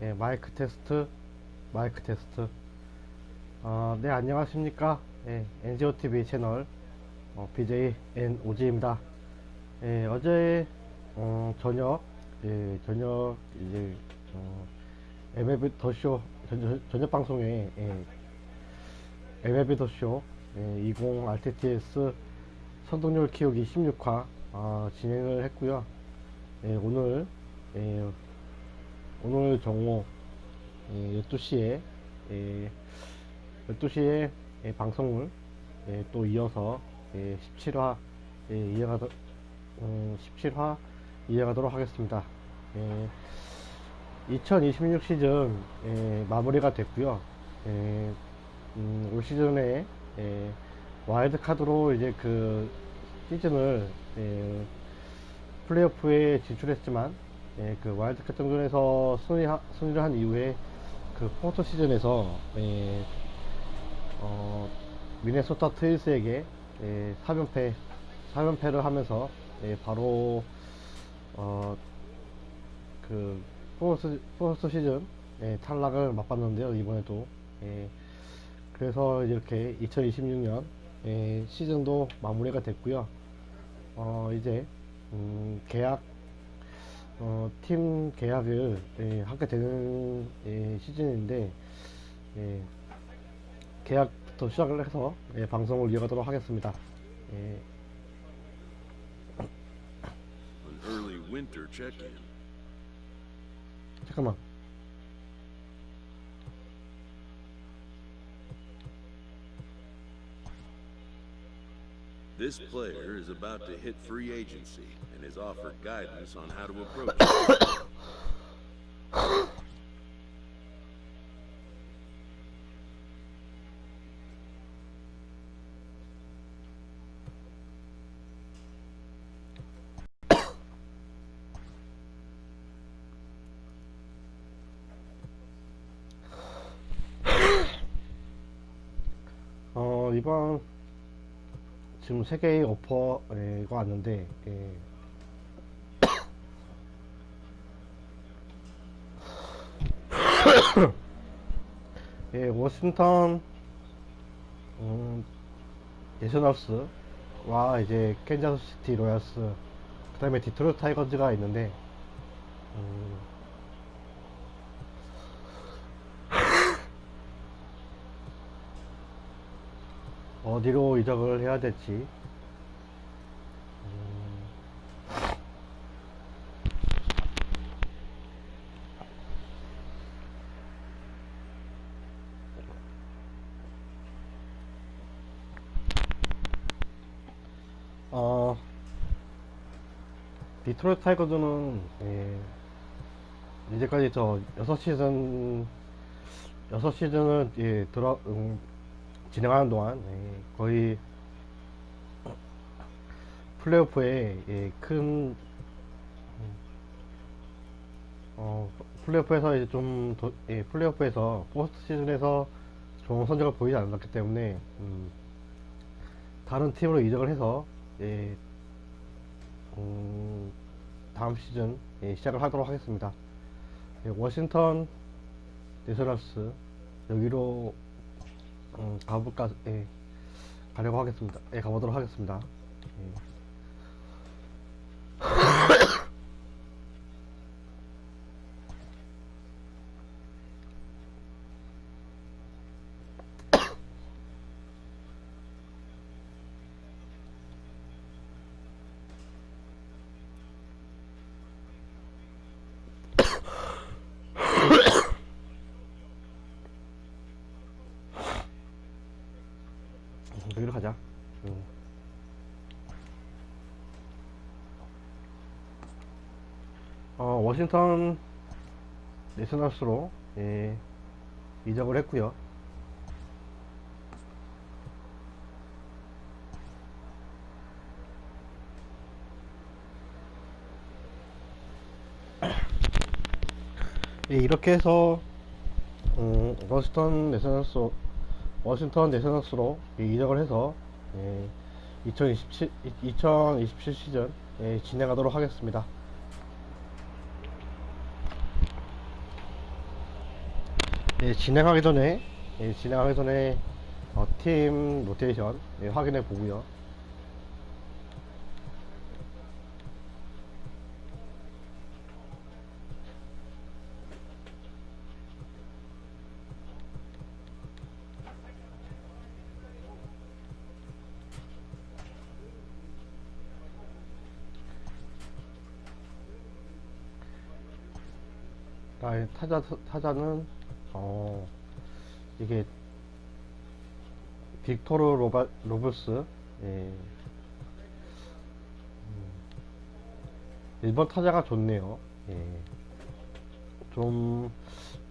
예, 마이크 테스트. 네, 안녕하십니까. 예, NGOTV 채널, BJ NOG입니다. 예, 어제, 저녁, 이제, MLB 더쇼, 저녁 방송에, MLB 더쇼, 20RTTS 선동열 키우기 16화, 진행을 했고요. 예, 오늘 정오 12시에 12시에 방송을 또 이어서 17화 이어가도 17화 이어가도록 하겠습니다. 2026 시즌 마무리가 됐고요. 올 시즌에 와일드 카드로 이제 그 시즌을 플레이오프에 진출했지만 그 와일드 카드 정전에서 승리를 한 이후에 그 포스트 시즌에서 미네소타 트윈스에게 4연패를 하면서 바로 그 포스트 시즌 탈락을 맛봤는데요. 이번에도 그래서 이렇게 2026년 시즌도 마무리가 됐고요. 이제 팀 계약을 하게 되는 시즌인데 계약부터 시작을 해서 방송을 이어가도록 하겠습니다. An early winter check-in. 잠깐만. This player is about to hit free agency and is offered guidance on how to approach it. 이번 지금 3개의 오퍼가 왔는데 워싱턴 내셔널스와 이제 캔자스 시티 로얄스, 그 다음에 디트로이트 타이거즈가 있는데 어디로 이적을 해야 될지 디트로이트 타이거즈는 이제까지 저 6시즌을 진행하는 동안 거의 플레이오프에 플레이오프에서 이제 플레이오프에서 포스트 시즌에서 좋은 성적을 보이지 않았기 때문에 다른 팀으로 이적을 해서 다음 시즌 시작을 하도록 하겠습니다. 워싱턴 내셔널스 여기로 가려고 하겠습니다. 가보도록 하겠습니다. 여기로 가자. 워싱턴 내셔널스로 이적을 했고요. 이렇게 해서 워싱턴 내셔널스로 이적을 해서 2027 시즌 진행하도록 하겠습니다. 진행하기 전에 팀 로테이션 확인해 보고요. 타자는 이게 빅토르 로브스, 예. 1번 타자가 좋네요. 예. 좀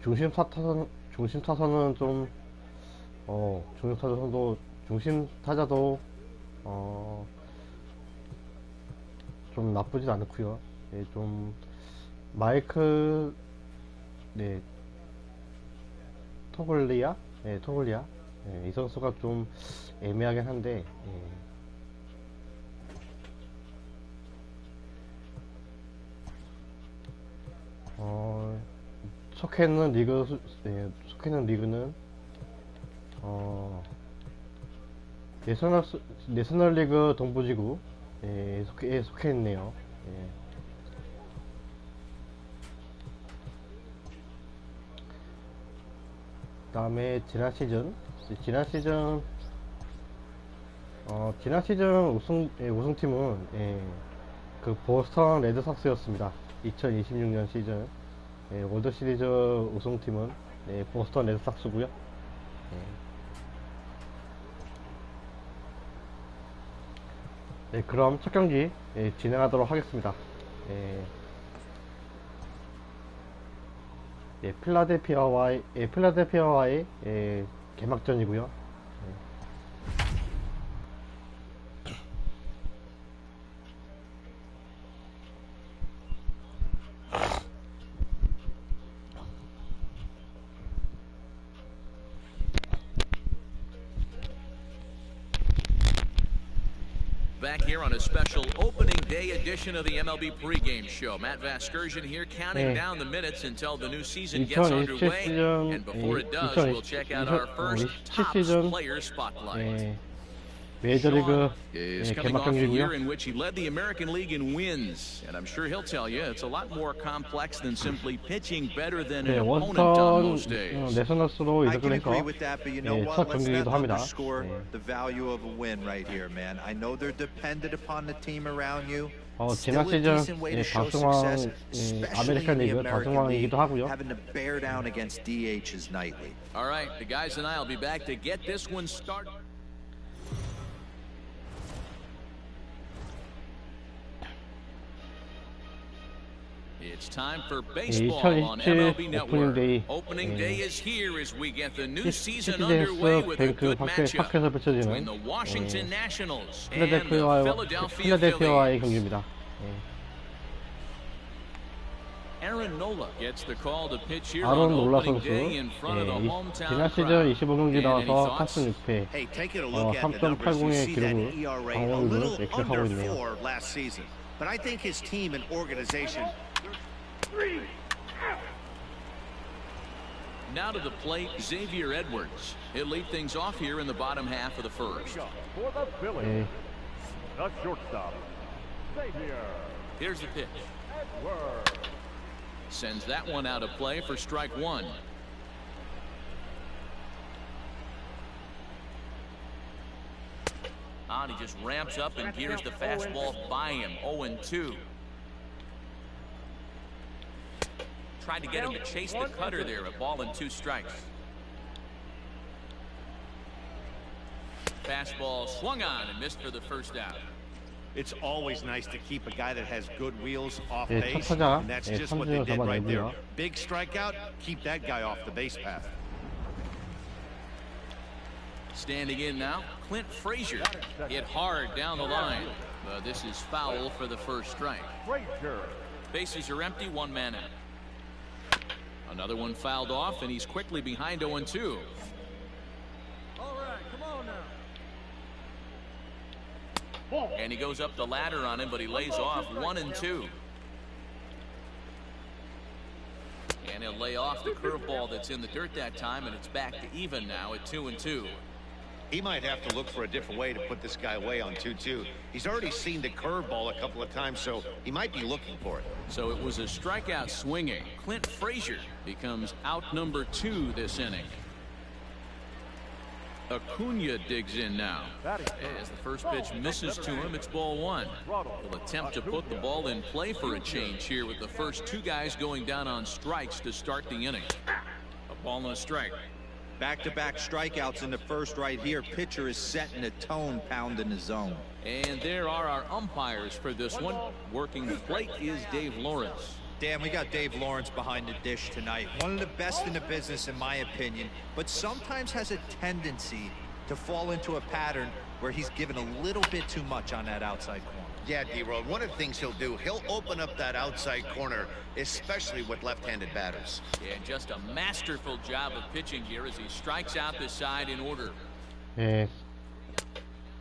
중심 타선은 좀 중심 타자도 좀 나쁘진 않고요. 예, 좀 마이크, 네, 토글리아, 이 선수가 좀 애매하긴 한데, 속해있는 리그는 내셔널리그 동부지구 속해 있네요. 그다음에 지난 시즌 우승팀은 그 보스턴 레드삭스였습니다. 2026년 시즌 월드 시리즈 우승팀은 보스턴 레드삭스고요. 그럼 첫 경기 진행하도록 하겠습니다. 필라델피아와의 개막전이고요. Back here on a special opening day edition of the MLB pregame show. Matt Vasgersian here counting down the minutes until the new season gets underway. And before it does, we'll check out our first top player spotlight. 메이저리그 is coming off a year in which he led the American League in wins, and I'm sure he'll tell you it's a lot more complex than simply pitching better than an opponent on most days. 내셔널스로 I can 이적을 agree 해서 with that, but you know what? 첫 Let's not 경기이기도 합니다. underscore the value of a win right here, man. I know they're dependent upon the team around you. 지난 Still a 시즌 decent way to show success, especially 아메리칸 in the 리그 American League, 다승왕이기도 하고요. having to bear down against DHs nightly. All right, the guys and I will be back to get this one started. It's time for baseball on MLB Network. Opening day is here as we get the new season underway with a good matchup between the Washington Nationals and the Philadelphia 필라델피아와의 Phillies. 경기입니다. Aaron Nola gets the call to pitch here 아론 on 놀라 opening 선수 day in front of the 지난 hometown 시즌 crowd. 25경기 And any 나와서 thoughts? 8승 6패 Hey, taking a look at the numbers, you 3.80의 see that 기록을 ERA a 방어율을 little 기록하고 under 있네요. 4 last season. But I think his team and organization. Now to the plate, Xavier Edwards. He'll lead things off here in the bottom half of the first. For the Phillies, the shortstop, Xavier Here's the pitch. Edwards. Sends that one out of play for strike one. And he just ramps up and gears the fastball by him. 0-2. Tried to get him to chase the cutter there. A ball and 2 strikes. Fastball swung on and missed for the first out. It's always nice to keep a guy that has good wheels off 첫 base, 타자 and that's just what they 삼진을 did right there. 잡아내고요. Big strikeout, keep that guy off the base path. Standing in now, Clint Frazier hit hard down the line. But this is foul for the first strike. Frazier. Bases are empty, 1 man out. Another one fouled off, and he's quickly behind 0-2. All right, come on now. And he goes up the ladder on him, but he lays off 1-2. And he'll lay off the curveball that's in the dirt that time, and it's back to even now at 2-2. He might have to look for a different way to put this guy away on 2-2. He's already seen the curveball a couple of times, so he might be looking for it. So it was a strikeout swinging. Clint Frazier becomes out number 2 this inning. Acuna digs in now. As the first pitch misses to him, it's ball 1. He'll attempt to put the ball in play for a change here with the first 2 guys going down on strikes to start the inning. A ball and a strike. Back-to-back strikeouts in the first right here. Pitcher is setting a tone, pounding the zone. And there are our umpires for this one. Working the plate is Dave Lawrence. Dan, we got Dave Lawrence behind the dish tonight. One of the best in the business, in my opinion, but sometimes has a tendency to fall into a pattern where he's given a little bit too much on that outside corner. Yeah, D-Road, one of the things he'll do, he'll open up that outside corner, especially with left-handed batters. Yeah, just a masterful job of pitching here as he strikes out the side in order. 예,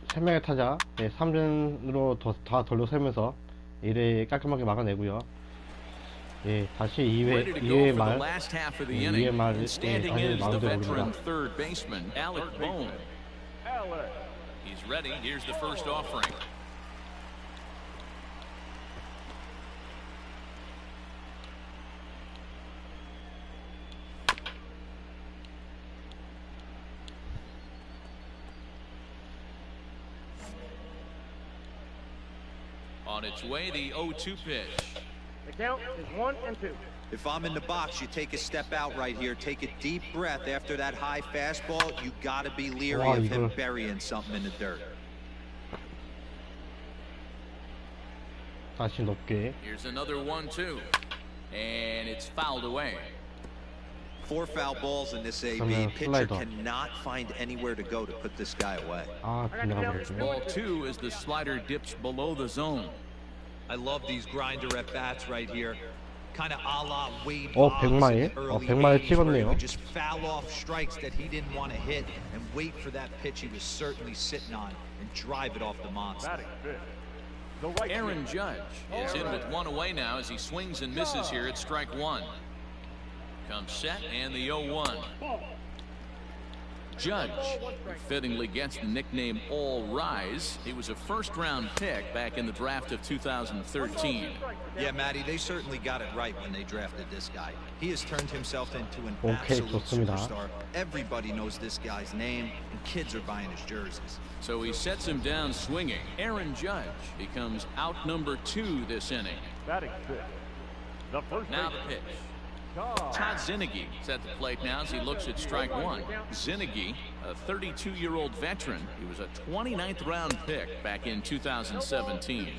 3명의 타자, 예, 3진으로 다 돌려세면서 1회 깔끔하게 막아내고요. 예, 다시 2회 말, 2회 말, 예, 다시 마운드에 오릅니다. Third baseman Alec Bohm. He's ready. Here's the first offering. On its way, the 0-2 pitch. The count is 1-2. If I'm in the box, you take a step out right here, take a deep breath after that high fastball. You got to be leery of him burying something in the dirt. 다시 높게. Here's another 1-2, and it's fouled away. 4 foul balls in this AB. Pitcher cannot find anywhere to go to put this guy away. 아, 빗나가 버렸네. Ball 2 as the slider dips below the zone. I love these grinder at bats right here. Kind of a la Wade. 100마일? 100마일 찍었네요. Just foul off strikes that he didn't want to hit and wait for that pitch he was certainly sitting on and drive it off the monster. Batting fifth, the right Aaron field. Judge is in with 1 away now as he swings and misses here at strike 1. Comes set and the 0-1. Judge fittingly gets the nickname All Rise. He was a first-round pick back in the draft of 2013. Yeah, Matty, they certainly got it right when they drafted this guy. He has turned himself into an absolute superstar. Everybody knows this guy's name, and kids are buying his jerseys. So he sets him down swinging. Aaron Judge becomes out number 2 this inning. Batting fifth, the first Now the pitch. Todd Zinnigy is at the plate now as he looks at strike 1. Zinnigy, a 32-year-old veteran. He was a 29th round pick back in 2017.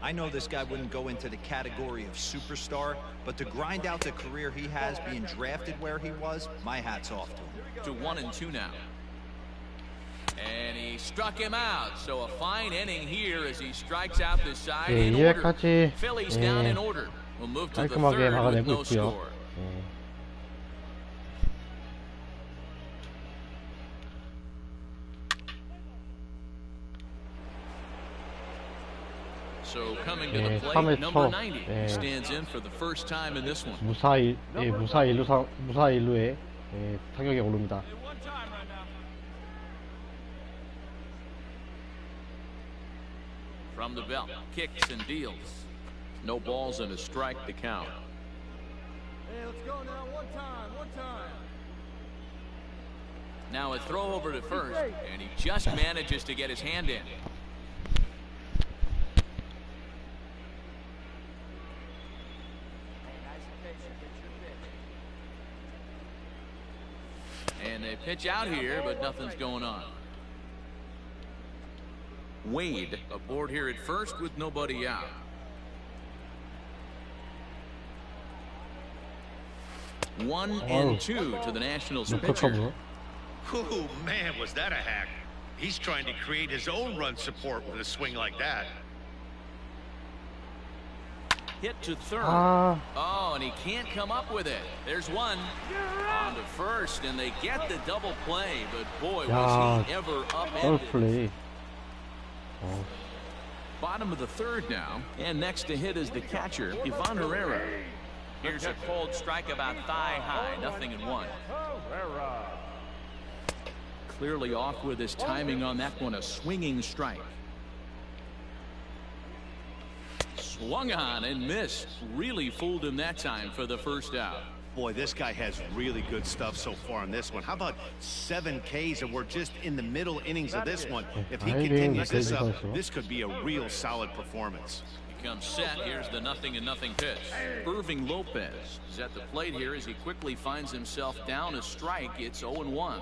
I know this guy wouldn't go into the category of superstar, but to grind out the career he has being drafted where he was, my hat's off to him. To 1-2 now. And he struck him out. So a fine inning here as he strikes out the side 예, in order. 2회까지 Phillies down in order. We'll move to the 깔끔하게 third with 막아내고 no 있고요. score. So coming to the plate, number 90 stands in for the first time in this one. 무사 1루에 타격에 오릅니다. From the belt, kicks and deals. No balls and a strike to count. Hey, let's go now. One time. Now a throw over to first, and he just manages to get his hand in. And they pitch out here, but nothing's going on. Wade aboard here at first with nobody out. One and two to the Nationals pitcher. Ooh, man, was that a hack. He's trying to create his own run support with a swing like that. Hit to third. Oh, and he can't come up with it. There's one. On to first, and they get the double play, but boy, was he ever upended. Bottom of the third now, and next to hit is the catcher, Ivan Herrera. Here's a cold strike about thigh high, 0-1. Clearly off with his timing on that one, a swinging strike. Swung on and missed. Really fooled him that time for the first out. Boy, this guy has really good stuff so far on this one. How about 7 Ks, and we're just in the middle innings of this one. If he continues this up, this could be a real solid performance. He comes set. Here's the 0-0 pitch. Irving Lopez is at the plate here as he quickly finds himself down a strike. It's 0-1.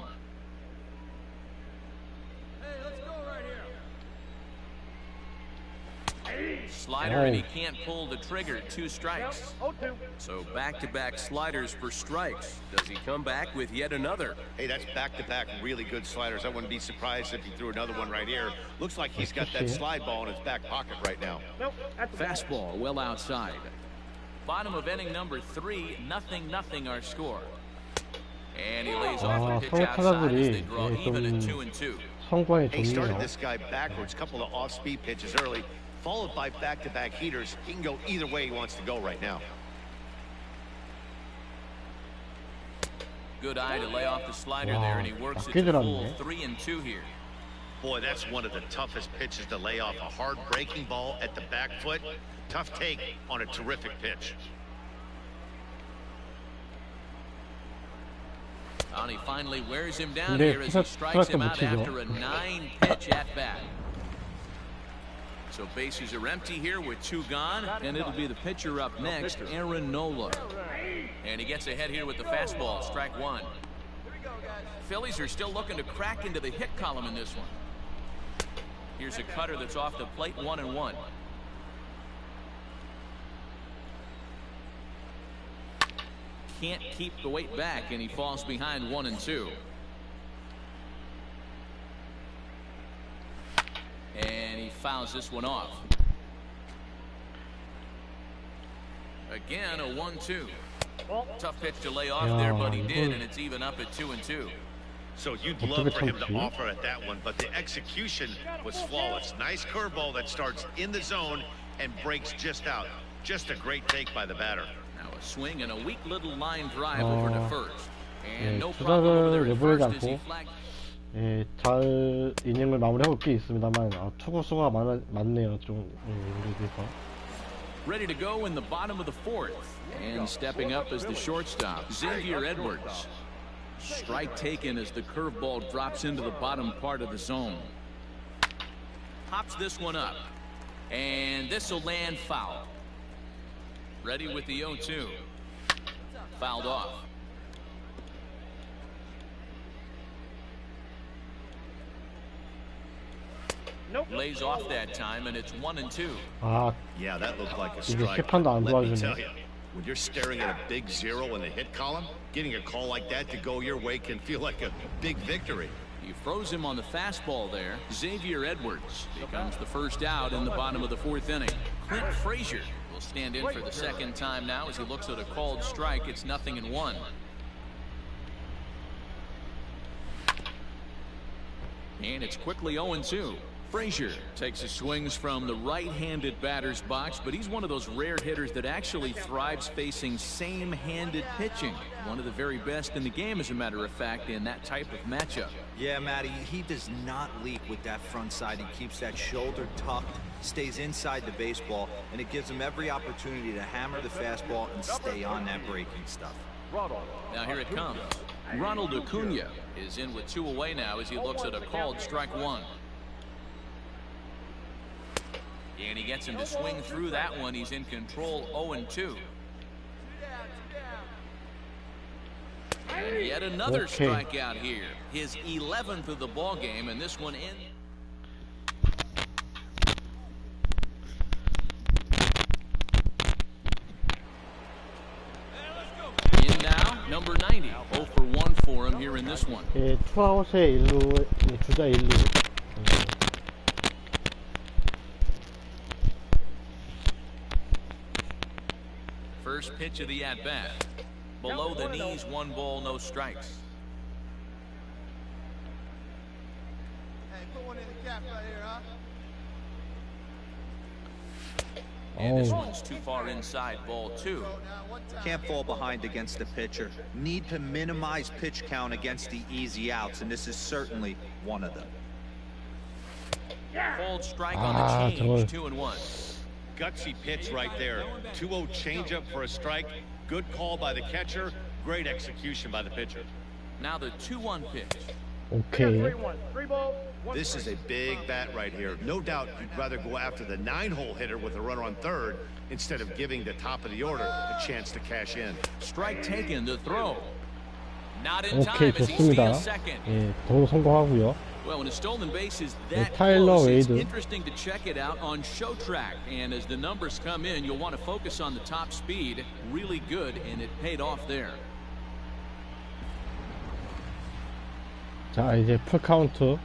Slider, and he can't pull the trigger. 2 strikes. So back-to-back sliders for strikes. Does he come back with yet another? Hey, that's back-to-back really good sliders. I wouldn't be surprised if he threw another one right here. Looks like he's got that slide ball in his back pocket right now. Fastball well outside. Bottom of inning number 3, 0-0 our score. And he lays off a pitch outside as they draw even at 2-2. He started this guy backwards, couple of off-speed pitches early, followed by back-to-back heaters. He can go either way he wants to go right now. Good eye to lay off the slider there, and he works it to full 3-2 here. Boy, that's one of the toughest pitches to lay off. A hard breaking ball at the back foot. Tough take on a terrific pitch. And he finally wears him down here as he strikes him out after a 9-pitch at-bat. So bases are empty here with 2 gone, and it'll be the pitcher up next, Aaron Nola. And he gets ahead here with the fastball, strike 1. Phillies are still looking to crack into the hit column in this one. Here's a cutter that's off the plate, 1-1. Can't keep the weight back, and he falls behind 1-2. And he fouls this one off. Again, a 1-2. Tough pitch to lay off there, but he did, and it's even up at 2-2. So you'd love for him to offer at that one, but the execution was flawless. Nice curveball that starts in the zone and breaks just out. Just a great take by the batter. Now a swing and a weak little line drive over to first. And no problem over there at first as he flagged. 예, 잘 이닝을 마무리하고 있긴 있습니다만 투구 수가 많네요. 좀 여기서. Ready to go in the bottom of the 4th, and stepping up as the shortstop, Xavier Edwards. Strike taken as the curveball drops into the bottom part of the zone. Pops this one up, and this will land foul. Ready with the 0-2. Fouled off. Lays off that time, and it's 1-2. Yeah, that looked like a strike. Let me tell you, when you're staring at a big 0 in the hit column, getting a call like that to go your way can feel like a big victory. He froze him on the fastball there. Xavier Edwards becomes the first out in the bottom of the 4th inning. Clint Frazier will stand in for the second time now as he looks at a called strike. It's 0-1. And it's quickly 0-2. Frazier takes his swings from the right-handed batter's box, but he's one of those rare hitters that actually thrives facing same-handed pitching. One of the very best in the game, as a matter of fact, in that type of matchup. Yeah, Matty, he does not leak with that front side. He keeps that shoulder tucked, stays inside the baseball, and it gives him every opportunity to hammer the fastball and stay on that breaking stuff. Now here it comes. Ronald Acuna is in with 2 away now as he looks at a called strike 1. And he gets him to swing through that one. He's in control, 0-2. And yet another strikeout here. His 11th of the ball game, and this one in. In now, number 90. 0 for 1 for him here in this one. 예, 투아웃에 1루, 주자 1루. First pitch of the at-bat. Below the knees, 1 ball, no strikes. Hey, put one in the cap right here, huh? And this one's too far inside, ball 2. Can't fall behind against the pitcher. Need to minimize pitch count against the easy outs, and this is certainly one of them. Called strike on the change, 2-1. Gutsy pitch right there. 2-0 changeup for a strike. Good call by the catcher. Great execution by the pitcher. Now the 2-1 pitch. 오케이. This is a big bat right here. No doubt you'd rather go after the 9-hole hitter with a runner on third instead of giving the top of the order a chance to cash in. Strike taken, the throw. Not in 오케이, time as he steals 좋습니다. second. 예, 도로 성공하고요. Well, when a stolen base is that 타일러 close, it's 웨이드. interesting to check it out on show track. And as the numbers come in, you'll want to focus on the top speed. Really good, and it paid off there. 자, 이제 풀 카운트.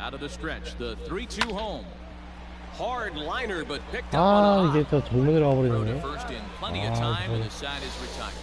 Out of the stretch, the 3-2 home. Hard liner, but picked up 아, on a 이게 또 정면으로 throw to 와버리네. first in plenty of time, and the side is retired.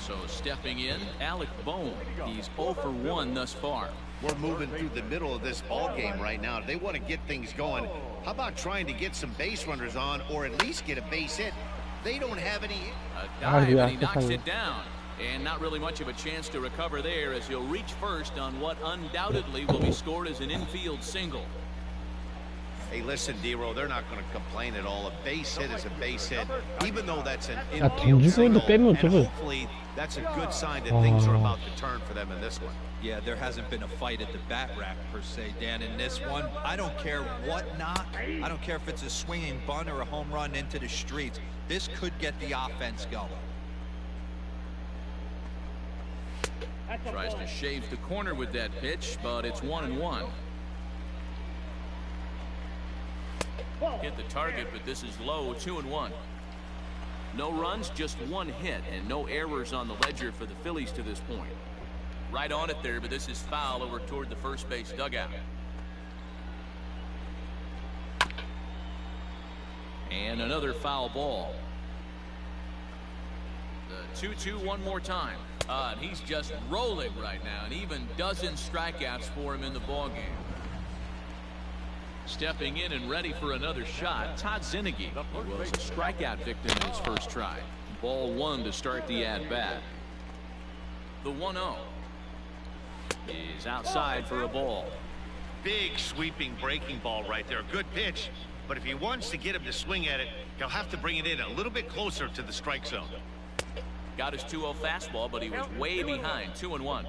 So stepping in, Alec Bohm. He's 0 for 1 thus far. We're moving through the middle of this ball game right now. They want to get things going. How about trying to get some base runners on, or at least get a base hit? They don't have any. A dive, and he knocks it down. And not really much of a chance to recover there, as he'll reach first on what undoubtedly will be scored as an infield single. Hey, listen, D-Row, they're not going to complain at all. A base hit is a base hit, even though that's an 야, infield 던지고 single. 있는데 빼면 And 어떡해. hopefully that's a good sign that things are about to turn for them in this one. Yeah, there hasn't been a fight at the bat rack per se, Dan. In this one, I don't care what knock. I don't care if it's a swinging bunt or a home run into the streets. This could get the offense going. Tries to shave the corner with that pitch, but it's 1-1. Hit the target, but this is low, 2-1. No runs, just one hit, and no errors on the ledger for the Phillies to this point. Right on it there, but this is foul over toward the first base dugout. And another foul ball. The 2-2 one more time. And he's just rolling right now, and even dozen strikeouts for him in the ballgame. Stepping in and ready for another shot, Todd Zinnigy, who was a strikeout victim in his first try. Ball 1 to start the at-bat. The 1-0 is outside for a ball. Big sweeping breaking ball right there. Good pitch. But if he wants to get him to swing at it, he'll have to bring it in a little bit closer to the strike zone. Got his 2-0 fastball, but he was way behind, 2-1.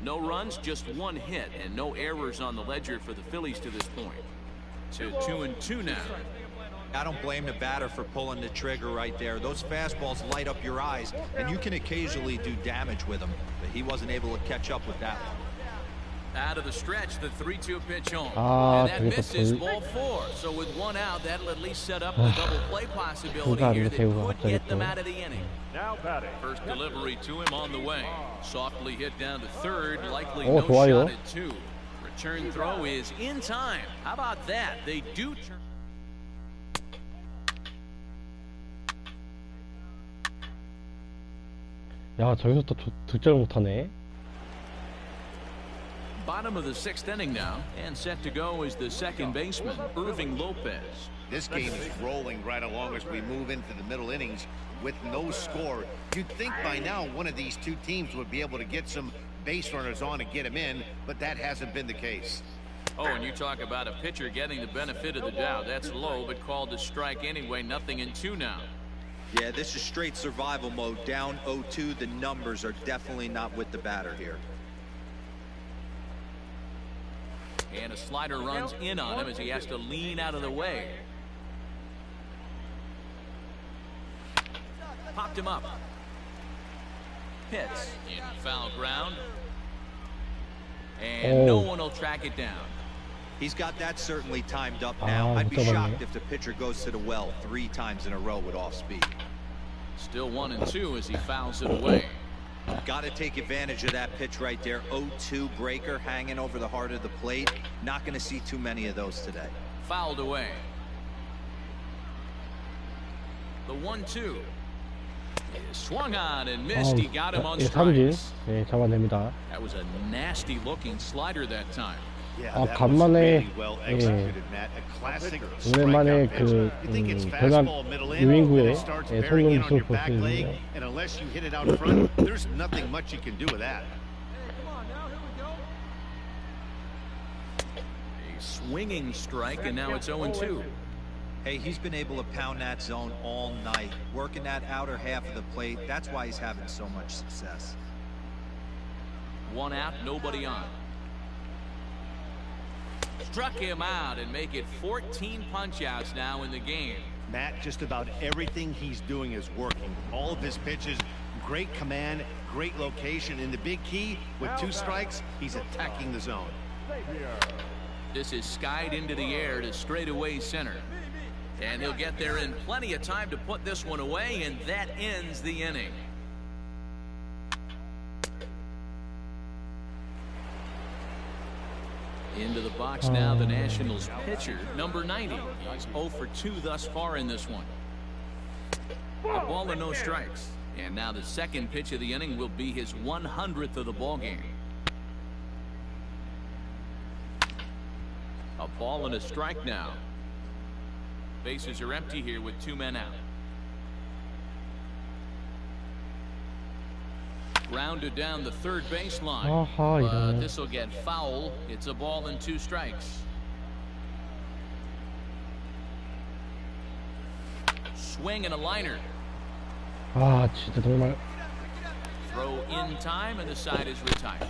No runs, just one hit, and no errors on the ledger for the Phillies to this point. To 2-2 now. I don't blame the batter for pulling the trigger right there. Those fastballs light up your eyes, and you can occasionally do damage with them, but he wasn't able to catch up with that one. Out of the stretch, the 3-2 pitch home. 아, And that 되게 misses 또 ball 4. So with one out, that'll at least set up a double play possibility 불가능해, here that 대우가 could 갑자기 get them 또. out of the inning. Now batting. First delivery to him on the way. Softly hit down to third, likely Oh, no 좋아요. shot at 2. Return throw is in time. How about that? They do turn. 야, 저기서 또 득점을 못하네. Bottom of the 6th inning now, and set to go is the second baseman, Irving Lopez. This game is rolling right along as we move into the middle innings with no score. You'd think by now one of these two teams would be able to get some base runners on and get them in, but that hasn't been the case. Oh, and you talk about a pitcher getting the benefit of the doubt. That's low, but called to strike anyway. 0-2 now. Yeah, this is straight survival mode. Down 0-2. The numbers are definitely not with the batter here. And a slider runs in on him as he has to lean out of the way. Popped him up. Hits in foul ground. And no one will track it down. He's got that certainly timed up now. I'd be shocked if the pitcher goes to the well 3 times in a row with off speed. Still 1-2 as he fouls it away. Got to take advantage of that pitch right there. 0-2 breaker hanging over the heart of the plate. Not going to see too many of those today. Fouled away. The 1-2 is swung on and missed. He got him on 예, 삼진. strikes. 예, 잡아냅니다. That was a nasty looking slider that time. Yeah, that was 간만에 really well executed, Matt. A classic 오랜만에 strikeout 그 pitch. You think it's 변한 fastball middle in, 유인구에 and it starts bearing in on 손흥민을 your 볼 back 수 leg, 있는데요. and unless you hit it out front, there's nothing much you can do with that. Hey, come on now, here we go. A swinging strike, and now it's 0-2. Hey, he's been able to pound that zone all night, working that outer half of the plate. That's why he's having so much success. 1 out, nobody on. Struck him out and make it 14 punch-outs now in the game. Matt, just about everything he's doing is working. All of his pitches, great command, great location, and the big key, with 2 strikes, he's attacking the zone. This is skied into the air to straightaway center. And he'll get there in plenty of time to put this one away, and that ends the inning. Into the box now, the Nationals pitcher, number 90. He's 0 for 2 thus far in this one. A ball and no strikes. And now the second pitch of the inning will be his 100th of the ball game. A ball and a strike now. Bases are empty here with 2 men out. Grounded down the third baseline. But this will get foul. It's a ball and 2 strikes. Swing and a liner. 진짜 정말. Throw in time, and the side is retired.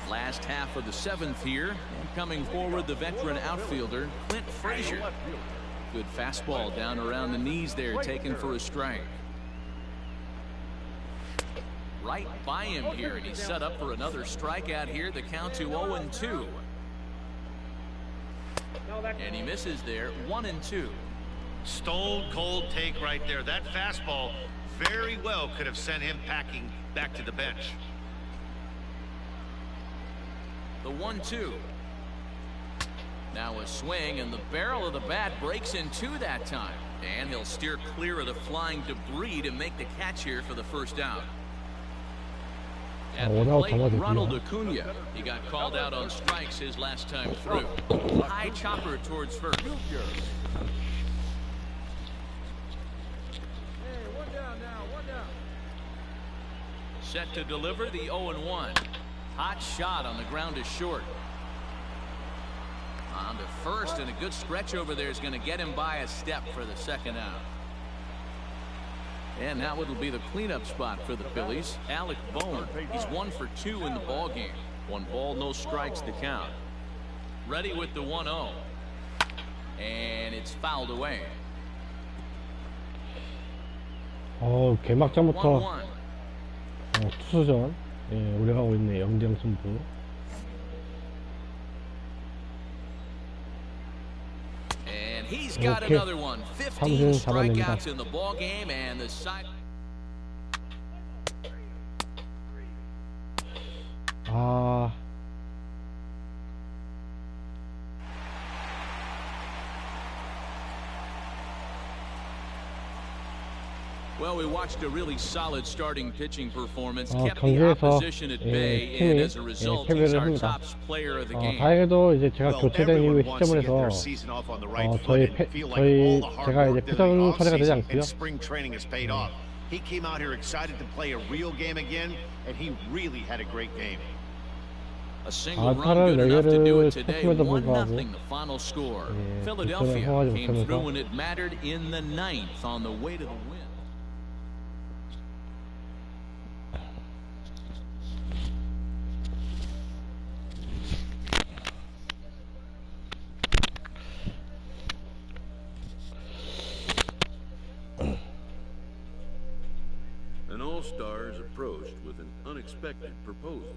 Last half of the 7th here, and coming forward, the veteran outfielder Clint Frazier. Good fastball down around the knees there, taken for a strike. Right by him here, and he's set up for another strikeout here. The count to 0-2. And he misses there, 1-2. Stone cold take right there. That fastball very well could have sent him packing back to the bench. The 1-2. Now a swing, and the barrel of the bat breaks in 2 that time. And he'll steer clear of the flying debris to make the catch here for the first out. At the plate, Ronald Acuna. He got called out on strikes his last time through. High chopper towards first. Hey, 1 down now, 1 down. Set to deliver the 0-1. Hot shot on the ground is short. On to first, and a good stretch over there is going to get him by a step for the second out. And now it'll be the cleanup spot for the Phillies. Alec Bohm. He's 1 for 2 in the ball game. 1 ball, no strikes to count. Ready with the 1-0. And it's fouled away. 개막전부터 투수전 올라가고 있네. 0대0 승부. And he's got another one. 15 strikeouts in the ball game, and the side. Well, we watched a really solid starting pitching performance, kept the opposition at bay, and as a result, he's our top player of the game. 다행히도 이제 제가 교체된 이후의 시점을 해서 제가 이제 표정 처리가 되지 않고요. He came out here excited to play a real game again, and he really had a great game. A single run good enough to do it today. 1-0 the final score. Philadelphia came through when it mattered in the 9th on the way to the win. An all-star is approached with an unexpected proposal.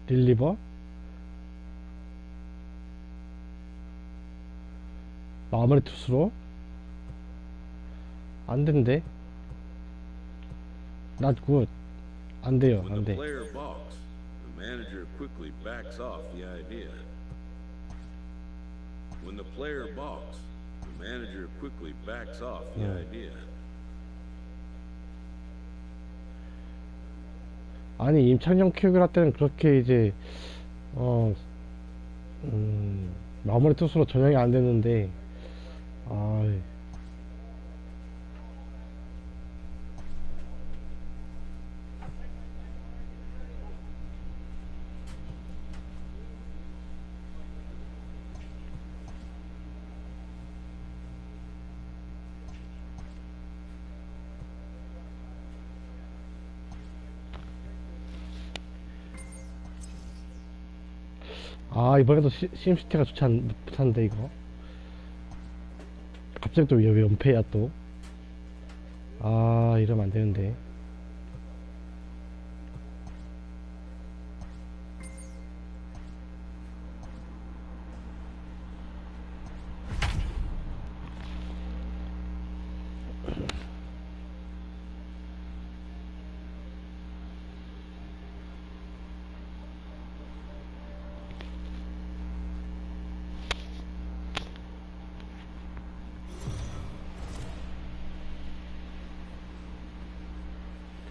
릴리버? 마무리 투수로? 안 된대. Not good. 안 돼요. When 안 the 돼. player balks, the manager quickly backs off the idea. When the player balks, the manager quickly backs off the idea. 아니 임창용 키우기로 할 때는 그렇게 이제 마무리 투수로 전형이 안 됐는데 아. 아 이번에도 심시티가 좋지 않던데 이거 갑자기 또 왜 연패야 또. 아 이러면 안 되는데.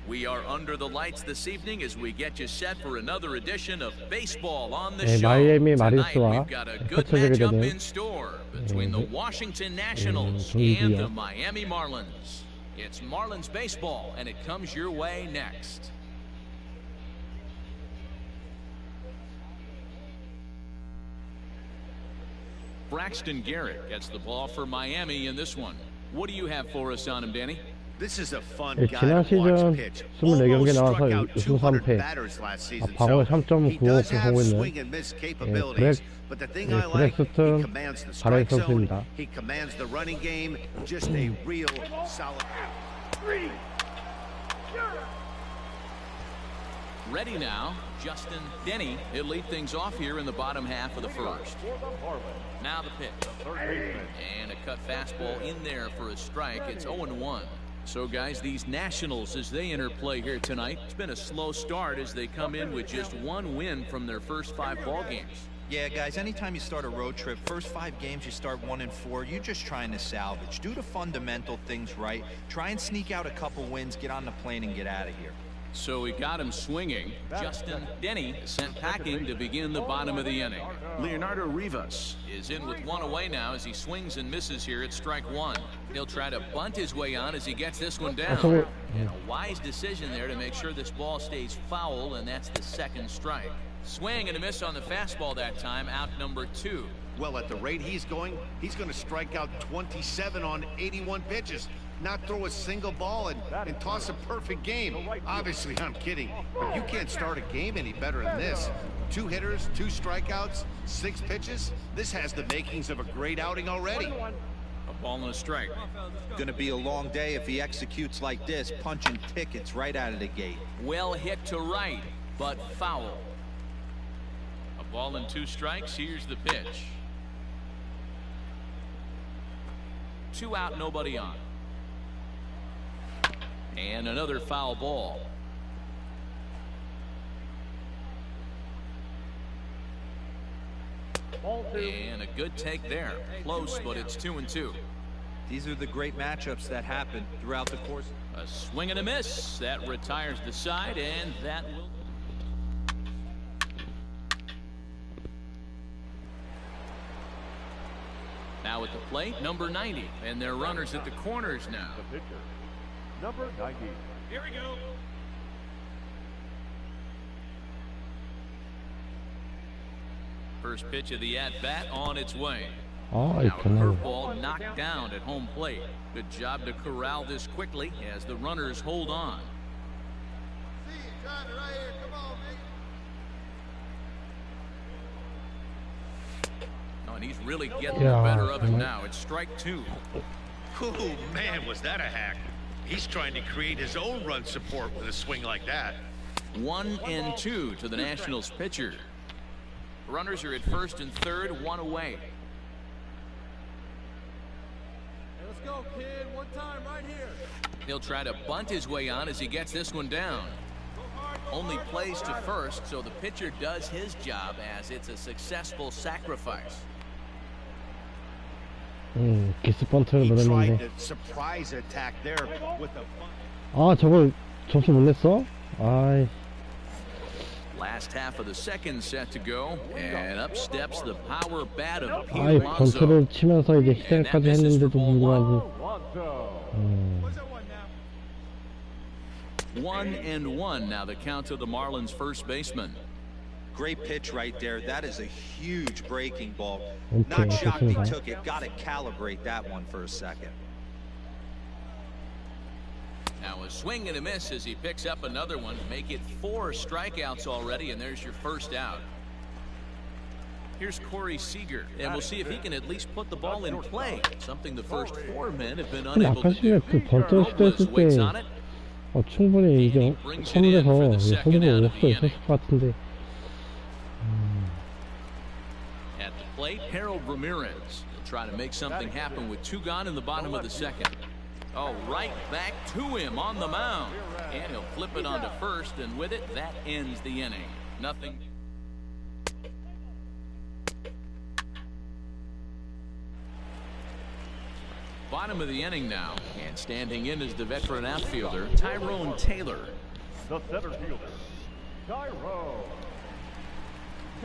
We are under the lights this evening as we get you set for another edition of baseball on the 네, show. 마이애미 Tonight 마린스와 we've got a good 펼쳐지게 matchup 되는 in store between the Washington Nationals 경기고요. and the Miami Marlins. It's Marlins baseball, and it comes your way next. Braxton Garrett gets the ball for Miami in this one. What do you have for us on him, Danny? This is a fun 네, guy 지난 to watch 시즌 pitch. 24경기 Almost 나와서 struck out 6승 200 3패. batters last season. 방어에 So he 3.95 does have 보고 있는 swing and miss capabilities. But the thing I like, he 브렉스턴 commands the 바렌 strike zone. 선수입니다. He commands the running game. Just a real solid. Ready now, Justin Denny. He'll lead things off here in the bottom half of the first. Now the pitch. And a cut fastball in there for a strike. It's 0-1. So guys, these Nationals, as they enter play here tonight, it's been a slow start as they come in with just one win from their first 5 ball games. Yeah, guys, anytime you start a road trip, first 5 games you start 1-4, you're just trying to salvage. Do the fundamental things right. Try and sneak out a couple wins, get on the plane and get out of here. So we got him swinging. Justin Denny sent packing to begin the bottom of the inning. Leonardo Rivas Is in with one away now as he swings and misses here at strike 1. He'll try to bunt his way on as he gets this one down. And a wise decision there to make sure this ball stays foul, and that's the second strike. Swing and a miss on the fastball that time, out number 2. Well, at the rate he's going to strike out 27 on 81 pitches. Not throw a single ball and toss a perfect game. Obviously, I'm kidding, but you can't start a game any better than this. 2 hitters, 2 strikeouts, 6 pitches. This has the makings of a great outing already. A ball and a strike. Gonna be a long day if he executes like this, punching tickets right out of the gate. Well hit to right, but foul. A ball and 2 strikes. Here's the pitch. 2 out, nobody on. And another foul ball. And a good take there. Close, but it's 2-2. These are the great matchups that happen throughout the course. A swing and a miss. That retires the side, and that will... Now at the plate, number 90. And their runners at the corners now. The pitcher, number 90. Here we go. First pitch of the at-bat on its way. 아 Now a 이거는 curveball knocked down at home plate. Good job to corral this quickly as the runners hold on. See you trying it right here. Come on, man. Oh, and he's really getting Yeah, the better of him man. now. It's strike 2. Oh, man, was that a hack. He's trying to create his own run support with a swing like that. 1-2 to the Nationals pitcher. Runners are at first and third, 1 away. Hey, let's go, kid. One time right here. He'll try to bunt his way on as he gets this one down. Only plays to first, so the pitcher does his job as it's a successful sacrifice. 기스 번트를 He tried 노렸는데 to surprise attack there with a 아 저걸 점수 못 냈어? 아이 Last half of the second set to go, and up steps the power bat of Pete 아이 Alonso. 권투를 치면서 이제 희생까지 했는데도 불구하고 1-1 now the count to the Marlins first baseman. Great pitch right there. That is a huge breaking ball. Okay, Not shocked he 좋습니다. took it. Got to calibrate that one for a second. Now a swing and a miss as he picks up another one. Make it 4 strikeouts already, and there's your first out. Here's Corey Seager, and we'll see if he can at least put the ball in play, something the first 4 men have been 근데 unable 아까 to do. 시절에 그 번쩍 Robles 시도했을 waits 때 on it. 충분히 이제 선에서 선수가 없어 있었을 것 같은데 At the plate, Harold Ramirez will try to make something happen with 2 gone in the bottom of the second. Oh, right back to him on the mound. And he'll flip it onto first, and with it, that ends the inning. Nothing. Bottom of the inning now, and standing in is the veteran outfielder, Tyrone Taylor. The center fielder, Tyrone.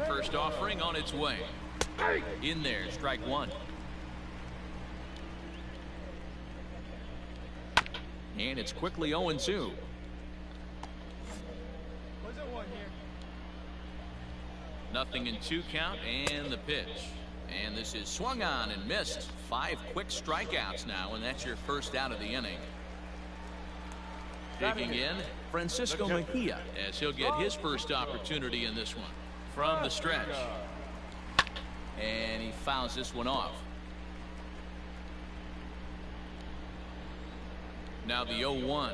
First offering on its way. In there, strike 1. And it's quickly 0-2. Nothing in 2 count, and the pitch. And this is swung on and missed. 5 quick strikeouts now, and that's your first out of the inning. Digging in, Francisco Mejia, as he'll get his first opportunity in this one. From the stretch. And he fouls this one off. Now the 0-1.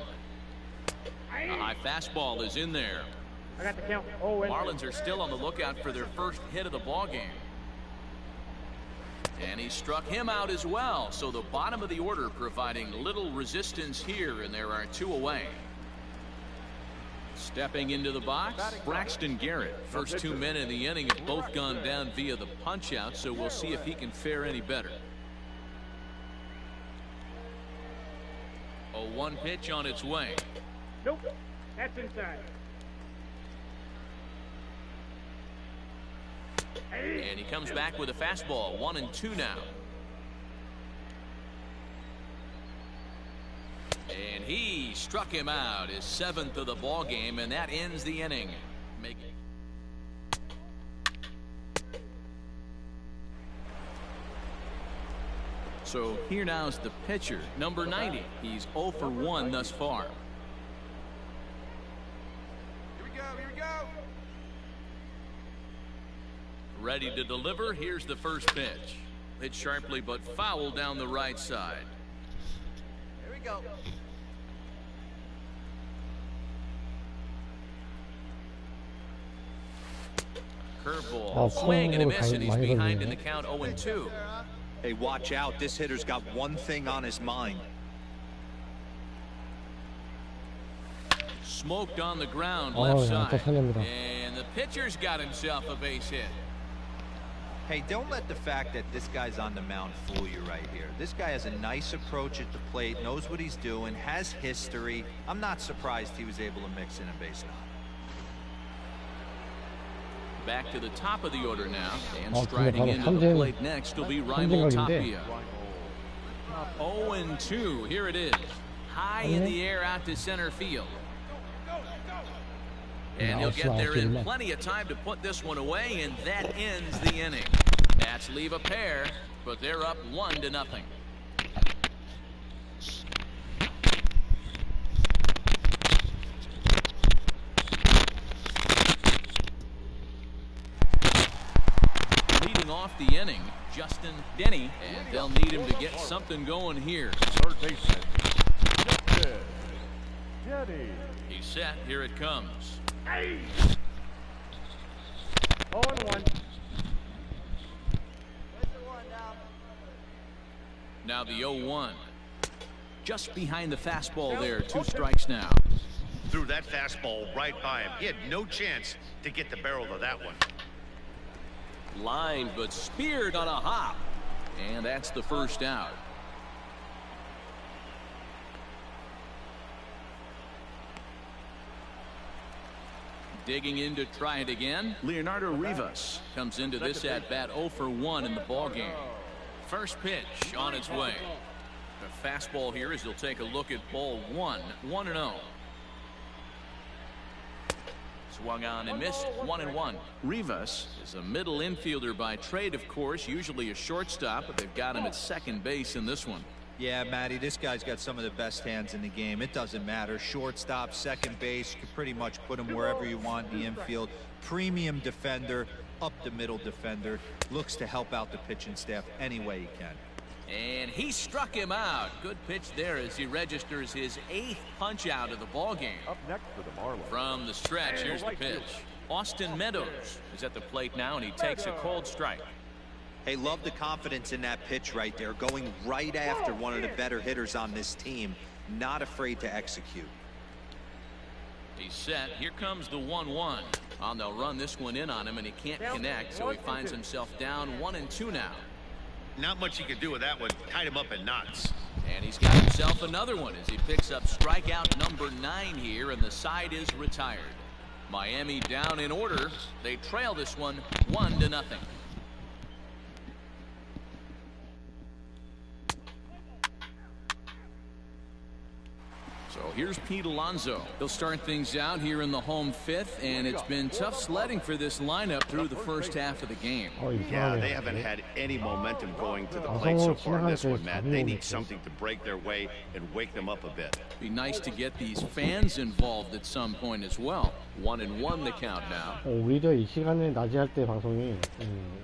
A high fastball is in there. I got the count. Oh, Marlins are still on the lookout for their first hit of the ball game. And he struck him out as well. So the bottom of the order providing little resistance here, and there are 2 away. Stepping into the box, Braxton Garrett. First 2 men in the inning have both gone down via the punch out, so we'll see if he can fare any better. 0-1 pitch on its way. Nope, that's inside. And he comes back with a fastball. 1-2 now. And he struck him out, his 7th of the ball game, and that ends the inning. So here now is the pitcher, number 90. He's 0 for 1 thus far. Here we go, here we go. Ready to deliver. Here's the first pitch. Hit sharply but foul down the right side. Here we go. Curveball, swing and a miss, and he's behind in the count 0-2. Hey, watch out. This hitter's got one thing on his mind. Smoked on the ground, left side. 안타깝습니다. And the pitcher's got himself a base hit. Hey, don't let the fact that this guy's on the mound fool you right here. This guy has a nice approach at the plate, knows what he's doing, has history. I'm not surprised he was able to mix in a base knock. Back to the top of the order now, and striding into the plate next will be Raimel Tapia. 0-2, here it is. High in the air out to center field. And he'll get there in plenty of time to put this one away, and that ends the inning. Nats leave a pair, but they're up 1-0. Leading off the inning, Justin Denny, and they'll need him to get something going here. Third baseman, Justin Denny. He's set, here it comes. 0-1. Now the 0-1. Just behind the fastball there, 2 strikes now. Threw that fastball right by him. He had no chance to get the barrel of that one. Lined but speared on a hop. And that's the first out. Digging in to try it again. Leonardo Rivas Comes into this at-bat 0 for 1 in the ballgame. First pitch on its way. A fastball here as he'll take a look at ball 1. 1-0. Swung on and missed. 1-1. Rivas Is a middle infielder by trade, of course, usually a shortstop, but they've got him at second base in this one. Yeah, Matty, this guy's got some of the best hands in the game. It doesn't matter. Shortstop, second base, you can pretty much put him wherever you want in the infield. Premium defender, up the middle defender. Looks to help out the pitching staff any way he can. And he struck him out. Good pitch there as he registers his 8th punch out of the ball game. Up next for the Marlins. From the stretch, here's the pitch. Austin Meadows is at the plate now, and he takes a cold strike. Hey, love the confidence in that pitch right there. Going right after one of the better hitters on this team. Not afraid to execute. He's set. Here comes the 1-1. They'll run this one in on him, and he can't connect, so he finds himself down 1-2 now. Not much he can do with that one. Tied him up in knots. And he's got himself another one as he picks up strikeout number 9 here, and the side is retired. Miami down in order. They trail this one 1-0. So here's Pete Alonso. He'll start things out here in the home 5th, and it's been tough sledding for this lineup through the first half of the game. Yeah, they haven't had any momentum going to the plate so far in this one, Matt. They need something to break their way and wake them up a bit. Be nice to get these fans involved at some point as well. 1-1 the count now. 오히려 이 시간에 낮에 할 때 방송이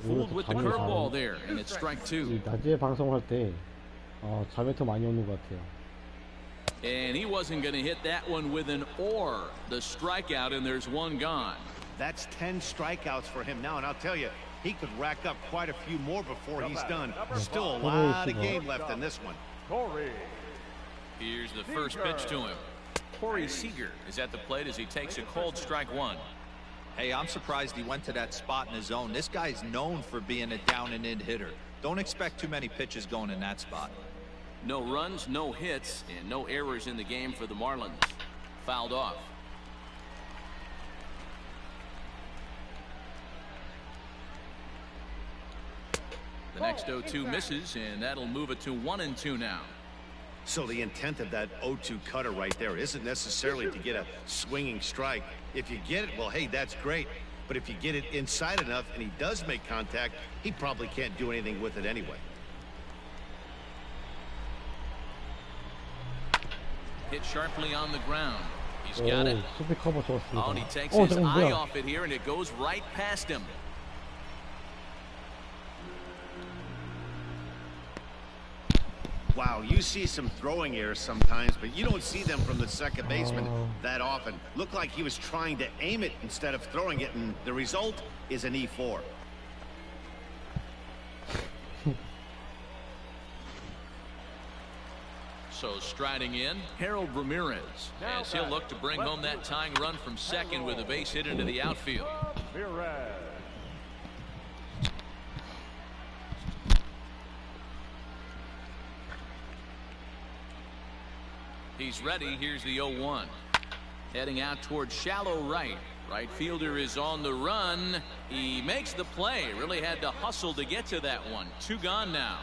Fooled with the curveball there, and it's strike 2. 낮에 방송할 때 잠이 더 많이 오는 것 같아요. And he wasn't going to hit that one with an or. The strikeout, and there's one gone. That's 10 strikeouts for him now, and I'll tell you, he could rack up quite a few more before he's done. Still a lot of game left in this one. Corey. Here's the first pitch to him. Corey Seager is at the plate as he takes a cold strike 1. Hey, I'm surprised he went to that spot in his zone. This guy's known for being a down and in hitter. Don't expect too many pitches going in that spot. No runs, no hits, and no errors in the game for the Marlins. Fouled off. The next 0-2 misses, and that'll move it to 1-2 now. So the intent of that 0-2 cutter right there isn't necessarily to get a swinging strike. If you get it, well, hey, that's great. But if you get it inside enough and he does make contact, he probably can't do anything with it anyway. Hit sharply on the ground. He's got it. 수비 커버 좋았습니다. And he takes his eye 뭐야? off it here, and it goes right past him. Wow, you see some throwing errors sometimes, but you don't see them from the second baseman that often. Looked like he was trying to aim it instead of throwing it, and the result is an E4. So striding in, Harold Ramirez, as he'll look to bring home that tying run from second with a base hit into the outfield. Ramirez. He's ready. Here's the 0-1. Heading out towards shallow right. Right fielder is on the run. He makes the play. Really had to hustle to get to that one. 2 gone now.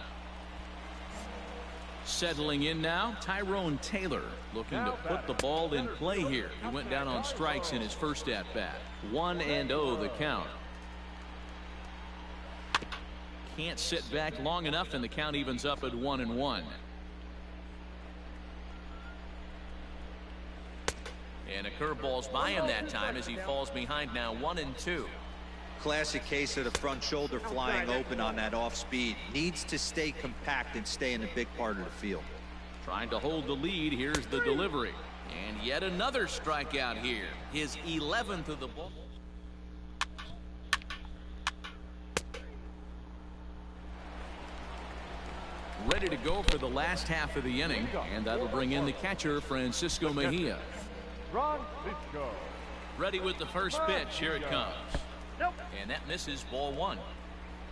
Settling in now, Tyrone Taylor looking to put the ball in play here. He went down on strikes in his first at-bat. 1-0 the count. Can't sit back long enough, and the count evens up at 1-1. And a curveball's by him that time as he falls behind now 1-2. Classic case of the front shoulder flying open on that off speed. Needs to stay compact and stay in the big part of the field. Trying to hold the lead. Here's the delivery. And yet another strikeout here. His 11th of the ball. Ready to go for the last half of the inning. And that'll bring in the catcher, Francisco Mejia. Francisco. Ready with the first pitch. Here it comes. And that misses. Ball 1.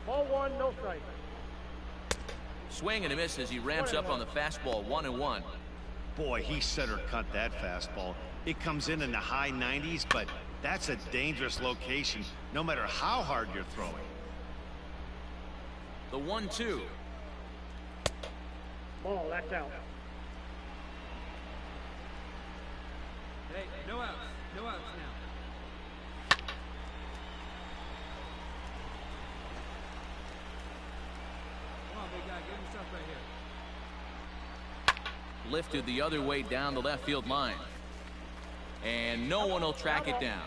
Ball 1, no strike. Swing and a miss as he ramps up on the fastball. 1-1. Boy, he center cut that fastball. It comes in the high 90s, but That's a dangerous location, no matter how hard you're throwing. The 1-2. Ball, that's out. Hey, no outs. No outs now. Come on, big guy. Get yourself right here. Lifted the other way down the left field line. And no one will track it down.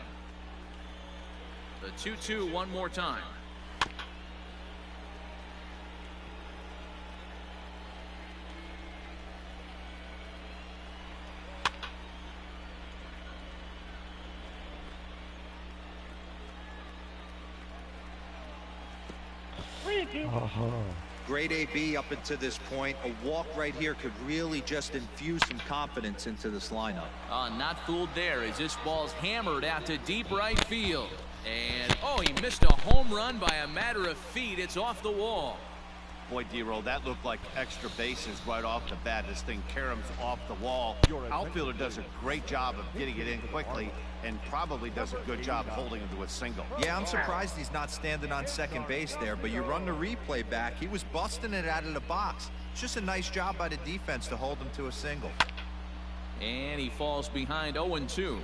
The 2-2 one more time. Great AB up until this point. A walk right here could really just infuse some confidence into this lineup. Not fooled there as this ball's hammered out to deep right field. And, oh, he missed a home run by a matter of feet. It's off the wall. Boy, D-Roll, that looked like extra bases right off the bat. This thing caroms off the wall. Outfielder does a great job of getting it in quickly and probably does a good job holding him to a single. Yeah, I'm surprised he's not standing on second base there, but you run the replay back. He was busting it out of the box. It's just a nice job by the defense to hold him to a single. And he falls behind 0-2.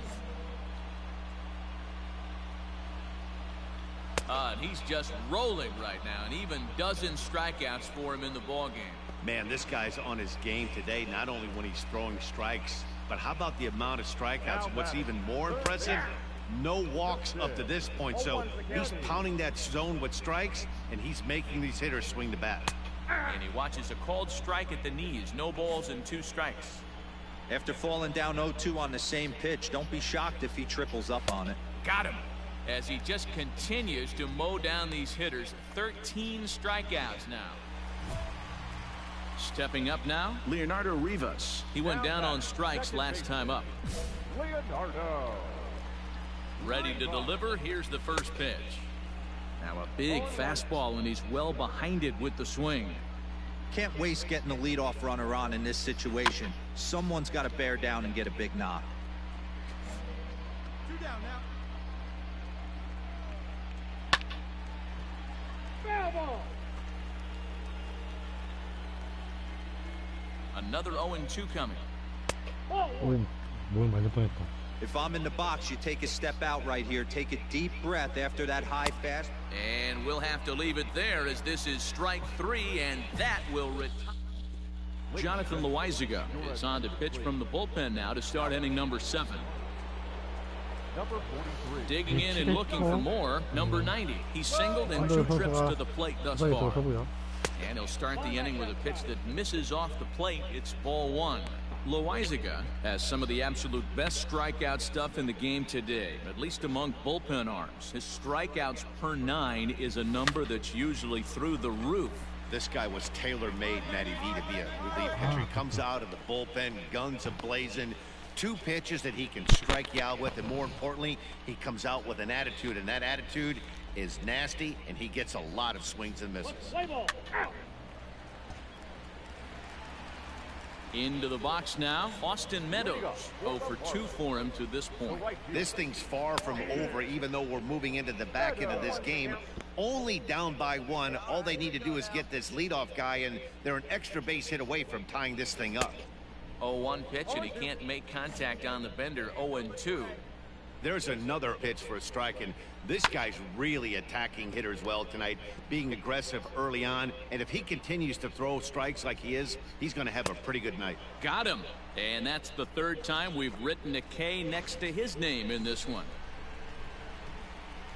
And he's just rolling right now, and even dozen strikeouts for him in the ballgame. Man, this guy's on his game today, not only when he's throwing strikes, but how about the amount of strikeouts? What's even more impressive, no walks up to this point. So he's pounding that zone with strikes, and he's making these hitters swing the bat. And he watches a called strike at the knees. No balls and 2 strikes. After falling down 0-2 on the same pitch, don't be shocked if he triples up on it. Got him. As he just continues to mow down these hitters. 13 strikeouts now. Stepping up now, Leonardo Rivas. he went down on strikes last time up. Leonardo. Ready to deliver. Here's the first pitch. Now a big fastball, and he's well behind it with the swing. Can't waste getting the leadoff runner on in this situation. Someone's got to bear down and get a big knock. 2 down now. Foul ball. Another 0-2 coming. 뭘 맞을 뻔했다. If I'm in the box, you take a step out right here. Take a deep breath after that high fast. And we'll have to leave it there as this is strike 3, and that will retire. Jonathan Loaizaga is on to pitch from the bullpen now to start inning number 7. Number 43. Digging in and looking for more, number 90. He's singled in 2 trips to the plate thus far. And he'll start the inning with a pitch that misses off the plate. It's ball 1. Loaizaga has some of the absolute best strikeout stuff in the game today, at least among bullpen arms. His strikeouts per 9 is a number that's usually through the roof. This guy was tailor-made, Matty V, to be a relief pitcher. He comes out of the bullpen, guns a-blazing. 2 pitches that he can strike you out with, and more importantly, he comes out with an attitude, and that attitude is nasty, and he gets a lot of swings and misses. Into the box now, Austin Meadows. 0 for 2 for him to this point. This thing's far from over, even though we're moving into the back end of this game. Only down by 1. All they need to do is get this leadoff guy, and they're an extra base hit away from tying this thing up. 0-1 pitch, and he can't make contact on the bender. 0-2. There's another pitch for a strike, and this guy's really attacking hitters well tonight, being aggressive early on, and if he continues to throw strikes like he is, he's going to have a pretty good night. Got him. And that's the 3rd time we've written a K next to his name in this one.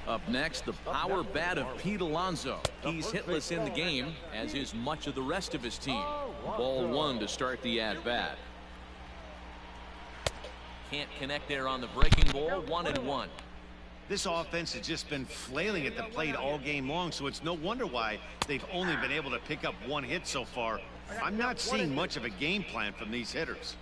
Up next, the power bat of Pete Alonso. He's hitless in the game, as is much of the rest of his team. Ball 1 to start the at-bat. Can't connect there on the breaking ball. 1-1. This offense has just been flailing at the plate all game long, so it's no wonder why they've only been able to pick up 1 hit so far. I'm not seeing much of a game plan from these hitters.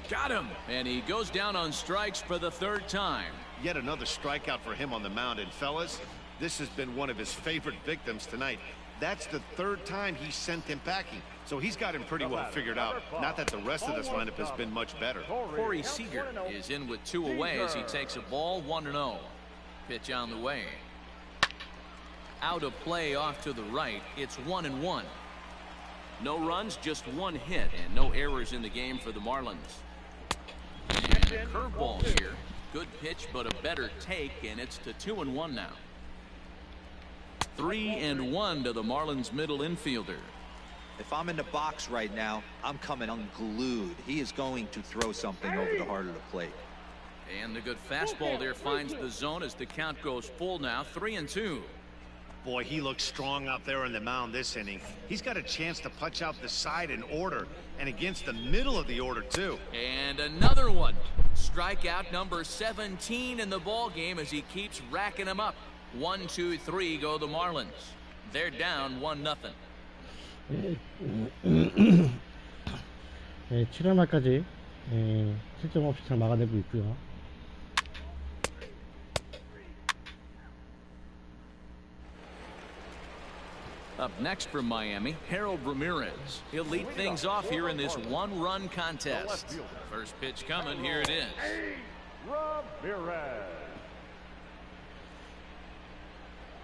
Got him. And he goes down on strikes for the 3rd time. Yet another strikeout for him on the mound. And fellas, this has been one of his favorite victims tonight. That's the third time he sent him packing. So he's got him pretty well figured out. Not that the rest of this lineup has been much better. Corey Seager is in with 2 away as he takes a ball 1-0. Pitch on the way. Out of play off to the right. It's 1-1. No runs, just 1 hit, and no errors in the game for the Marlins. And a curveball here. Good pitch, but a better take, and it's to 2-1 now. 3-1 to the Marlins middle infielder. If I'm in the box right now, I'm coming unglued. He is going to throw something over the heart of the plate. And the good fastball there finds the zone as the count goes full now. 3-2. Boy, he looks strong out there on the mound this inning. He's got a chance to punch out the side in order, and against the middle of the order too. And another one. Strikeout number 17 in the ball game as he keeps racking them up. 1, 2, 3 go the Marlins. They're down 1-0. 네, 7회 말까지 실점 없이 잘 막아내고 있고요. Up next from Miami, Harold Ramirez. He'll lead things off here in this 1-run contest. First pitch coming, here it is. Ramirez.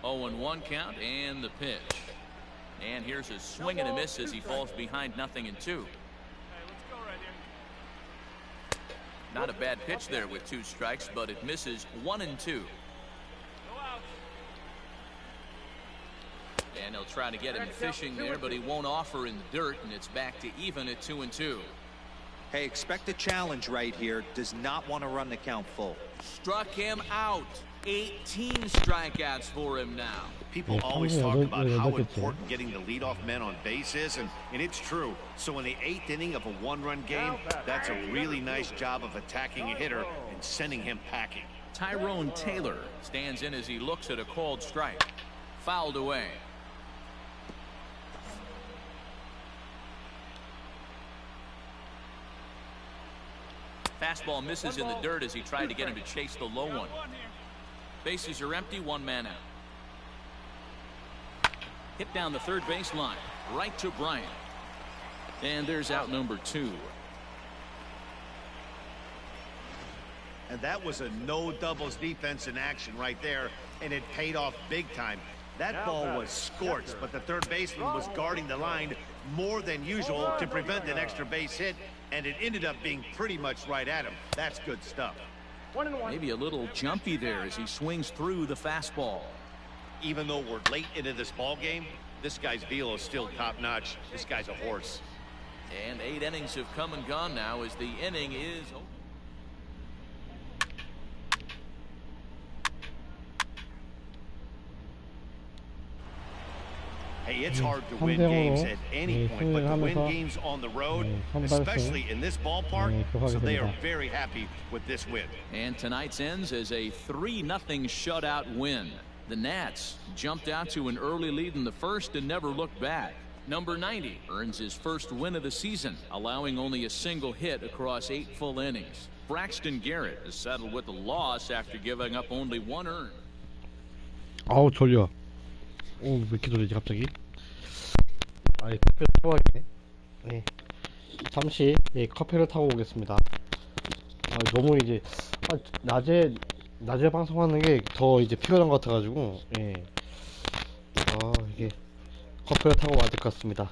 0-1 count and the pitch. And here's a swing and a miss as he falls behind 0-2. Not a bad pitch there with 2 strikes, but it misses 1-2. And he'll try to get him fishing there, but he won't offer in the dirt, and it's back to even at 2-2. Hey, expect a challenge right here. Does not want to run the count full. Struck him out. 18 strikeouts for him now. People always talk about how important getting the leadoff man on base is, and it's true. So in the 8th inning of a 1-run game, that's a really nice job of attacking a hitter and sending him packing. Tyrone Taylor stands in as he looks at a called strike. Fouled away. Fastball misses in the dirt as he tried to get him to chase the low one. Bases are empty, 1 man out. Hit down the third baseline, right to Bryant. And there's out number 2. And that was a no doubles defense in action right there, and it paid off big time. That ball was scorched, but the third baseman was guarding the line more than usual to prevent an extra base hit, and it ended up being pretty much right at him. That's good stuff. Maybe a little jumpy there as he swings through the fastball. Even though we're late into this ball game, this guy's velo is still top-notch. This guy's a horse. And 8 innings have come and gone now as the inning is over. Hey, it's hard to win games at any point, but to win games on the road, especially in this ballpark, so they are very happy with this win. And tonight's ends as a 3-0 shutout win. The Nats jumped out to an early lead in the first and never looked back. Number 90 earns his first win of the season, allowing only a single hit across 8 full innings. Braxton Garrett is settled with a loss after giving up only 1 earned. 아우 졸려. 왜 이렇게 졸리지 갑자기? 아이 커피를 타고 가겠네. 네. 잠시 커피를 타고 오겠습니다. 너무 이제 낮에 방송하는 게 더 이제 피곤한 것 같아가지고 이게 커피를 타고 와야 될 것 같습니다.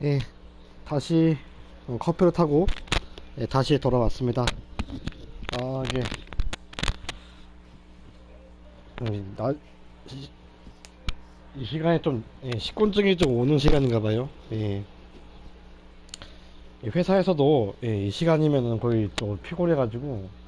예, 다시 커피를 타고 다시 돌아왔습니다. 이게 이 시간에 좀 식곤증이 좀 오는 시간인가봐요. 회사에서도 이 시간이면은 거의 또 피곤해가지고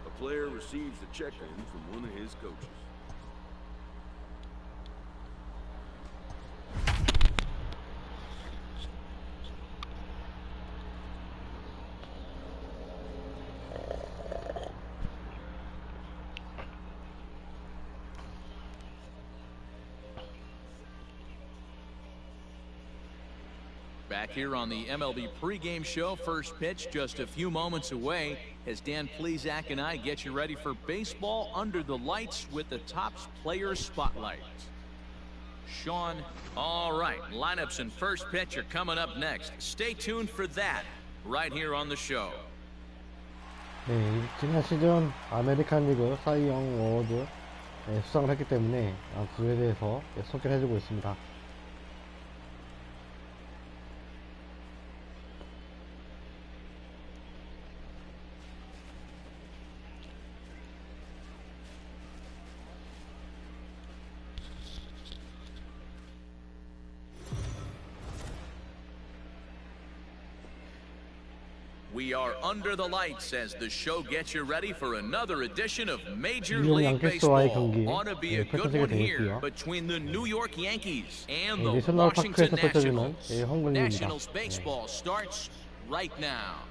A player receives the check-in from one of his coaches. Back here on the MLB pregame show, first pitch just a few moments away as Dan Plesac and I get you ready for baseball under the lights with the Topps Player Spotlight. Sean, all right, lineups and first pitch are coming up next. Stay tuned for that right here on the show. 네, 지난 시즌 아메리칸 리그 사이 영 어워드 수상을 했기 때문에 그에 대해서 소개를 해주고 있습니다. We are under the lights as the show gets you ready for another edition of Major 뉴욕 League 양키스와의 Baseball. 경기 Ought to be a good 펼쳐지게 one here 되겠고요. between the New York Yankees and the 내셔널 Washington 파크에서 펼쳐지는 Nationals. 헝그리입니다. Nationals baseball starts right now.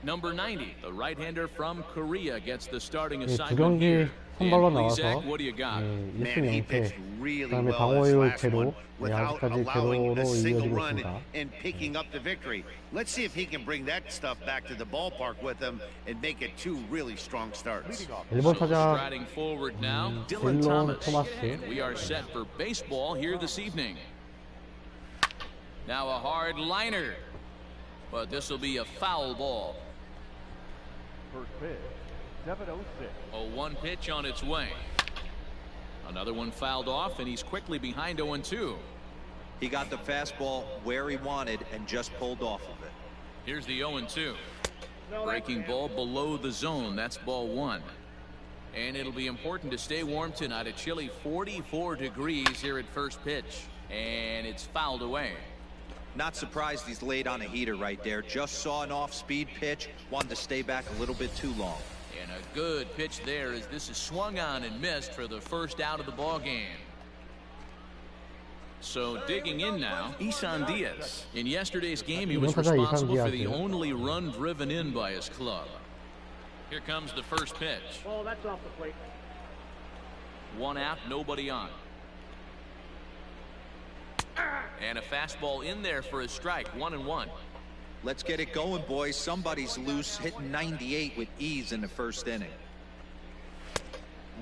Number 90, the right-hander from Korea, gets the starting 두 assignment 경기 here. 선발로 And 나와서 Plesac, what do you got? Man, he 1승 pitched 0패 really 그다음에 well 방어율 this last 제로 one without 아직까지 allowing 제로로 a single 이어지고 run 있습니다. and picking up the victory. Let's see if he can bring that stuff back to the ballpark with him and make it two really strong starts. 1번 So 타자 striding forward now, Dylan 딜런 Thomas. 토마스. And we are set for baseball here this evening. Now a hard liner, but this will be a foul ball. First pitch, 7:06. A one pitch on its way. Another one fouled off, and he's quickly behind 0-2. He got the fastball where he wanted and just pulled off of it. Here's the 0-2. Breaking ball below the zone. That's ball one. And it'll be important to stay warm tonight. A chilly 44 degrees here at first pitch. And it's fouled away. Not surprised he's laid on a heater right there. Just saw an off-speed pitch. Wanted to stay back a little bit too long. And a good pitch there as this is swung on and missed for the first out of the ball game. So digging in now, Isan Diaz. In yesterday's game, he was responsible for the only run driven in by his club. Here comes the first pitch. Oh, that's off the plate. One out, nobody on. And a fastball in there for a strike, 1-1. Let's get it going, boys. Somebody's loose, hitting 98 with ease in the first inning.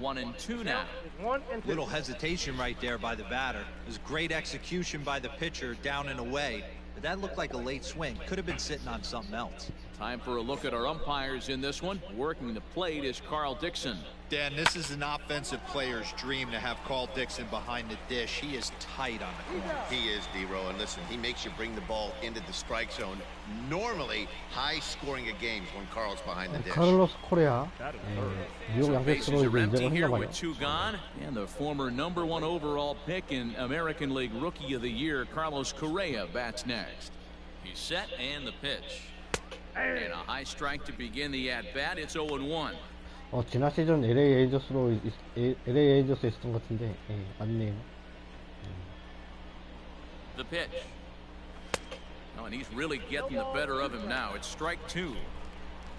1-2 now. 1-2. Little hesitation right there by the batter. It was great execution by the pitcher, down and away. but that looked like a late swing. Could have been sitting on something else. Time for a look at our umpires in this one. Working the plate is Carl Dixon. Dan, this is an offensive player's dream to have Carl Dixon behind the dish. He is tight on the corner. He is, D-Row, and listen, he makes you bring the ball into the strike zone. Normally, high scoring of games when Carl's behind the dish. 카를로스 코레아 뉴욕 So bases 양배추로 are 이제 empty 인정을 here 했나 봐요. with two gone, and the former #1 overall pick in American League Rookie of the Year, Carlos Correa, bats next. He's set, and the pitch. And a high strike to begin the at-bat. It's 0-1. 지난 시즌 LA 에이저스에 있었던 것 같은데, 맞네요. The pitch. Oh, and he's really getting the better of him now. It's strike two.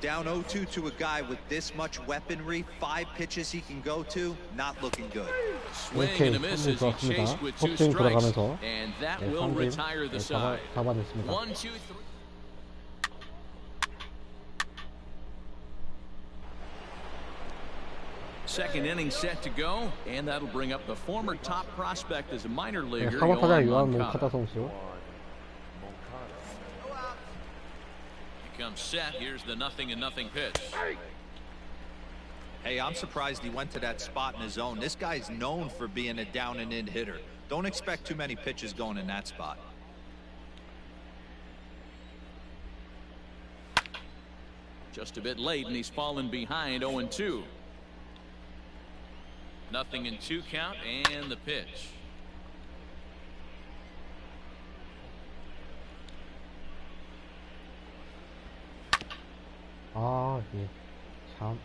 Down 0-2 to a guy with this much weaponry, 5 pitches he can go to, not looking good. Swing 이렇게 and a miss as he 좋았습니다. chased with 2 헛스윙 strikes. 들어가면서 And that 네, will 삼진 retire the side. 잡아냈습니다. 1, 2, 3. Second inning set to go, and that'll bring up the former top prospect as a minor leaguer, 사과타자 Yohan 유한 Moncada. 몬카다 선수. He comes set. Here's the 0-0 pitch. Hey, I'm surprised he went to that spot in his zone. This guy's known for being a down and in hitter. Don't expect too many pitches going in that spot. Just a bit late, and he's fallen behind 0-2. 0-2 count, and the pitch. 예. 참.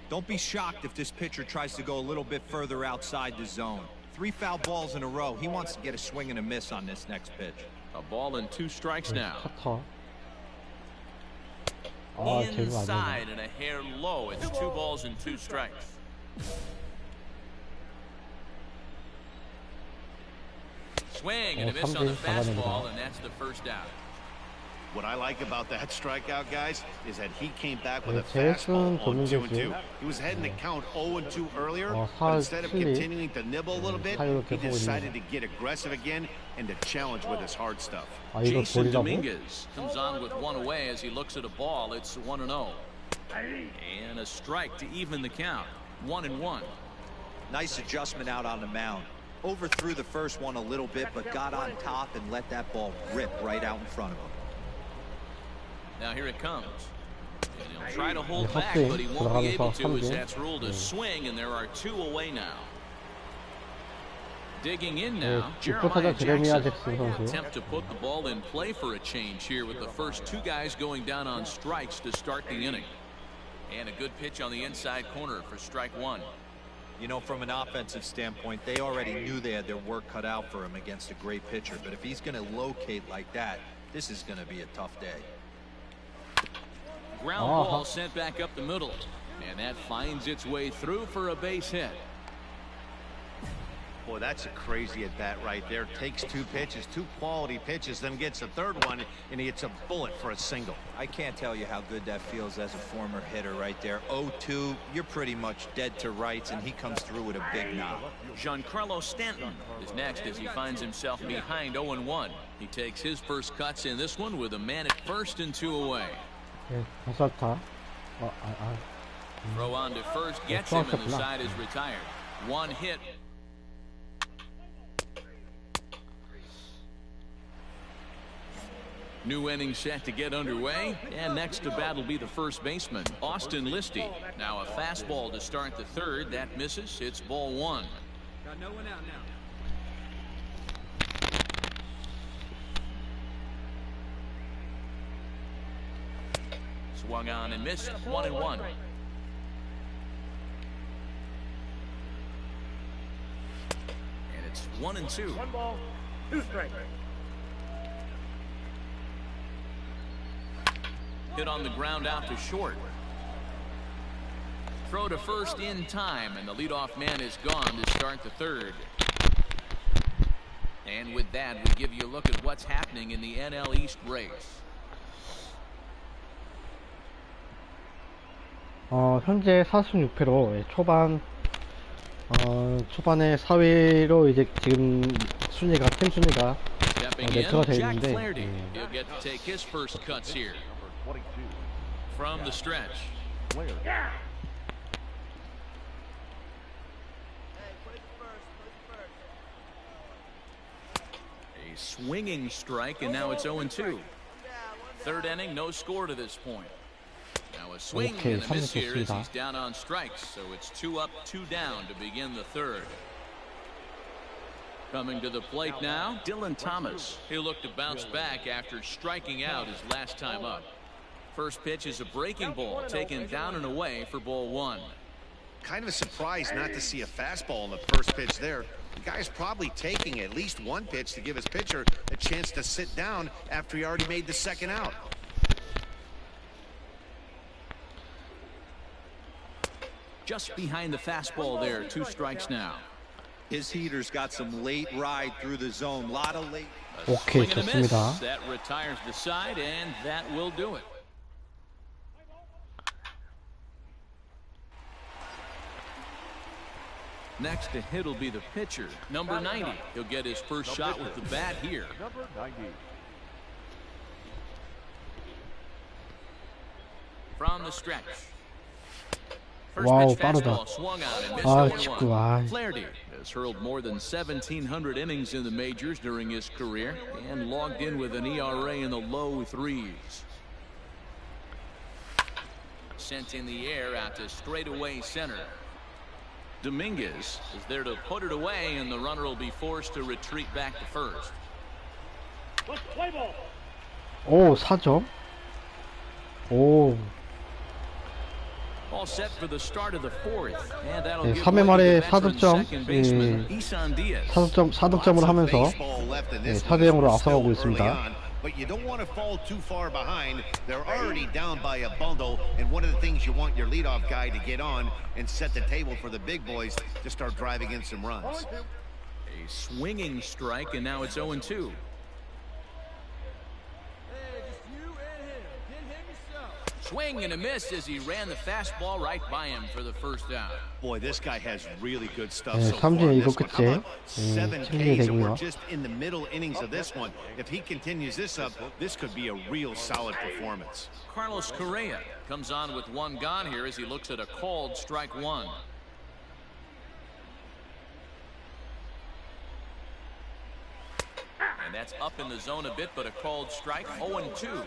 Don't be shocked if this pitcher tries to go a little bit further outside the zone. 3 foul balls in a row. He wants to get a swing and a miss on this next pitch. A ball and 2 strikes now. 커터. 제구 안 Inside and a hair low. It's 2 balls and 2 strikes. Swing and a miss on the fastball, and that's the first out. What I like about that strikeout, guys, is that he came back with a 제일은 fastball on 도민규 2-2. He was heading to count 0-2 earlier, but 사 instead of 칠리. continuing to nibble a little bit, 사이로 he 계속 decided to get aggressive again and to challenge with his hard stuff. 이거 Jason 돌이라고? Dominguez comes on with 1 away as he looks at a ball. It's 1-0. And a strike to even the count. 1-1. Nice adjustment out on the mound. Overthrew the first one a little bit, but got on top and let that ball rip right out in front of him. Now here it comes. And he'll try to hold 네, back, 헛스윙 but he won't be able to, as 들어가면서 that's ruled a swing, and there are 2 away now. Digging in now, 타자 Jeremiah 제레미야 Jackson. 잭슨 선수. Attempt to put the ball in play for a change here with the first 2 guys going down on strikes to start the inning. And a good pitch on the inside corner for strike 1. You know, from an offensive standpoint, they already knew they had their work cut out for him against a great pitcher. But if he's going to locate like that, this is going to be a tough day. Ground ball sent back up the middle. And that finds its way through for a base hit. Boy, that's a crazy at bat right there. Takes 2 pitches, 2 quality pitches, then gets a 3rd one, and he hits a bullet for a single. I can't tell you how good that feels as a former hitter right there. 0-2, you're pretty much dead to rights, and he comes through with a big knock. Giancarlo Stanton is next as he finds himself behind 0-1. He takes his first cuts in this one with a man at first and 2 away. 버섯타. Throw on to first gets him, and the side is retired. 1 hit. New inning set to get underway, and next to bat will be the first baseman, Austin Listy. Now a fastball to start the 3rd. That misses. It's ball 1. Got no one out now. Swung on and missed. 1-1. And it's 1-2. 1 ball, 2 strikes. Hit on the ground out to short. Throw to first in time, and the leadoff man is gone to start the 3rd. And with that, we give you a look at what's happening in the NL East race. 현재 4승 6패로 초반에 4위로 이제 지금 순위가 팀 순위가 Stepping 네트가 in, 돼 Jack 있는데 Flaherty. He'll get to take his first cuts here. From the stretch. A swinging strike, and now it's 0-2. Third inning, no score to this point. Now a swing 오케이, and a miss 3루 here as 좋습니다. he's down on strikes, so it's 2 up, 2 down to begin the third. Coming to the plate now, Dylan Thomas. He'll look to bounce back after striking out his last time up. First pitch is a breaking ball taken down and away for ball 1. Kind of surprised not to see a fastball in the first pitch there. The guy's probably taking at least one pitch to give his pitcher a chance to sit down after he already made the second out. Just behind the fastball there, 2 strikes now. His heater's got some late ride through the zone. Lot of late. 오케이, Swing and a miss. 좋습니다. That retires the side, and that will do it. Next to hit will be the pitcher, number 90. He'll get his first shot with the bat here. Number 90. From the stretch. First 와우, pitch 빠르다. fastball swung out and missed 아, 0-1. 직구, 아. Flaherty has hurled more than 1,700 innings in the majors during his career and logged in with an ERA in the low 3s. Sent in the air out to straightaway center. Dominguez is there to put it away, and the runner will be forced to retreat back to first. 오, 4점. 오, All set for the start of the fourth, and that'll 네, give 3회 way 말에 to veteran 4득점, second baseman Isan Diaz. 4득점을 하면서 Baseball left in this 4대 0으로 one. It's 앞서가고 still early 있습니다. on, but you don't want to fall too far behind. They're already down by a bundle, and one of the things you want your leadoff guy to get on and set the table for the big boys to start driving in some runs. A swinging strike, and now it's 0-2. Hey, just you and him. Get him yourself. Swing and a miss as he ran the fastball right by him for the first out. Boy, this guy has really good stuff 네, so far. 삼진의 in 일곱 this one. 개째 How about 7 승리 Ks, and we're 되고요. just in the middle innings of this one. If he continues this up, this could be a real solid performance. Carlos Correa comes on with 1 gone here as he looks at a called strike 1. And that's up in the zone a bit, but a called strike, 0-2.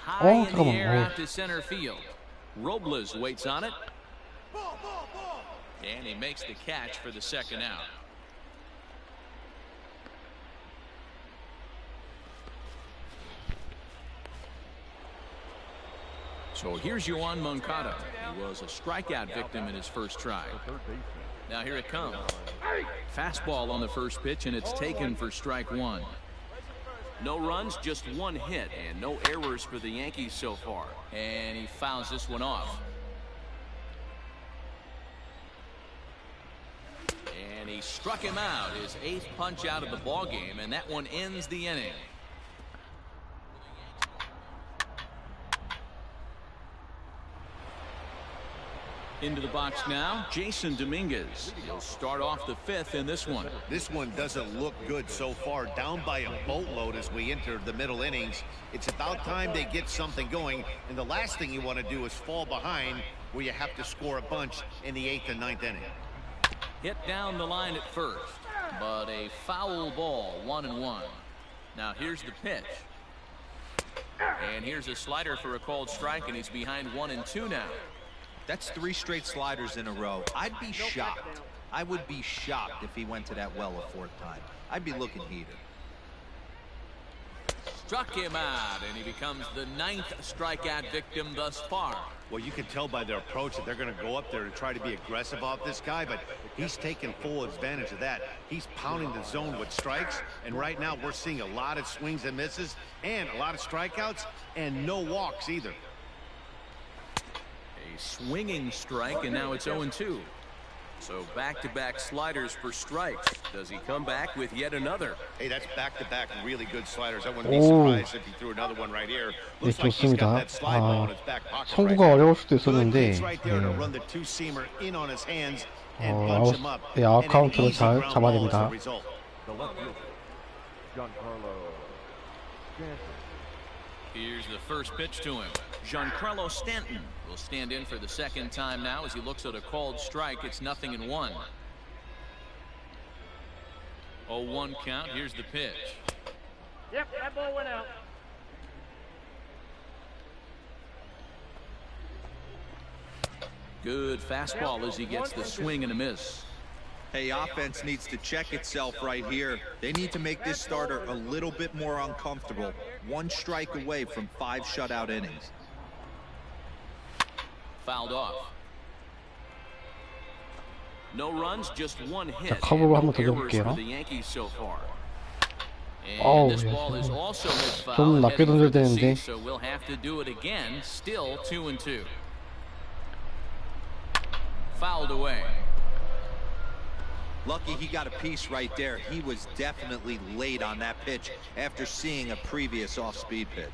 High in the 잠깐만. air out to center field. Robles waits on it. And he makes the catch for the second out. So here's Yoan Moncada. He was a strikeout victim in his first try. Now here it comes. Fastball on the first pitch, and it's taken for strike 1. No runs, just 1 hit, and no errors for the Yankees so far. And he fouls this one off. And he struck him out, his 8th punch out of the ball game, and that one ends the inning. Into the box now, Jason Dominguez. He'll start off the 5th in this one. This one doesn't look good so far. Down by a boatload as we enter the middle innings. It's about time they get something going. And the last thing you want to do is fall behind where you have to score a bunch in the 8th and 9th inning. Hit down the line at first, but a foul ball, 1-1. Now here's the pitch. And here's a slider for a called strike, and he's behind 1-2 now. That's 3 straight sliders in a row. I'd be shocked. I would be shocked if he went to that well a 4th time. I'd be looking heated. Struck him out, and he becomes the 9th strikeout victim thus far. Well, you can tell by their approach that they're going to go up there to try to be aggressive off this guy, but he's taking full advantage of that. He's pounding the zone with strikes, and right now we're seeing a lot of swings and misses and a lot of strikeouts and no walks either. A swinging strike, and now it's 0-2. So back-to-back sliders for strikes. Does he come back with yet another? Hey, that's back-to-back really good sliders. I wouldn't be surprised if he threw another one right here. 네, Looks like he's got 좋습니다. that slide ball in his back pocket 선구가 right 어려울 수도 there. Good 있었는데 pitch right there to 네. run the 2-seamer in on his hands and bunch him up. 네, And an 아웃카운트를 easy 잘 ground 잡아야 ball as a 됩니다. result. The left fielder, Giancarlo Stanton. Here's the first pitch to him. Giancarlo Stanton will stand in for the second time now as he looks at a called strike. It's 0-1. 0-1 count. Here's the pitch. Yep, that ball went out. Good fastball as he gets the swing and a miss. Hey, offense needs to check itself right here. They need to make this starter a little bit more uncomfortable. 1 strike away from 5 shutout innings. Fouled off. No runs, just 1 hit. 자, 커브로 한번 And no 더 errors 줘볼게요. for the Yankees so far. 어우, And this 예, ball is also hit foul 좀 and 낮게 heading for 던져야 the 되는데. seat, so we'll have to do it again. Still 2-2. Fouled away. Lucky he got a piece right there. He was definitely late on that pitch after seeing a previous off-speed pitch.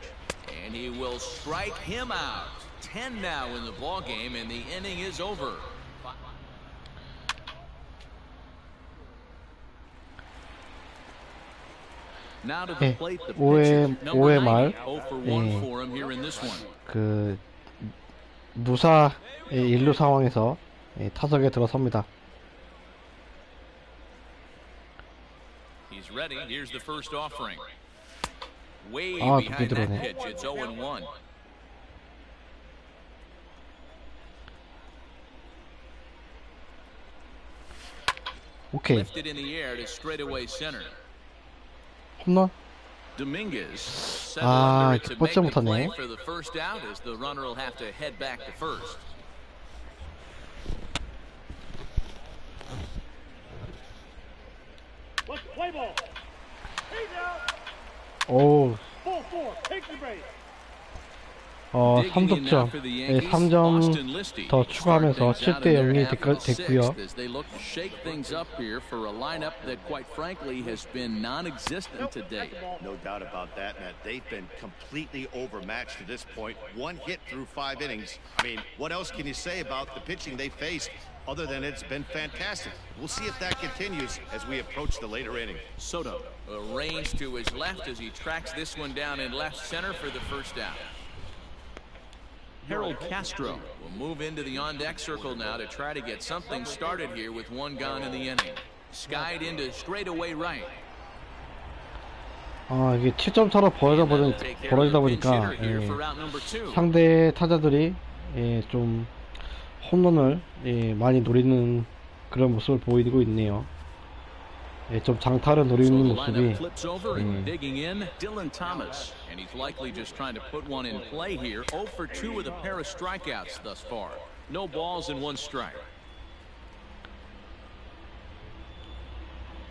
And he will strike him out. 10 now in the ball game, and the inning is over. Now to the 네, plate, the 5회 pitcher, number 90. 말 0 for 1 예, for him here in this one. 그 무사 1루 상황에서 타석에 들어섭니다. He's ready. Here's the first offering. Way 아, behind 높게 that 들어오네. pitch. It's 0-1. 오케이. Lifted in the air to straightaway center. 홈런? Dominguez settled 아, under it to make 뻗지 the play 못하네. for the first out as the runner will have to head back to first. Let's play ball. He's out. 오, Full four. Take the base. 3득점. 네, 3점 더 추가하면서 7대 0이 됐고요. As they look to shake things up here for a lineup that quite frankly has been non-existent to date. No doubt about that, Matt. They've been completely overmatched to this point. 1 hit through 5 innings. I mean, what else can you say about the pitching they faced other than it's been fantastic? We'll see if that continues as we approach the later inning. Soto arranged to his left as he tracks this one down in left center for the first out. Harold Castro will move into the on-deck circle now to try to get something started here with 1 gone in the inning. Skied into straightaway right. 이게 7점 차로 벌어지다 보니까 상대 타자들이 좀 홈런을 많이 노리는 그런 모습을 보이고 있네요. 좀 장타를 노리는 모습이 digging in Dylan Thomas, and he's likely just trying to put one in play here. 0 for 2 with a pair of strikeouts thus far. No balls and 1 strike.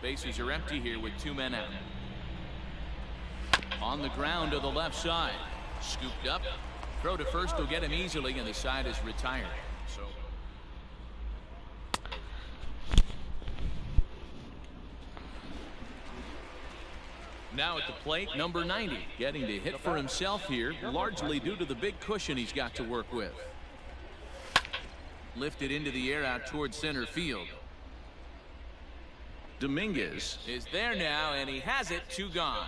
Bases are empty here with 2 men out. On the ground to the left side. Scooped up. Throw to first will get him easily, and the side is retired. So now at the plate, number 90, getting to hit for himself here, largely due to the big cushion he's got to work with. Lifted into the air out towards center field. Dominguez is there now, and he has it. 2 gone.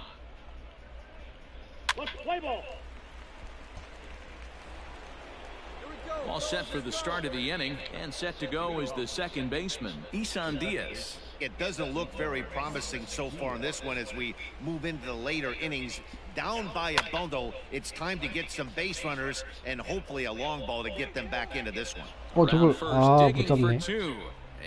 Let's play ball. All set for the start of the inning, and set to go is the second baseman, Isan Diaz. It doesn't look very promising so far in this one as we move into the later innings. Down by a bundle, it's time to get some base runners and hopefully a long ball to get them back into this one. Round first, 못 digging for 잡네. 2.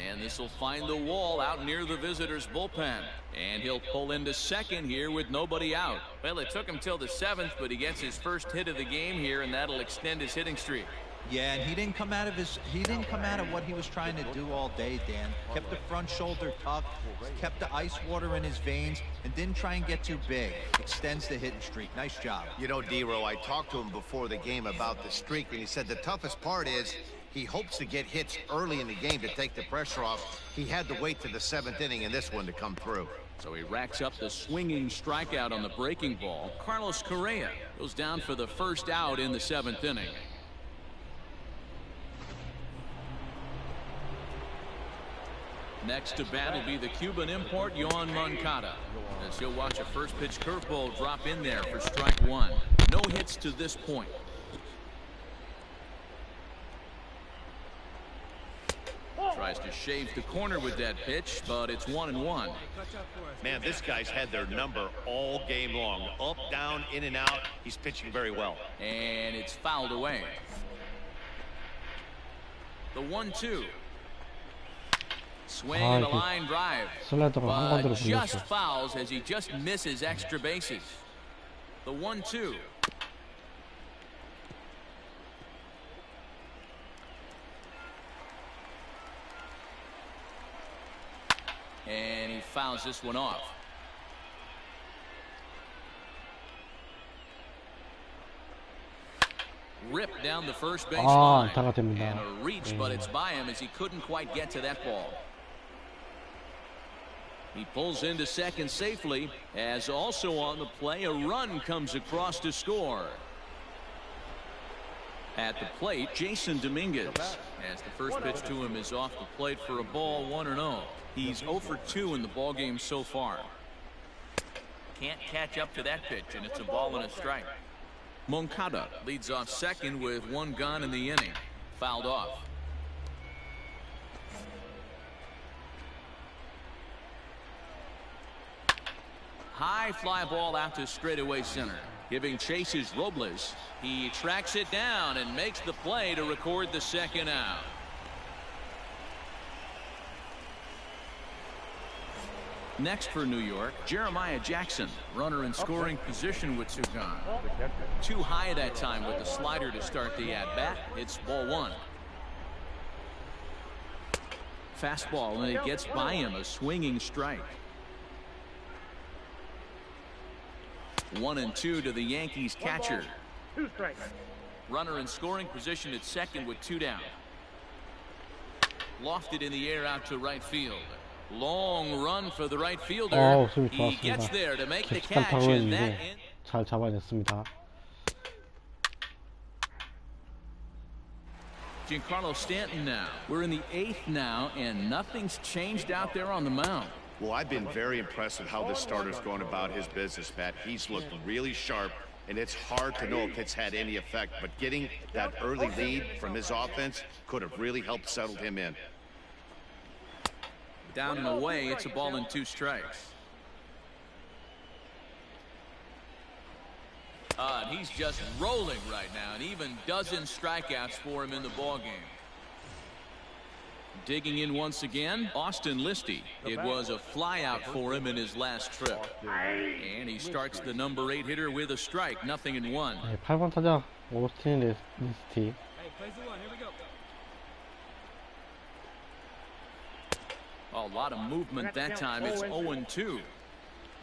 And this will find the wall out near the visitor's bullpen. And he'll pull into second here with nobody out. Well, it took him till the 7th, but he gets his first hit of the game here, and that'll extend his hitting streak. Yeah, and he didn't come out of what he was trying to do all day, Dan. Kept the front shoulder tucked, kept the ice water in his veins, and didn't try and get too big. Extends the hitting streak. Nice job. You know, D-Row, I talked to him before the game about the streak, and he said the toughest part is he hopes to get hits early in the game to take the pressure off. He had to wait to the 7th inning in this one to come through. So he racks up the swinging strikeout on the breaking ball. Carlos Correa goes down for the first out in the 7th inning. Next to bat will be the Cuban import, Yohan Moncada, as he'll watch a first pitch curveball drop in there for strike one. No hits to this point. Tries to shave the corner with that pitch, but it's 1-1. Man, this guy's had their number all game long. Up, down, in and out. He's pitching very well. And it's fouled away. The 1-2. Swing and a line drive. But just fouls as he just misses extra bases. The 1-2. And he fouls this one off. Ripped down the first base line. And a reach, but it's by him as he couldn't quite get to that ball. He pulls into second safely, as also on the play a run comes across to score. At the plate, Jason Dominguez, as the first pitch to him is off the plate for a ball, 1-0. He's 0 for 2 in the ball game so far. Can't catch up to that pitch, and it's a ball and a strike. Moncada leads off second with one gone in the inning. Fouled off. High fly ball out to straightaway center. Giving chase is Robles. He tracks it down and makes the play to record the second out. Next for New York, Jeremiah Jackson, runner in scoring position with two gone. Too high that time with the slider to start the at-bat. It's ball one. Fastball, and it gets by him, a swinging strike. 1-2 to the Yankees catcher. Runner in scoring position at second with two down. Lofted in the air out to right field. Long run for the right fielder. He gets there to make the catch, and that 잘 잡아냈습니다. Giancarlo Stanton now. We're in the 8th now, and nothing's changed out there on the mound. Well, I've been very impressed with how this starter's going about his business, Matt. He's looked really sharp, and it's hard to know if it's had any effect, but getting that early lead from his offense could have really helped settle him in. Down and away, it's a ball and 2 strikes. And he's just rolling right now, and even dozen strikeouts for him in the ball game. Digging in once again, Austin Listy. It was a flyout for him in his last trip. And he starts the number 8 hitter with a strike, 0-1. 8번 타자 오스틴 리스티. A lot of movement that time. It's 0-2.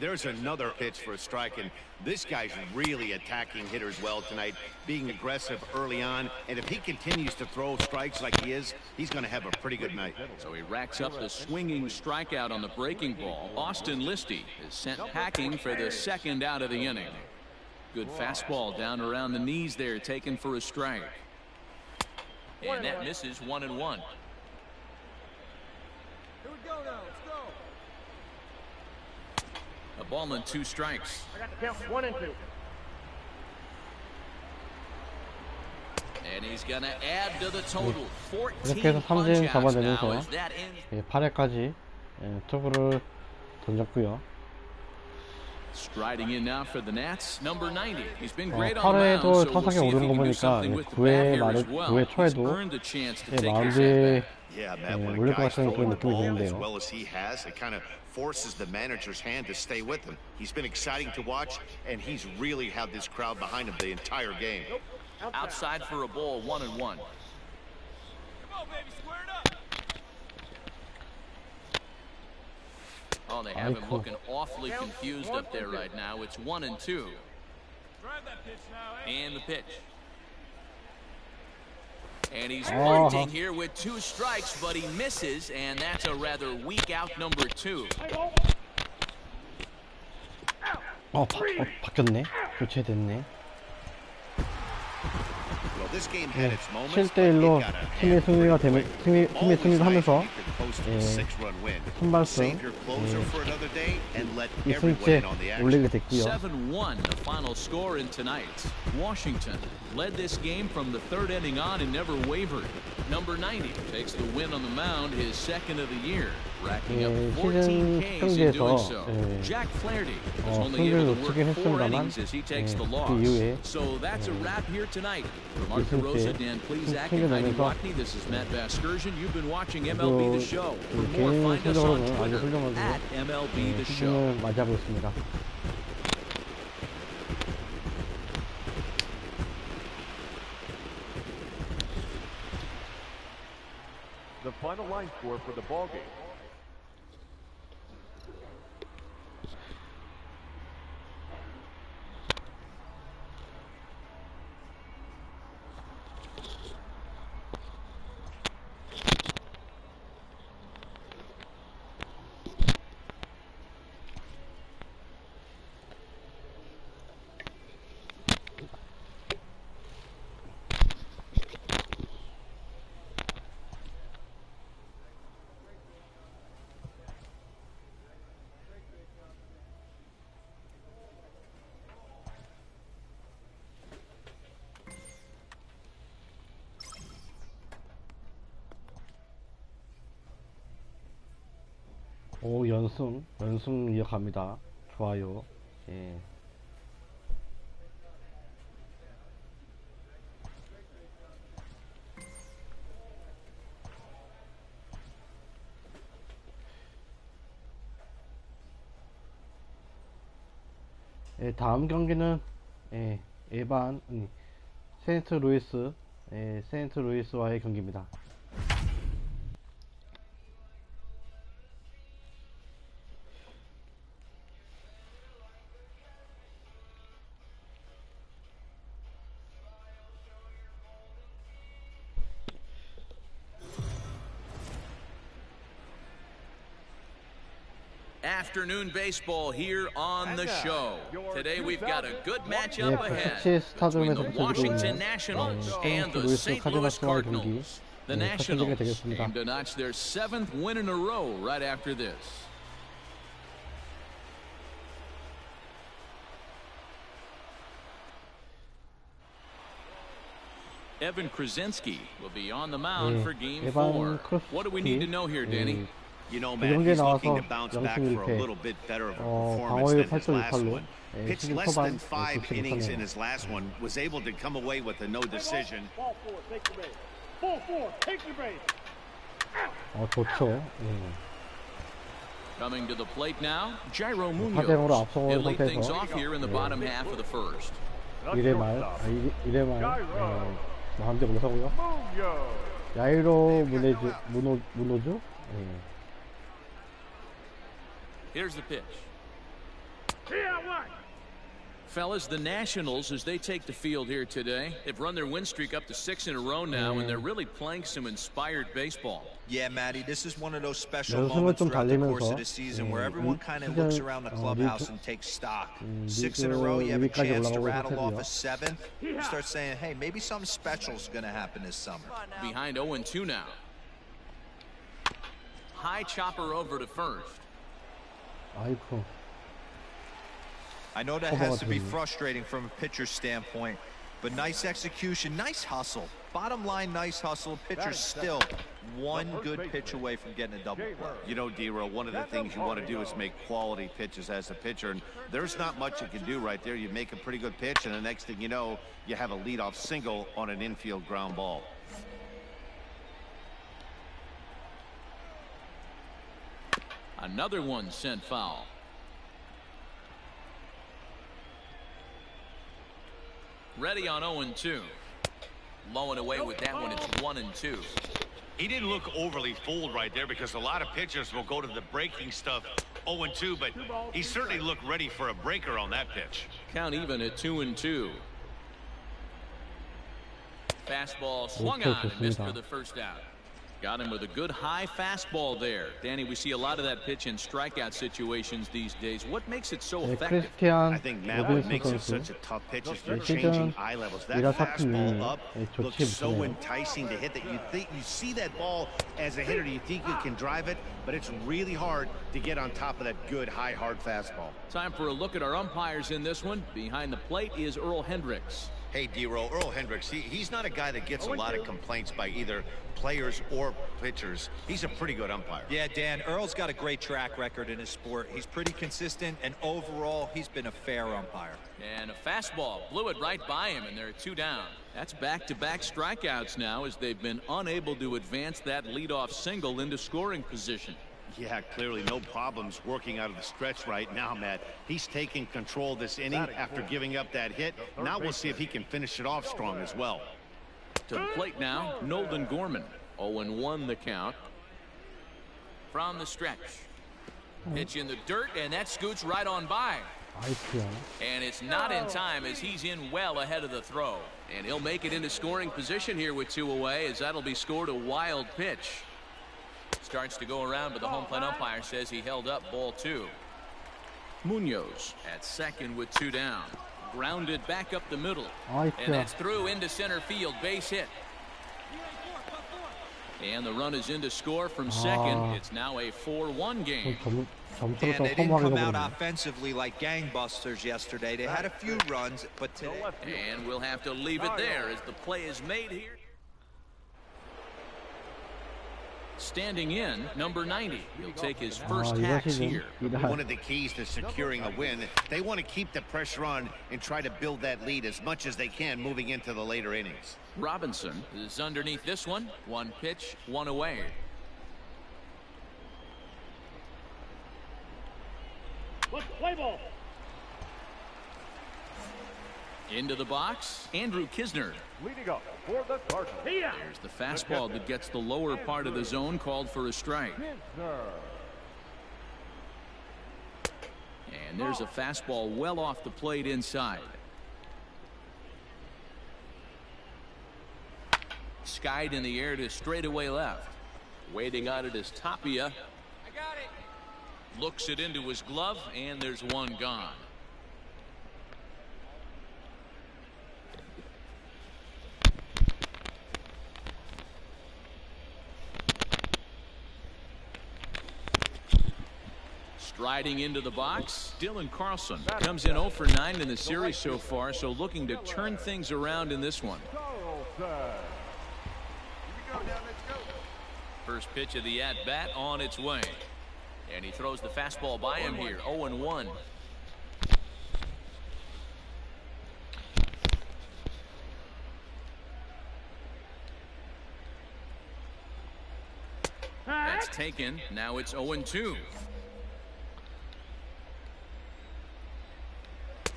There's another pitch for a strike, and this guy's really attacking hitters well tonight, being aggressive early on, and if he continues to throw strikes like he is, he's going to have a pretty good night. So he racks up the swinging strikeout on the breaking ball. Austin Listy is sent packing for the second out of the inning. Good fastball down around the knees there, taken for a strike. And that misses, 1-1. A ball and 2 strikes. I got the count 1 and 2. And he's going to add to the total. 14 이렇게 해서 삼진 punch-outs 잡아내면서 now as that ends. 8회까지 투구를 던졌고요. Striding in now for the Nats, number 90. He's been great on the mound, 8회에도 so we'll 타석에 see if 오르는 he 거 can do 보니까 something with the 9회 bat here 말 as well. 9회 He's 초에도 earned a chance to take this 마운드에 Yeah, Matt, when a 올릴 것 guy's 같은 throwing 그런 the 느낌이 ball as 드는데요. well as he has, it kind of forces the manager's hand to stay with him. He's been exciting to watch, and he's really had this crowd behind him the entire game. Outside for a ball, 1-1. Come on, baby, square it up. Oh, they have him looking awfully confused up there right now. It's 1-2. Drive that pitch now, eh? And the pitch. And he's bunting here with 2 strikes, but he misses, and that's a rather weak out number 2. 바뀌었네. 교체됐네. Well, this game had its moments, 7대1로 but it got a 팀의 승리가 되면 팀의 Always 승리를 nice 하면서 when you could post a 6-run win. 선발승 Save your closer for another day and let everyone 2승째 in on the action. 올리게 됐고요. 7-1, the final score in tonight. Washington led this game from the third inning on and never wavered. Number 90 takes the win on the mound, his second of the year, racking up 14 Ks in doing so. Jack Flaherty was only able to work 4 innings as he takes the loss. So that's a wrap here tonight. For Mark DeRosa, Dan Plesac, and Heidi Watney, this is Matt Vasgersian. You've been watching MLB The Show. For more, find us on Twitter at MLB The Show. 맞이하고 있습니다. The final line score for the ball game. 오, 연승 이어갑니다. 좋아요. 예. 예, 다음 경기는 에반 세인트루이스와의 경기입니다. Afternoon baseball here on the show. Today we've got a good 예, matchup ahead 패치 between 스타점에서 the 붙여지고 Washington 있는 Nationals and the 세인트루이스 St. Louis 카디나스와의 경기 Cardinals. The 첫 경기가 Nationals 되겠습니다. aim to notch their 7th win in a row right after this. Evan Krasinski will be on the mound for Game 4. What do we need to know here, Danny? You know, Matt, he's looking to bounce back for a little bit better of a performance than his last one. Pitched less than 5 innings in his last one, was able to come away with a no decision. Ball 4, take the base. Ball 4, take the base. 좋죠. Coming to the plate now, Jairo 4대0으로 Munoz. 앞서고 He'll 있는 lead things 상태에서 off here in the bottom half of the first. 1회 말 한대 올라서고요. 야이로 무노주. Here's the pitch. Fellas, the Nationals, as they take the field here today, they've run their win streak up to 6 in a row now, and they're really playing some inspired baseball. Yeah, Matty, this is one of those special moments throughout the course of the season where everyone kind of looks around the clubhouse and takes stock. 6 in a row, you have a chance to rattle off a 7th. You start saying, hey, maybe something special is going to happen this summer. Behind 0-2 now. High chopper over to first. 아이쿠. I know that has to be frustrating from a pitcher's standpoint, but nice execution, nice hustle. Bottom line, nice hustle. Pitcher's still one good pitch away from getting a double play. You know, D-Row, one of the things you want to do is make quality pitches as a pitcher, and there's not much you can do right there. You make a pretty good pitch, and the next thing you know, you have a leadoff single on an infield ground ball. Another one sent foul. Ready on 0-2. Low and away with that one, it's 1-2. He didn't look overly fooled right there because a lot of pitchers will go to the breaking stuff 0-2, but he certainly looked ready for a breaker on that pitch. Count even at 2-2. Fastball swung on and missed for the first out. Got him with a good high fastball there. Danny, we see a lot of that pitch in strikeout situations these days. What makes it so effective? I think, Matt, what makes it such a tough pitch is you're changing eye levels. That fastball up looks so enticing to hit that you see that ball as a hitter, you think you can drive it, but it's really hard to get on top of that good, high, hard fastball. Time for a look at our umpires in this one. Behind the plate is Earl Hendricks. Hey, D-Roll, Earl Hendricks, he's not a guy that gets a lot of complaints by either players or pitchers. He's a pretty good umpire. Yeah, Dan, Earl's got a great track record in his sport. He's pretty consistent, and overall, he's been a fair umpire. And a fastball blew it right by him, and they're 2 down. That's back-to-back strikeouts now as they've been unable to advance that leadoff single into scoring position. Yeah, clearly no problems working out of the stretch right now, Matt. He's taking control of this inning after giving up that hit. Now we'll see if he can finish it off strong as well. To the plate now, Nolan Gorman. 0-1 the count. From the stretch. Pitch in the dirt, and that scoots right on by. And it's not in time as he's in well ahead of the throw. And he'll make it into scoring position here with 2 away as that'll be scored a wild pitch. Starts to go around, but the home plate umpire says he held up ball 2. Munoz at second with 2 down. Grounded back up the middle. And that's through into center field. Base hit. And the run is in to score from second. It's now a 4-1 game. And they didn't come out offensively like gangbusters yesterday. They had a few runs, but today... And we'll have to leave it there as the play is made here. Standing in, number 90. He'll take his first hacks here. One of the keys to securing a win, they want to keep the pressure on and try to build that lead as much as they can moving into the later innings. Robinson is underneath this one. 1 pitch, 1 away. Play ball. Into the box, Andrew Kisner. Leading up for the Cardinals. There's the fastball that gets the lower part of the zone, called for a strike. And there's a fastball well off the plate inside. Skied in the air to straightaway left. Waiting on it is Tapia. I got it. Looks it into his glove, and there's 1 gone. Striding into the box, Dylan Carlson comes in 0 for 9 in the series so far, so looking to turn things around in this one. First pitch of the at-bat on its way. And he throws the fastball by him here, 0-1. That's taken. Now it's 0-2.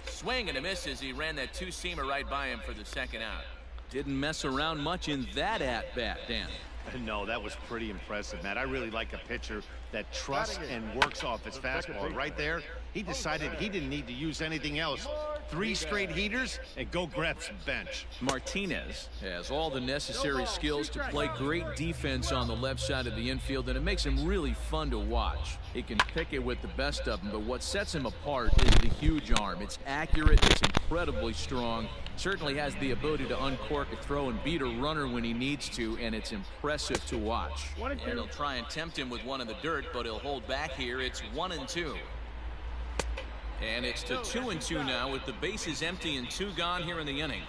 Swing and a miss as he ran that 2-seamer right by him for the second out. Didn't mess around much in that at-bat, Dan. No, that was pretty impressive, Matt. I really like a pitcher that trusts and works off his fastball. Right there, he decided he didn't need to use anything else. 3 straight heaters and go grab some bench. Martinez has all the necessary skills to play great defense on the left side of the infield, and it makes him really fun to watch. He can pick it with the best of them, but what sets him apart is the huge arm. It's accurate, it's incredibly strong, certainly has the ability to uncork a throw and beat a runner when he needs to, and it's impressive to watch. And he'll try and tempt him with one in the dirt, but he'll hold back here. It's 1-2. And it's to 2-2 now with the bases empty and 2 gone here in the inning.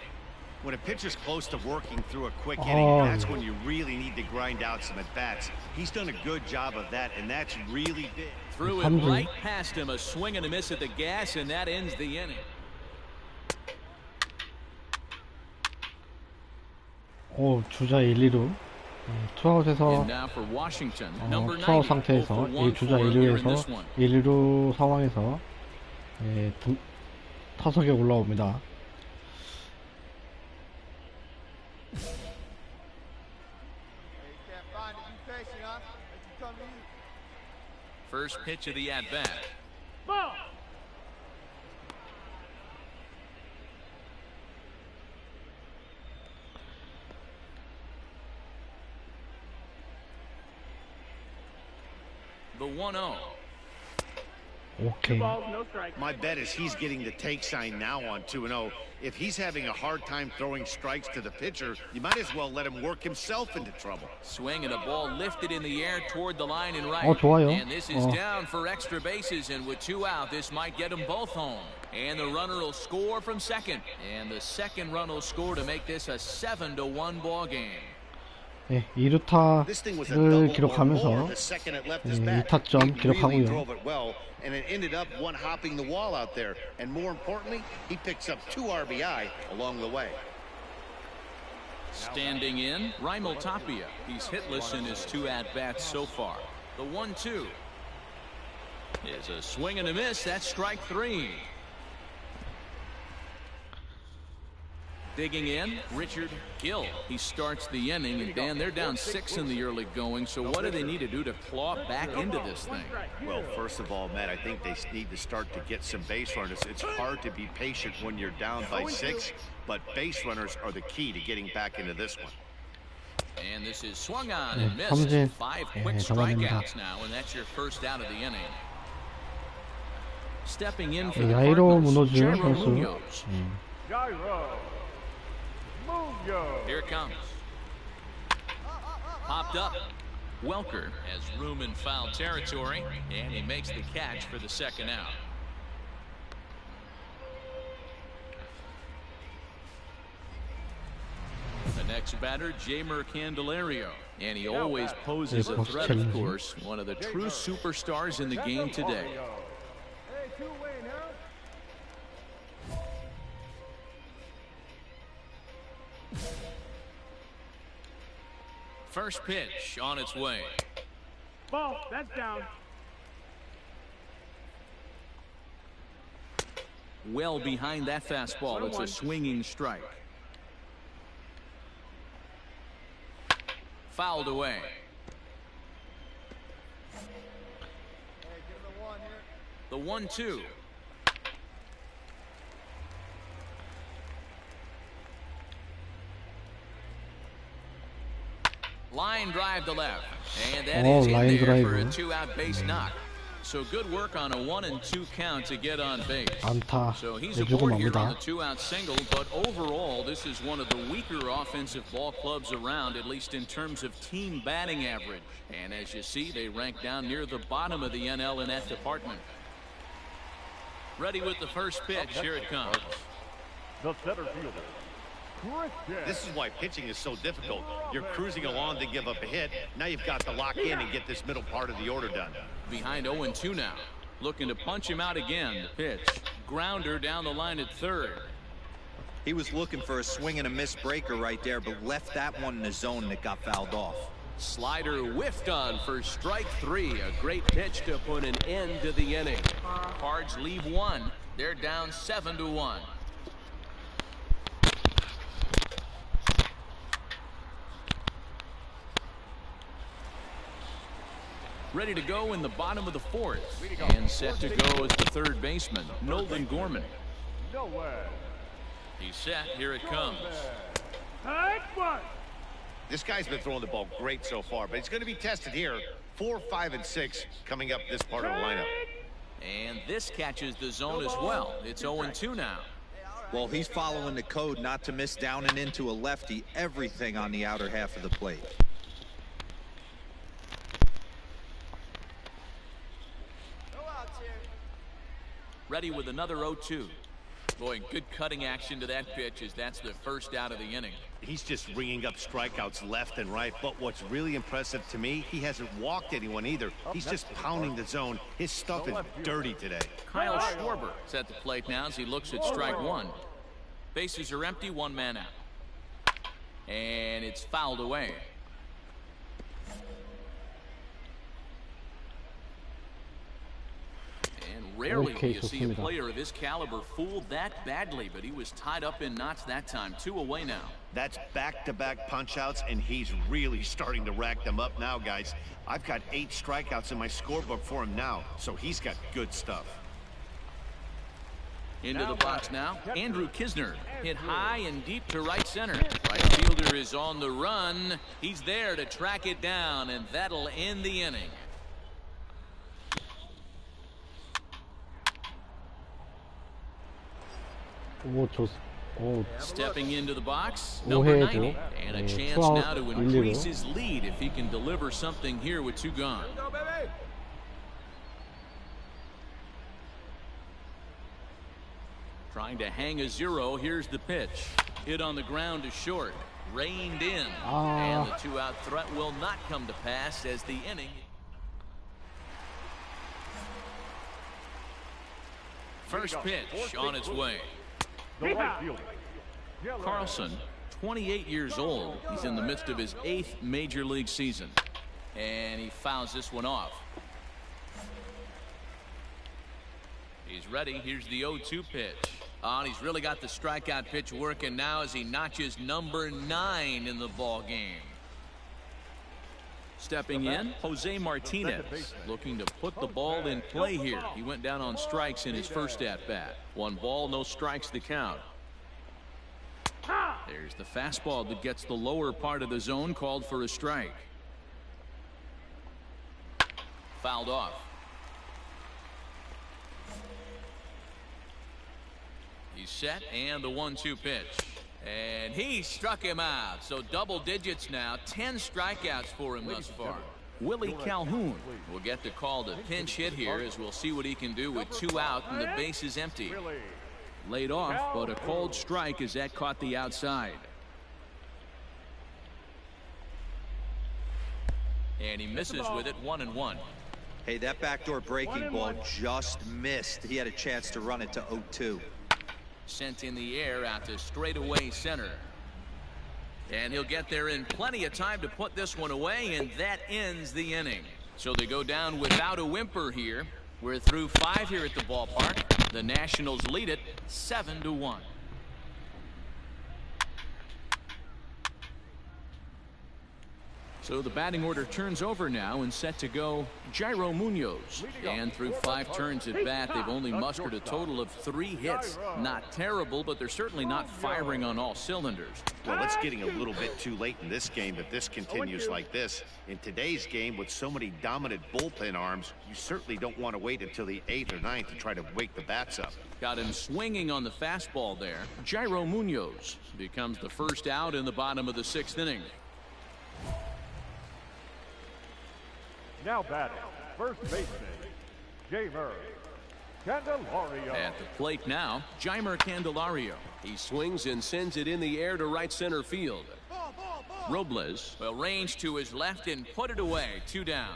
When a pitcher's close to working through a quick inning, that's when you really need to grind out some at-bats. He's done a good job of that, and that's really big. Threw it right past him, a swing and a miss at the gas, and that ends the inning. 주자 1, 2루 투아웃에서 투아웃 상태에서 주자 1루에서 1, 2루 상황에서 타석에 올라옵니다. First pitch of the at-bat. the 1-0. 오케이. My bet is he's getting the take sign now on 2-0. If he's having a hard time throwing strikes to the pitcher, you might as well let him work himself into trouble. Swing and a ball lifted in the air toward the line and right. 좋아요. And this is down for extra bases, and with 2 out, this might get them both home. And the runner will score from second. And the second run will score to make this a 7-1 ball game. 네, 2루타를 기록하면서 2타점 기록하고요. And it ended up one hopping the wall out there. And more importantly, he picks up 2 RBI along the way. Standing in, Raimel Tapia. He's hitless in his 2 at-bats so far. The 1-2 is a swing and a miss. That's strike 3. Digging in, Richard Gill. He starts the inning, and Dan, they're down 6 in the early going, so what do they need to do to claw back into this thing? Well, first of all, Matt, I think they need to start to get some base runners. It's hard to be patient when you're down by 6, but base runners are the key to getting back into this one. And this is swung on and missed. 5 quick strikeouts now, and that's your first out of the inning. Stepping in for the 야이로 Cardinals, 무너진 Jairo 선수. Munoz. Here it comes. Popped up. Welker has room in foul territory, and he makes the catch for the second out. The next batter, Jeimer Candelario, and he always poses a threat, of course. One of the true superstars in the game today. First pitch on its way. Ball, that's down. Well behind that fastball. It's a swinging strike. Fouled away. The 1-2. Line drive to left, and that is in there for a 2-out base knock. So good work on a 1-2 count to get on base. 안타 So he's 내주고 aboard here on 맙니다. the 2-out single, but overall this is one of the weaker offensive ball clubs around, at least in terms of team batting average. And as you see, they rank down near the bottom of the NL in that department. Ready with the first pitch. Here it comes. The center fielder. This is why pitching is so difficult. You're cruising along to give up a hit. Now you've got to lock in and get this middle part of the order done. Behind 0-2 now. Looking to punch him out again. The pitch. Grounder down the line at third. He was looking for a swing and a miss breaker right there, but left that one in the zone that got fouled off. Slider whiffed on for strike 3. A great pitch to put an end to the inning. Cards leave 1. They're down 7-1. Ready to go in the bottom of the 4th. And set to go as the third baseman, Nolan Gorman. He's set. Here it comes. This guy's been throwing the ball great so far, but he's going to be tested here. 4, 5, and 6 coming up this part of the lineup. And this catches the zone as well. It's 0-2 now. Well, he's following the code not to miss down and into a lefty. Everything on the outer half of the plate. Ready with another 0-2. Boy, good cutting action to that pitch as that's the first out of the inning. He's just ringing up strikeouts left and right, but what's really impressive to me, he hasn't walked anyone either. He's just pounding the zone. His stuff is dirty today. Kyle Schwarber is at the plate now as he looks at strike 1. Bases are empty, 1 man out. And it's fouled away. And rarely do you see a player of his caliber fooled that badly, but he was tied up in knots that time. 2 away now. That's back-to-back punch-outs, and he's really starting to rack them up now, guys. I've got 8 strikeouts in my scorebook for him now, so he's got good stuff. Into the box now, Andrew Kisner hit high and deep to right center. Right fielder is on the run. He's there to track it down, and that'll end the inning. 오, 오, Stepping into the box, number 90, and a chance now to increase his lead if he can deliver something here with 2 gone. Trying to hang a 0. Here's the pitch. Hit on the ground to short. Reined in. And the 2-out threat will not come to pass as the inning. First pitch on its way. Carlson, 28 years old. He's in the midst of his 8th major league season. And he fouls this one off. He's ready. Here's the 0-2 pitch. And he's really got the strikeout pitch working now as he notches number 9 in the ball game. Stepping in, Jose Martinez, looking to put the ball in play here. He went down on strikes in his first at-bat. 1 ball, no strikes to count. There's the fastball that gets the lower part of the zone, called for a strike. Fouled off. He's set, and the 1-2 pitch. And he struck him out. So double digits now. 10 strikeouts for him thus far. Willie Calhoun will get the call to pinch hit here, as we'll see what he can do with 2 out and the base is empty. Laid off, but a called strike as that caught the outside. And he misses with it, 1-1. Hey, that backdoor breaking ball just missed. He had a chance to run it to 0-2. Sent in the air out to straightaway center. And he'll get there in plenty of time to put this one away, and that ends the inning. So they go down without a whimper here. We're through 5 here at the ballpark. The Nationals lead it 7-1. So the batting order turns over now and set to go Jairo Munoz. And through 5 turns at bat, they've only mustered a total of 3 hits. Not terrible, but they're certainly not firing on all cylinders. Well, it's getting a little bit too late in this game if this continues like this. In today's game, with so many dominant bullpen arms, you certainly don't want to wait until the 8th or 9th to try to wake the bats up. Got him swinging on the fastball there. Jairo Munoz becomes the first out in the bottom of the 6th inning. Now batting, first baseman, Jeimer Candelario. At the plate now, Jeimer Candelario. He swings and sends it in the air to right center field. Robles will range to his left and put it away. 2 down.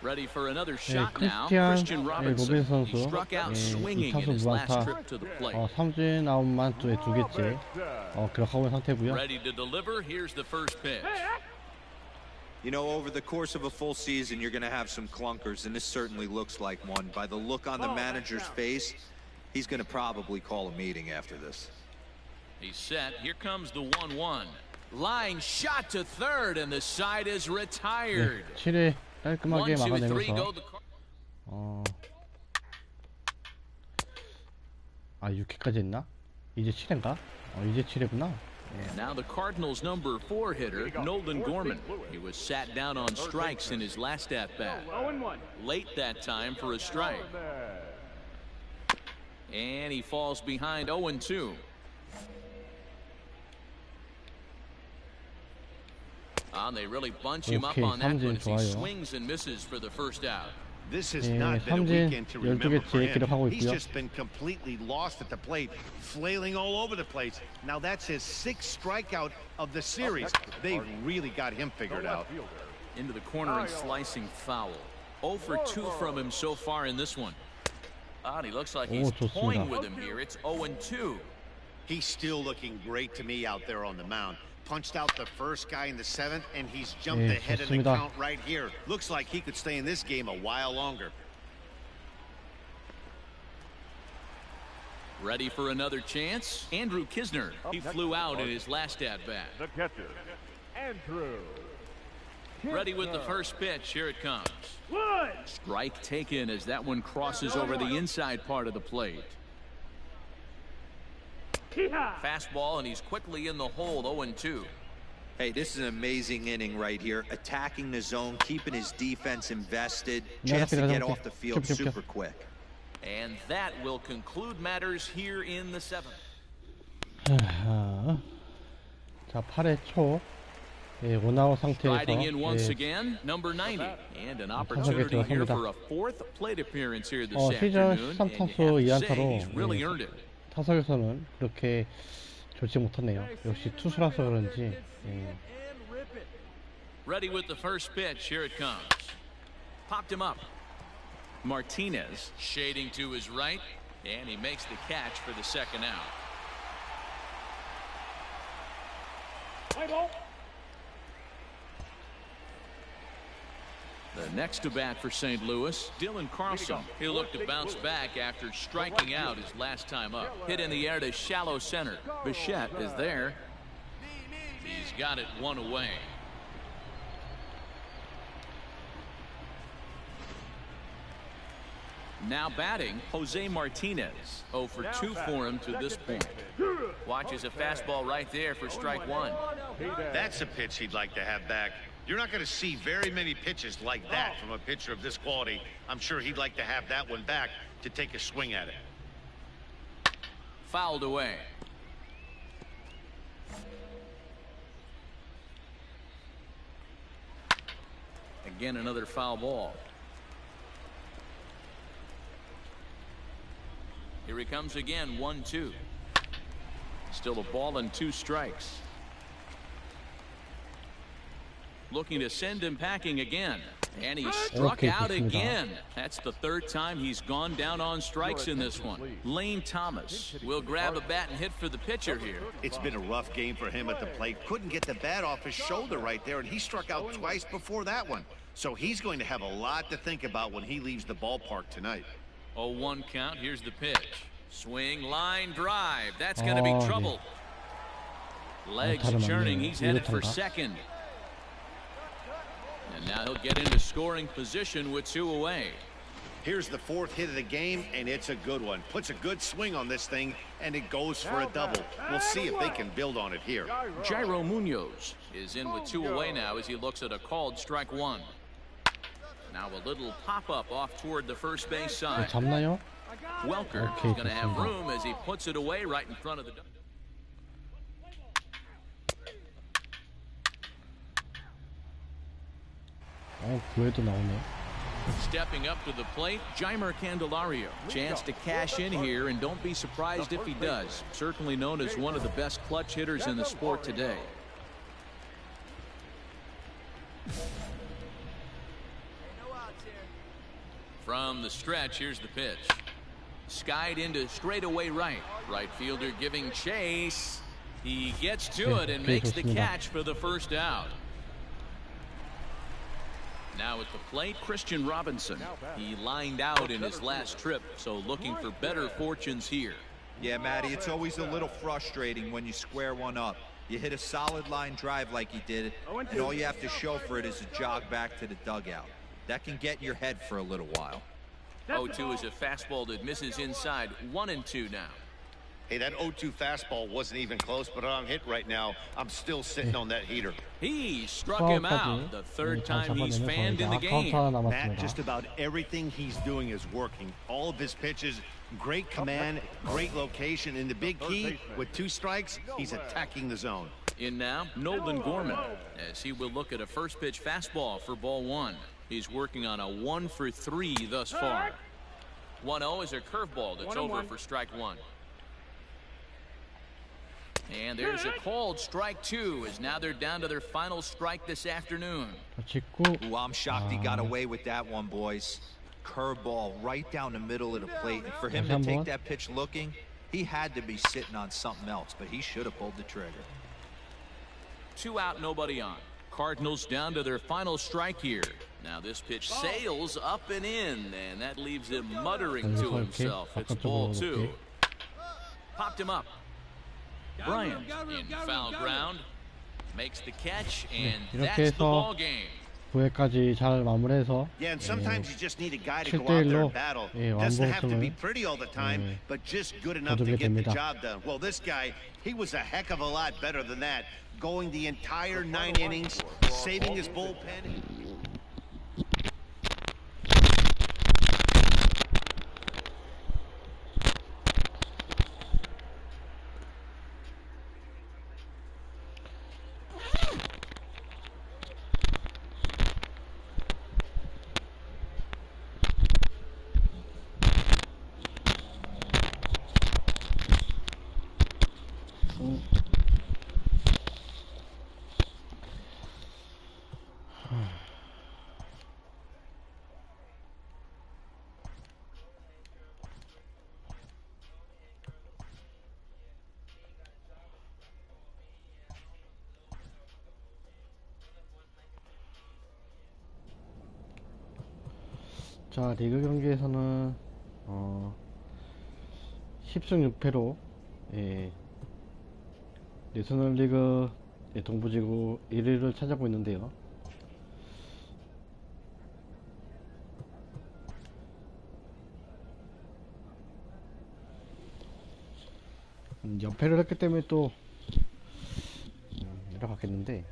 Ready for another shot now. Christian Robinson. He struck out swinging in his last trip to the plate. 3진 아웃만 또 2개째 기록하고 있는 상태고요. Ready to deliver. Here's the first pitch. You know, over the course of a full season, you're going to have some clunkers, and this certainly looks like one. By the look on the manager's face, he's going to probably call a meeting after this. He's set. Here comes the 1-1. Line shot to third, and the side is retired. 7회 깔끔하게 1, 2, 3, 막아내면서 go. 6회까지 했나? 이제 7회인가? 이제 7회구나. And now the Cardinals' number 4 hitter, Nolan Gorman. He was sat down on strikes in his last at-bat. Late that time for a strike. And he falls behind 0-2. They really bunch him up on that one as he swings and misses for the first out. This has not been a weekend to remember for him. He's just been completely lost at the plate, flailing all over the place. Now that's his 6th strikeout of the series. They've really got him figured out. Into the corner and slicing foul. 0 for 2 from him so far in this one. He looks like he's toying with him here. It's 0-2. He's still looking great to me out there on the mound. Punched out the first guy in the 7th, and he's jumped ahead of the count right here. Looks like he could stay in this game a while longer. Ready for another chance? Andrew Kisner. He flew out in his last at-bat. The catcher, Andrew. Ready with the first pitch. Here it comes. Strike taken as that one crosses over the inside part of the plate. Fastball, and he's quickly in the hole. 0-2. Hey, this is an amazing inning right here. Attacking the zone, keeping his defense invested. Chance to get off the field super quick. And that will conclude matters here in the 7th. 자, 8회 초 원아웃 상태에서 Riding in once again, number 90, and an opportunity here for a 4th plate appearance here this 시즌 afternoon. 13타수 And you have to say 2안타로 he's really earned it. 타석에서는 그렇게 좋지 못하네요. 역시 투수라서 그런지. Ready with the first pitch. Here it comes. Popped him up. Martinez shading to his right, and he makes the catch for the second out. The next to bat for St. Louis, Dylan Carlson. He'll look to bounce back after striking out his last time up. Hit in the air to shallow center. Bichette is there. He's got it one away. Now batting, Jose Martinez. 0 for 2 for him to this point. Watches a fastball right there for strike one. That's a pitch he'd like to have back. You're not going to see very many pitches like that from a pitcher of this quality. I'm sure he'd like to have that one back to take a swing at it. Fouled away. Again, another foul ball. Here he comes again, 1-2. Still a ball and 2 strikes. Looking to send him packing again. And he struck out again. That's the 3rd time he's gone down on strikes in this one. Lane Thomas will grab a bat and hit for the pitcher here. It's been a rough game for him at the plate. Couldn't get the bat off his shoulder right there, and he struck out twice before that one. So he's going to have a lot to think about when he leaves the ballpark tonight. 0-1 count. Here's the pitch. Swing, line, drive. That's going to be trouble. Legs churning. He's headed for second. And now he'll get into scoring position with 2 away. Here's the 4th hit of the game, and it's a good one. Puts a good swing on this thing, and it goes for a double. We'll see if they can build on it here. Jairo Munoz is in with 2 away now as he looks at a called strike one. Now a little pop-up off toward the first base side. 잡나요? Welker is going to have room as he puts it away right in front of the... 구에도 나오네. Stepping up to the plate, Jeimer Candelario. Chance to cash in here, and don't be surprised if he does. Certainly known as one of the best clutch hitters in the sport today. From the stretch, here's the pitch. Skied into straightaway right. Right fielder giving chase. He gets to it and makes the catch for the first out. Now at the plate, Christian Robinson. He lined out in his last trip, so looking for better fortunes here. Yeah, Matty, it's always a little frustrating when you square one up. You hit a solid line drive like he did, and all you have to show for it is a jog back to the dugout. That can get in your head for a little while. 0-2 is a fastball that misses inside. 1-2 now. Hey, that 0-2 fastball wasn't even close, but on hit right now, I'm still sitting on that heater. He struck him out. The 3rd time he's fanned in the game. Matt, just about everything he's doing is working. All of his pitches, great command, great location. And the big key, with 2 strikes, he's attacking the zone. In now, Nolan Gorman, as he will look at a first pitch fastball for ball 1. He's working on a 1 for 3 thus far. 1-0 is a curveball that's over for strike 1. And there's a called strike 2, as now they're down to their final strike this afternoon. Ooh, I'm shocked he got away with that one, boys. Curveball right down the middle of the plate. And for him to take that pitch looking, he had to be sitting on something else, but he should have pulled the trigger. 2 out, nobody on. Cardinals down to their final strike here. Now this pitch sails up and in, and that leaves him muttering to himself. It's ball 2. Popped him up. Bryant in foul ground makes the catch, and that's the ball game. 9회까지 잘 마무리해서 Yeah, and sometimes you just need a guy to 7대 go out there 1로 and battle. 예, Doesn't have to be 완봉승을 pretty all the time, but just good enough to 거두게 get the 됩니다. job done. Well, this guy, he was a heck of a lot better than that, going the entire 9 innings, saving his bullpen. 자, 리그 경기에서는 10승 6패로 내셔널리그 동부지구 1위를 차지하고 있는데요. 연패를 했기 때문에 또 내려갔겠는데,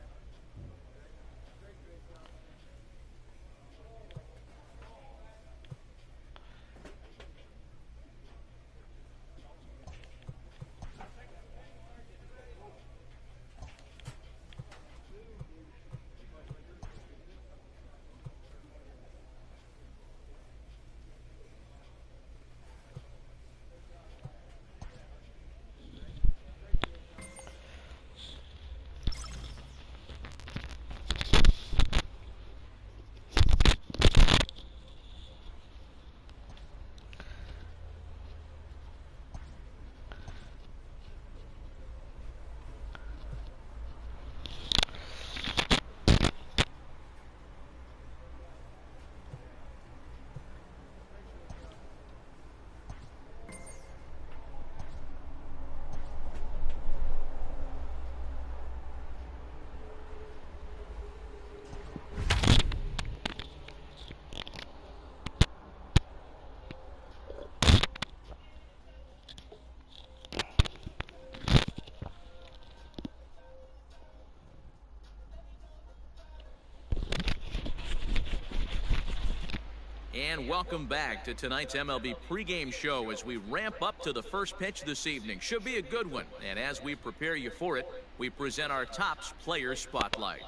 And welcome back to tonight's MLB pregame show as we ramp up to the first pitch this evening. Should be a good one. And as we prepare you for it, we present our Topps Player Spotlight.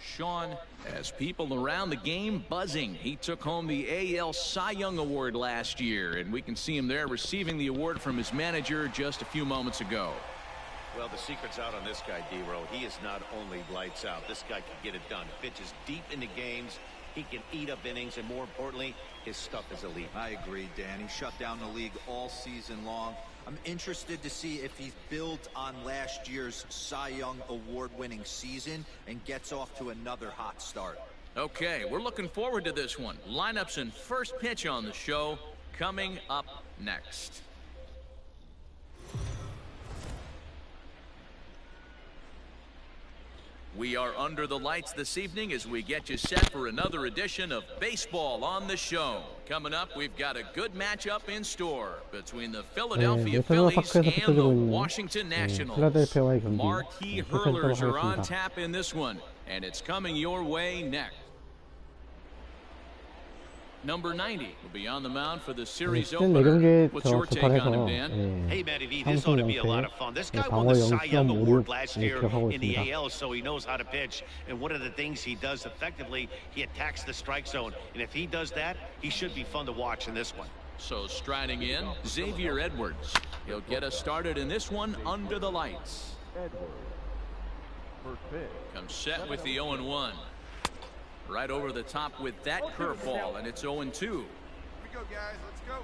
Sean, as people around the game buzzing, he took home the AL Cy Young Award last year, and we can see him there receiving the award from his manager just a few moments ago. Well, the secret's out on this guy, D-Row. He is not only lights out. This guy can get it done. Pitches deep into games. He can eat up innings, and more importantly, his stuff is elite. I agree, Dan. He shut down the league all season long. I'm interested to see if he's built on last year's Cy Young award-winning season and gets off to another hot start. Okay, we're looking forward to this one. Lineups and first pitch on the show coming up next. We are under the lights this evening as we get you set for another edition of Baseball on the Show. Coming up, we've got a good matchup in store between the Philadelphia Phillies and the Washington Nationals. Marquee hurlers are on tap in this one, and it's coming your way next. Number 90 will be on the mound for the series opener. What's your take on him, Dan? Hey, Matty V, this ought to be a lot of fun. This guy won the Cy Young Award last year in the AL, so he knows how to pitch. And one of the things he does effectively, he attacks the strike zone. And if he does that, he should be fun to watch in this one. So striding in, Xavier Edwards. He'll get us started in this one under the lights. Comes set with the 0-1. Right over the top with that curveball, and it's 0-2. Here we go, guys. Let's go.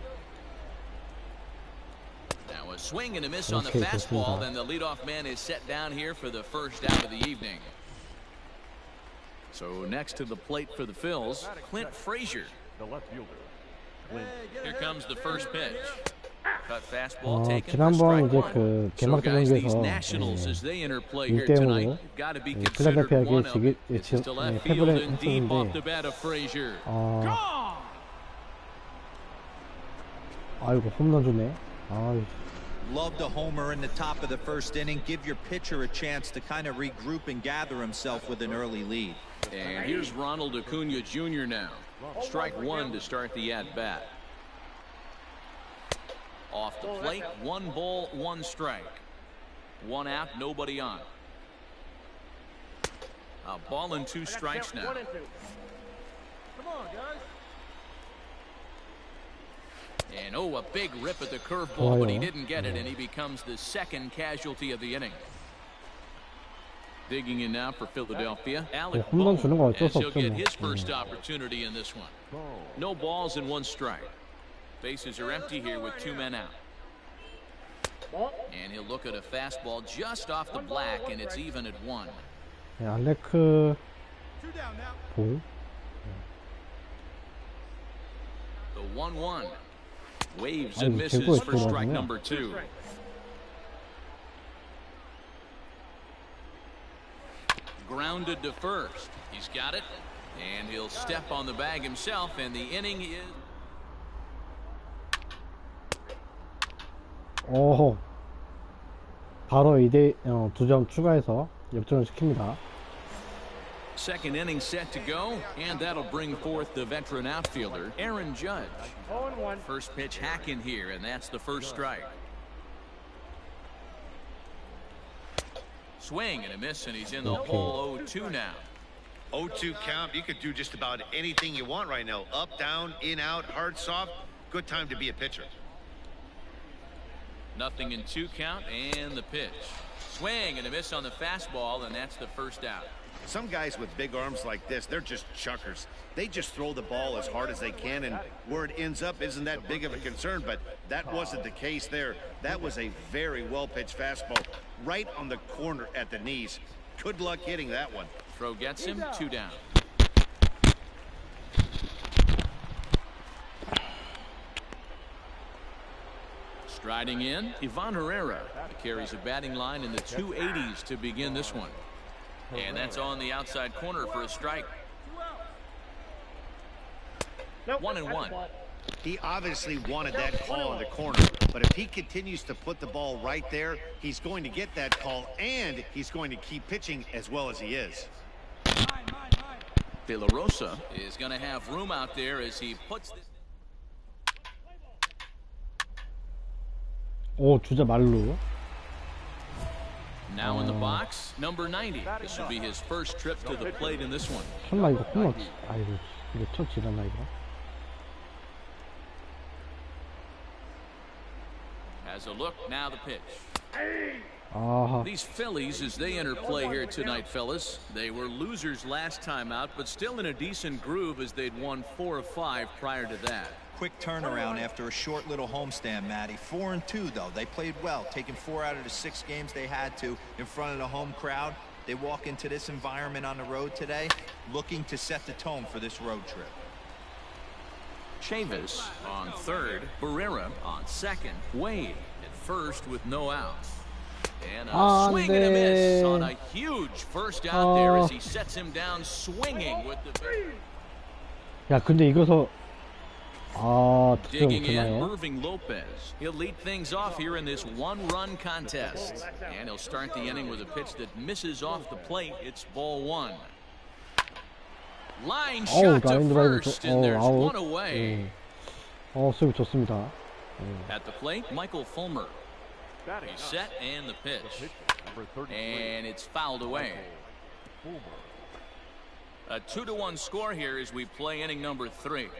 Now a swing and a miss on the fastball, then the leadoff man is set down here for the first out of the evening. So next to the plate for the Phils, Clint Frazier. The left fielder. Here comes the first pitch. 지난번 이제 그 개막전 경기에서 인때문에 필라델피아에게 패배를 했었는데 아이고 홈런 주네. 아이. Love the homer in the top of the first inning. Give your pitcher a chance to kind of regroup and gather himself with an early lead. And here's Ronald Acuna Jr. now. Strike one to start the at-bat. Off the plate, 1 ball, 1 strike. 1 out, nobody on. A ball and 2 strikes now. Come on, guys. And oh, a big rip at the curveball, but he didn't get it, and he becomes the second casualty of the inning. Digging in now for Philadelphia, Alec Bohm, as he'll get his first opportunity in this one. No balls and 1 strike. Bases are empty here with 2 men out. And he'll look at a fastball just off the black, and it's even at 1. 알레크 보. The 1-1. Waves and misses for strike number 2. Grounded to first. He's got it. And he'll step on the bag himself, and the inning is... 오호. 바로 2점 추가해서 역전을 시킵니다. Second inning set to go, and that'll bring forth the veteran outfielder, Aaron Judge. First pitch hack in here, and that's the first strike. Swing and a miss, and he's in the hole 0-2 now. 0-2 count. You could do just about anything you want right now. Up, down, in, out, hard, soft. Good time to be a pitcher. Nothing in 2 count, and the pitch. Swing and a miss on the fastball, and that's the first out. Some guys with big arms like this, they're just chuckers. They just throw the ball as hard as they can, and where it ends up isn't that big of a concern, but that wasn't the case there. That was a very well-pitched fastball right on the corner at the knees. Good luck hitting that one. Throw gets him, 2 down. Striding in, Ivan Herrera carries a batting line in the 280s to begin this one. And that's on the outside corner for a strike. 1-1. He obviously wanted that call in the corner, but if he continues to put the ball right there, he's going to get that call, and he's going to keep pitching as well as he is. De La Rosa is going to have room out there as he puts this. 오, 주자 말루. Now in the box, number 90. This will be his first trip to the plate in this one. 설마 이거 홈런? 아이고, 이거 쳐 지났나 이거? As a look, now the pitch. 아하. These Phillies, as they enter play here tonight, fellas, they were losers last time out, but still in a decent groove as they'd won 4 of 5 prior to that. Quick turnaround after a short little homestand, Matty. 4-2, though. They played well, taking 4 out of the 6 games they had to in front of the home crowd. They walk into this environment on the road today looking to set the tone for this road trip. Chavis on third, Barrera on second, Wade at first with no outs. And a swing and a miss on a huge first out there as he sets him down swinging with the... 야, 근데 이거서 Digging in, Irving Lopez. He'll lead things off here in this 1-run contest. And he'll start the inning with a pitch that misses off the plate. It's ball 1. Line shot to first, and there's 1 away. 수비 좋습니다. At the plate, Michael Fulmer. He's set, and the pitch. And it's fouled away. A 2-1 score here as we play inning number 3.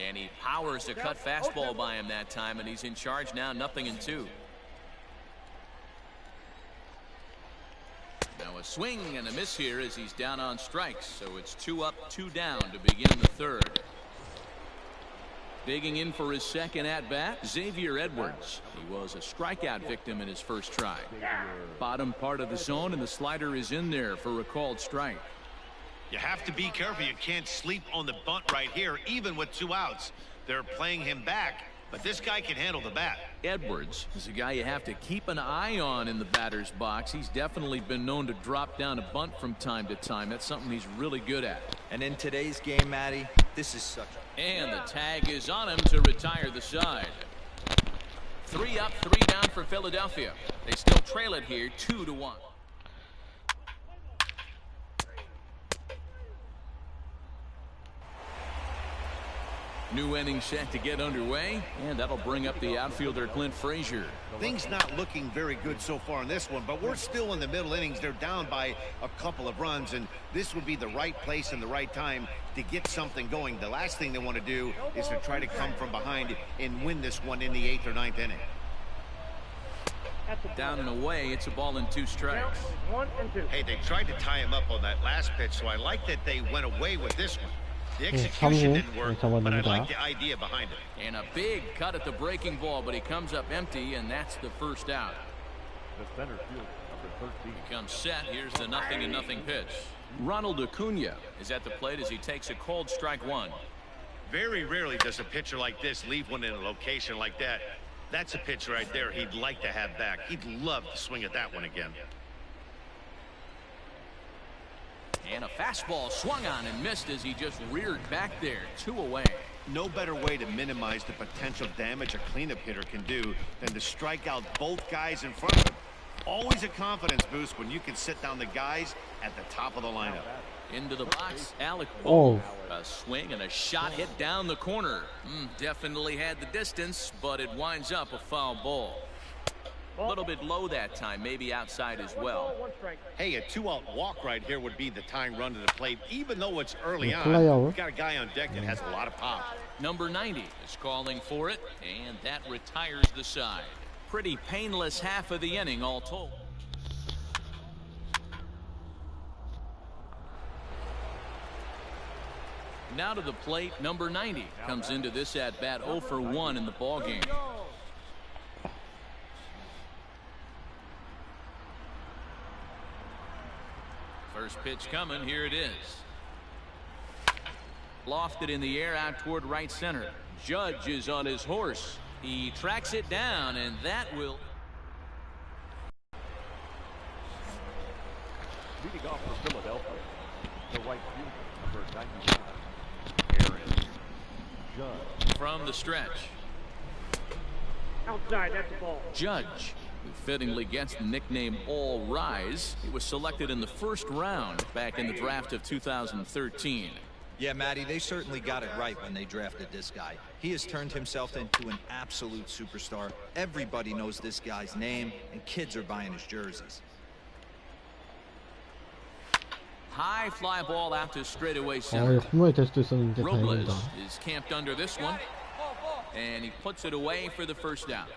And he powers a cut fastball by him that time, and he's in charge now, 0-2. Now a swing and a miss here as he's down on strikes, so it's 2 up, 2 down to begin the third. Digging in for his second at-bat, Xavier Edwards. He was a strikeout victim in his first try. Bottom part of the zone, and the slider is in there for a called strike. You have to be careful. You can't sleep on the bunt right here, even with 2 outs. They're playing him back. but this guy can handle the bat. Edwards is a guy you have to keep an eye on in the batter's box. He's definitely been known to drop down a bunt from time to time. That's something he's really good at. And in today's game, Matty, this is such a... And the tag is on him to retire the side. 3 up, 3 down for Philadelphia. They still trail it here 2-1. New inning set to get underway, and that'll bring up the outfielder Clint Frazier. Things not looking very good so far in this one, but we're still in the middle innings. They're down by a couple of runs, and this would be the right place and the right time to get something going. The last thing they want to do is to try to come from behind and win this one in the 8th or 9th inning. Down and away, it's a ball and 2 strikes. 1 and 2. Hey, they tried to tie him up on that last pitch, so I like that they went away with this one. The execution didn't work, but I like the idea behind it. And a big cut at the breaking ball, but he comes up empty, and that's the first out. The center field, number 13. He comes set. Here's the 0-0 pitch. Ronald Acuna is at the plate as he takes a cold strike 1. Very rarely does a pitcher like this leave one in a location like that. That's a pitch right there he'd like to have back. He'd love to swing at that one again. And a fastball swung on and missed as he just reared back there. 2 away. No better way to minimize the potential damage a cleanup hitter can do than to strike out both guys in front of him. Always a confidence boost when you can sit down the guys at the top of the lineup. Into the box, Alec Bohm. A swing and a shot hit down the corner. Definitely had the distance, but it winds up a foul ball. A little bit low that time, maybe outside as well. Hey, a 2-out walk right here would be the tying run to the plate, even though it's early on. We've got a guy on deck that has a lot of pop. Number 90 is calling for it, and that retires the side. Pretty painless half of the inning all told. Now to the plate, number 90 comes into this at bat 0 for 1 in the ball game. First pitch coming, here it is. Lofted in the air out toward right center. Judge is on his horse. He tracks it down, and that will... Leading off for Philadelphia, the right fielder, number 95, Aaron Judge. From the stretch. Outside, that's the ball. Judge, who fittingly gets the nickname All Rise. He was selected in the first round back in the draft of 2013. Yeah, Matty, they certainly got it right when they drafted this guy. He has turned himself into an absolute superstar. Everybody knows this guy's name, and kids are buying his jerseys. High fly ball out to straightaway center. Robles is camped under this one, and he puts it away for the first down.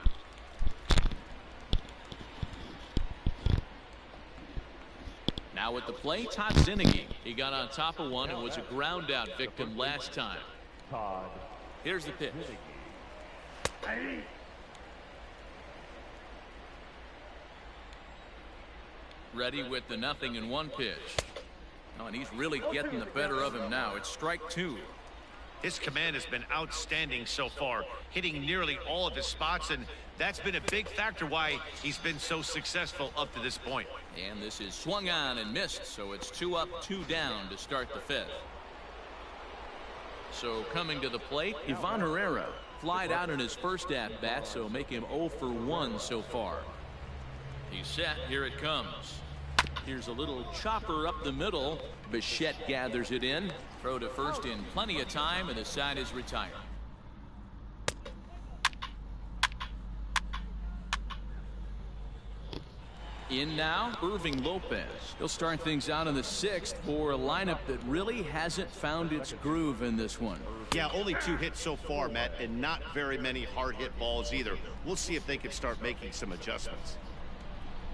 Now at the plate, Todd Zinnigy. He got on top of one and was a ground out victim last time. Todd. Here's the pitch. Ready with the 0-1 pitch. Oh, and he's really getting the better of him now. It's strike 2. His command has been outstanding so far, hitting nearly all of his spots, and that's been a big factor why he's been so successful up to this point. And this is swung on and missed, so it's 2 up, 2 down to start the 5th. So coming to the plate, Ivan Herrera flied out in his first at-bat, so make him 0 for 1 so far. He's set. Here it comes. Here's a little chopper up the middle. Bichette gathers it in. Throw to first in plenty of time, and the side is retired. In now, Irving Lopez. He'll start things out in the 6th for a lineup that really hasn't found its groove in this one. Yeah, only 2 hits so far, Matt, and not very many hard hit balls either. We'll see if they can start making some adjustments.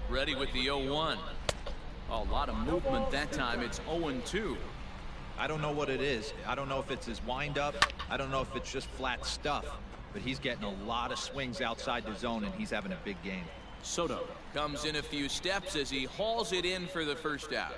Ready with the 0-1. A lot of movement that time. It's 0-2. I don't know what it is. I don't know if it's his windup. I don't know if it's just flat stuff. But he's getting a lot of swings outside the zone, and he's having a big game. Soto comes in a few steps as he hauls it in for the first out.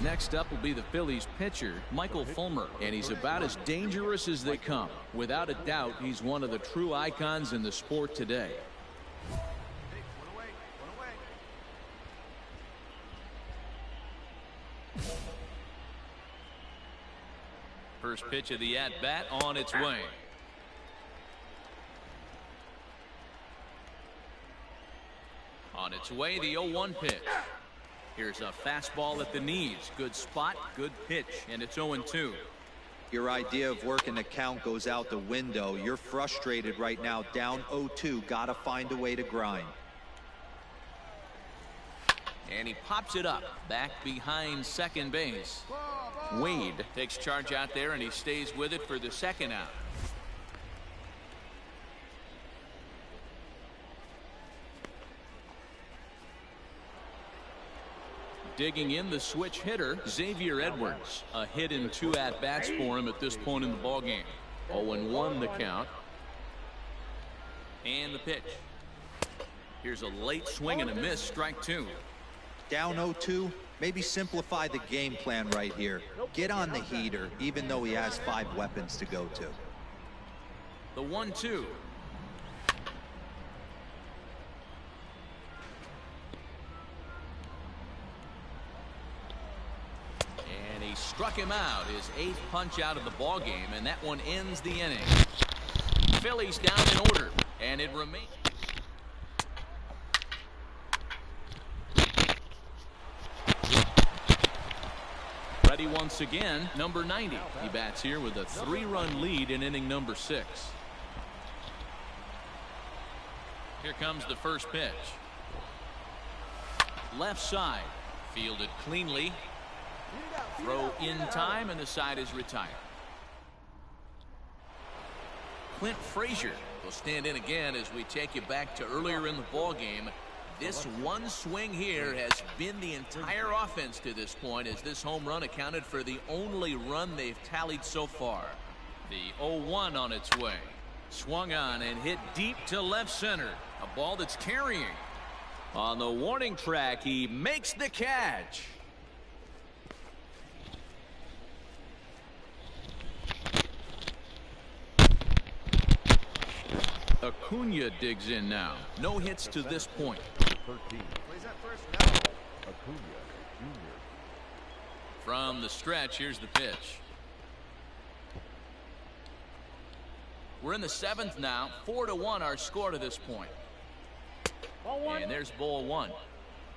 Next up will be the Phillies pitcher, Michael Fulmer, and he's about as dangerous as they come. Without a doubt, he's one of the true icons in the sport today. First pitch of the at-bat on its way. On its way, the 0-1 pitch. Here's a fastball at the knees. Good spot, good pitch, and it's 0-2. Your idea of working the count goes out the window. You're frustrated right now, down 0-2. Gotta find a way to grind. And he pops it up, back behind second base. Wade takes charge out there, and he stays with it for the second out. Digging in the switch hitter, Xavier Edwards. A hit in 2 at-bats for him at this point in the ballgame. 0-1 the count. And the pitch. Here's a late swing and a miss, strike 2. Down 0-2, maybe simplify the game plan right here. Get on the heater, even though he has 5 weapons to go to. The 1-2. And he struck him out, his 8th punch out of the ball game, and that one ends the inning. Phillies down in order, and it remains. Ready once again, number 90. He bats here with a 3-run lead in inning number 6. Here comes the first pitch. Left side, fielded cleanly. Throw in time, and the side is retired. Clint Frazier will stand in again as we take you back to earlier in the ball game. This one swing here has been the entire offense to this point, as this home run accounted for the only run they've tallied so far. The 0-1 on its way. Swung on and hit deep to left center. A ball that's carrying. On the warning track, he makes the catch. Acuna digs in now. No hits to this point. 13. Plays that first now. Acuna Jr. From the stretch, here's the pitch. We're in the 7th now. 4-1 our score to this point. And there's ball 1.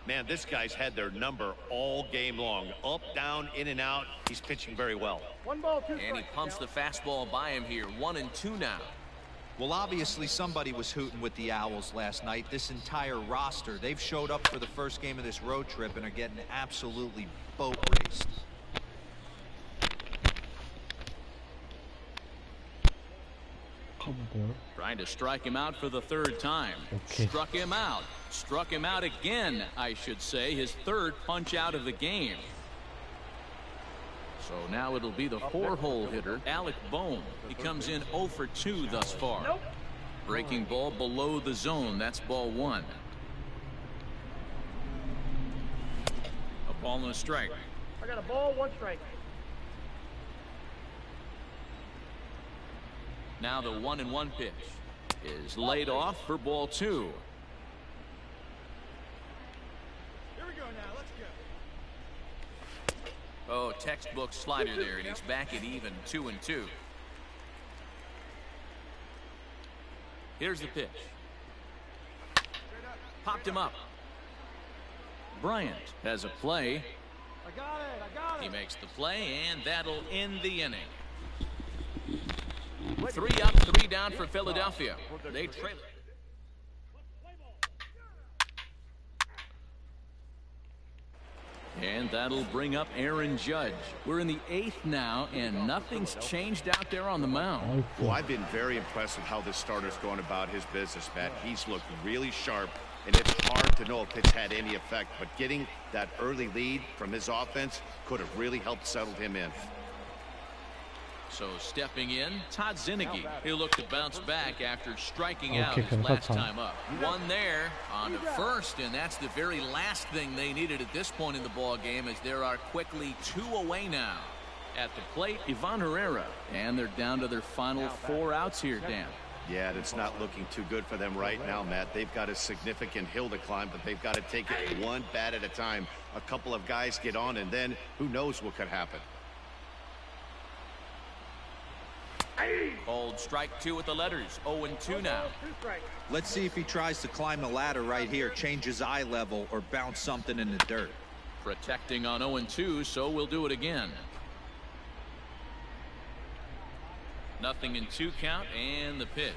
Man, this guy's had their number all game long. Up, down, in and out. He's pitching very well. 1 ball, 2 strikes. And he pumps the fastball by him here. 1-2 now. Well, obviously somebody was hooting with the Owls last night. This entire roster, they've showed up for the first game of this road trip and are getting absolutely boat raced. Trying to strike him out for the 3rd time. Okay. Struck him out. Struck him out again, I should say. His 3rd punch out of the game. So now it'll be the 4-hole hitter, Alec Bohm. He comes in 0 for 2 thus far. Nope. Breaking ball below the zone. That's ball 1. A ball and a strike. I got a ball, 1 strike. Now the 1-1 pitch is laid off for ball 2. Here we go now. Let's go. Oh, textbook slider there, and he's back at even 2-2. Here's the pitch. Popped him up. Bryant has a play. I got it. I got it. He makes the play, and that'll end the inning. 3 up, 3 down for Philadelphia. They trail it. And that'll bring up Aaron Judge. We're in the 8th now, and nothing's changed out there on the mound. Well, I've been very impressed with how this starter's going about his business, Matt. He's looked really sharp, and it's hard to know if it's had any effect, but getting that early lead from his offense could have really helped settle him in. So stepping in, Todd Zinnigy. He'll look to bounce back after striking out his last time up. One there on to first, and that's the very last thing they needed at this point in the ball game, as there are quickly 2 away now. At the plate, Ivan Herrera, and they're down to their final 4 outs here, Dan. Yeah, it's not looking too good for them right now, Matt. They've got a significant hill to climb, but they've got to take it one bat at a time. A couple of guys get on, and then who knows what could happen. Called strike 2 with the letters. 0-2 now. Let's see if he tries to climb the ladder right here, change his eye level, or bounce something in the dirt. Protecting on 0-2, so we'll do it again. 0-2 count, and the pitch.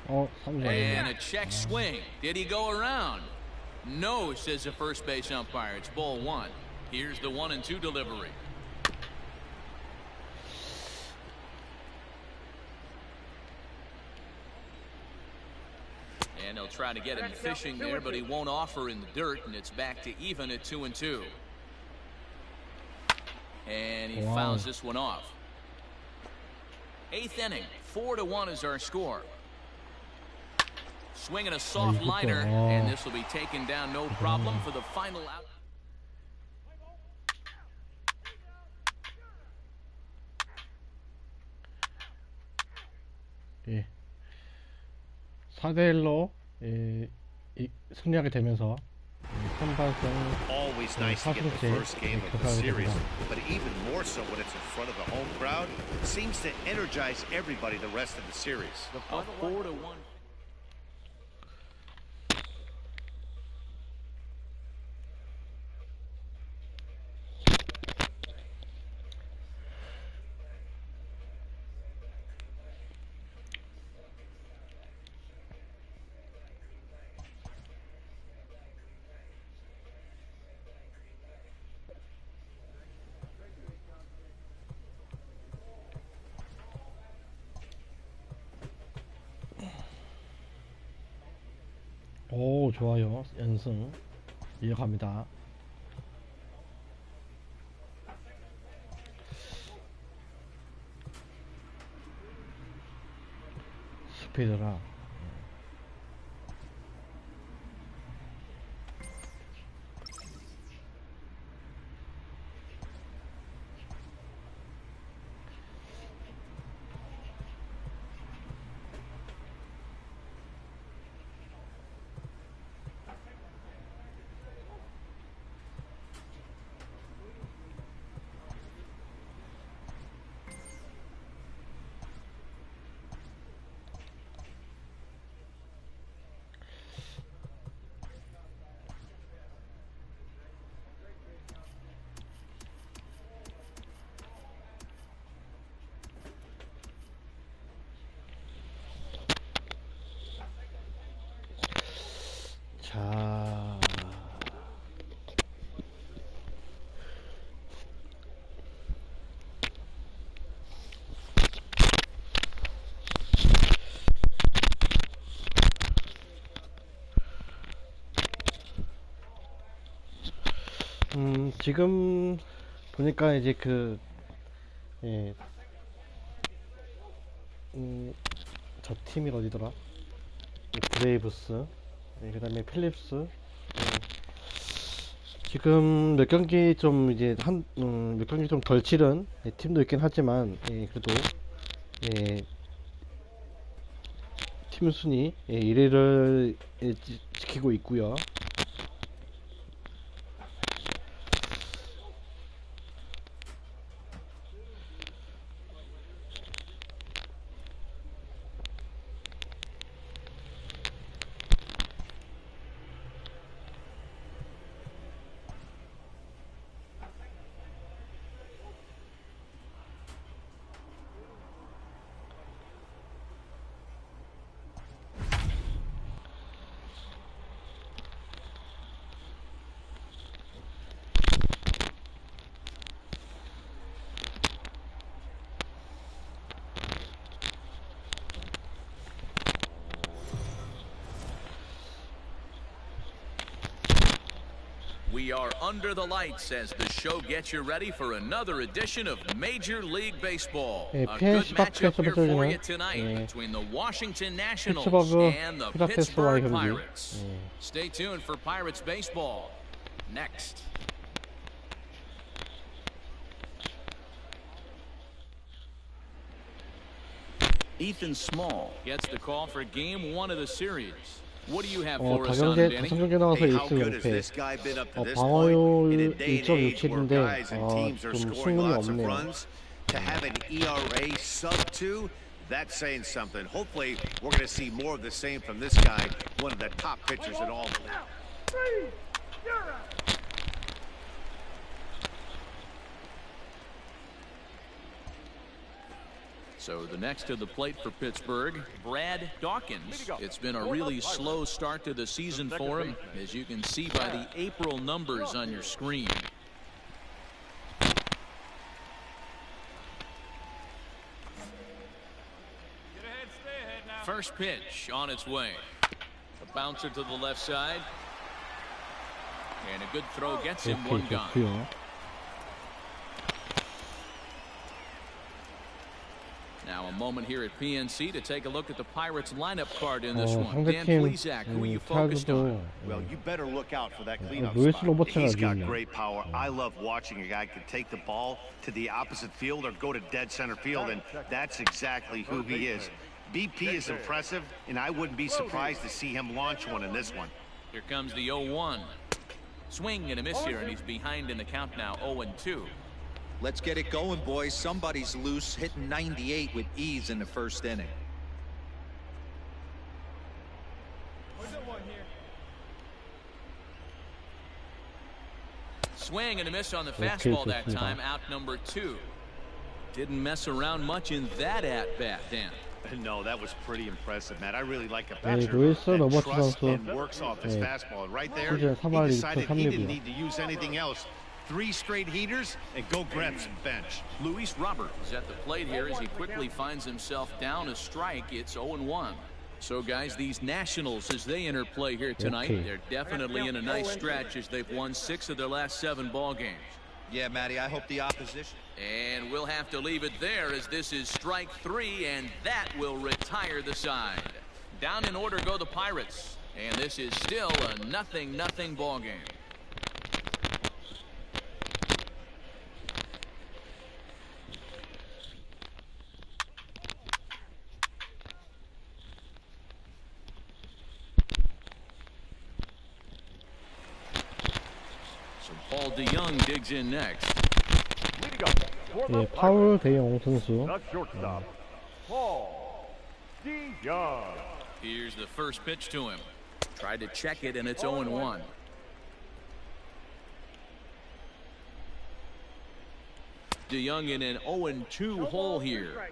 And a check swing. Did he go around? No, says the first base umpire. It's ball 1. Here's the 1-2 delivery. And they'll try to get him fishing there, but he won't offer in the dirt, and it's back to even at 2-2. And he fouls this one off. 8th inning, 4-1 is our score. Swinging a soft liner, and this will be taken down no problem for the final out. 예. 4대1로 승리하게 되면서 Always nice to get the first game of the series, but even more so when it's in front of the home crowd. Seems to energize everybody the rest of the series. A 4-1. 오, 좋아요. 연승 이어갑니다. 스피드라. 자, 지금 보니까 이제 예, 저 팀이 어디더라? 브레이브스, 그 다음에 필립스. 지금 몇 경기 좀 이제 몇 경기 좀 덜 치른 팀도 있긴 하지만, 그래도 팀 순위 1위를 지키고 있고요. we are under the lights as the show gets you ready for another edition of Major League Baseball. 예, A good matchup here for you pittsburgh tonight 예, between the Washington Nationals 피츠버그 and the 피라테스와의 Pittsburgh 경기. Pirates. 예. Stay tuned for Pirates baseball next. Ethan Small gets the call for game 1 of the series. What do you have for us on Danny? 5경기에 나와서 Hey, how 1승 good has 0패. this guy been up to this 방어율 point? In a day and age where 1.67인데 guys and teams are 좀 scoring 승률이 lots of 없네요. runs, to have an ERA sub 2, that's saying something. Hopefully, we're going to see more of the same from this guy, one of the top pitchers in all. Three, you're out. So the next to the plate for Pittsburgh, Brad Dawkins. It's been a really slow start to the season for him, as you can see by the April numbers on your screen. First pitch on its way. A bouncer to the left side. And a good throw gets him one gone. 좋고요. Now a moment here at PNC to take a look at the Pirates lineup card in this one. Dan 상대팀 Plesac, who are you focused on? Well, you better look out for that cleanup 루이스 spot. 로버츠가 He's got 있네요. great power. I love watching a guy can take the ball to the opposite field or go to dead center field, and that's exactly who he is. BP is impressive, and I wouldn't be surprised to see him launch one in this one. Here comes the 0-1. Swing and a miss here, and he's behind in the count now, 0-2. Let's get it going, boys. Somebody's loose, hitting 98 with ease in the first inning. Swing and a miss on the fastball that time, out number 2. Didn't mess around much in that at-bat, Dan. No, that was pretty impressive, Matt. I really like a 네, pitcher 루이스 that 로버츠 trusts 선수 and works off his 네, fastball. And right there, 시즌 he 3할 2푼 decided he didn't 3리고요. need to use anything else. 3 straight heaters and go grab some bench. Luis Robert is at the plate here as he quickly finds himself down a strike. It's 0-1. So, guys, these Nationals, as they enter play here tonight, Okay. they're definitely in a nice stretch as they've won 6 of their last 7 ball games. Yeah, Matty, I hope the opposition. And we'll have to leave it there as this is strike 3, and that will retire the side. Down in order go the Pirates, and this is still a 0-0 ball game. So Paul DeYoung digs in next. Leading up for the 예, 파울 대영 선수. the shortstop, Paul DeYoung. Here's the first pitch to him. Tried to check it, and it's 0-1. DeYoung in an 0-2 hole here.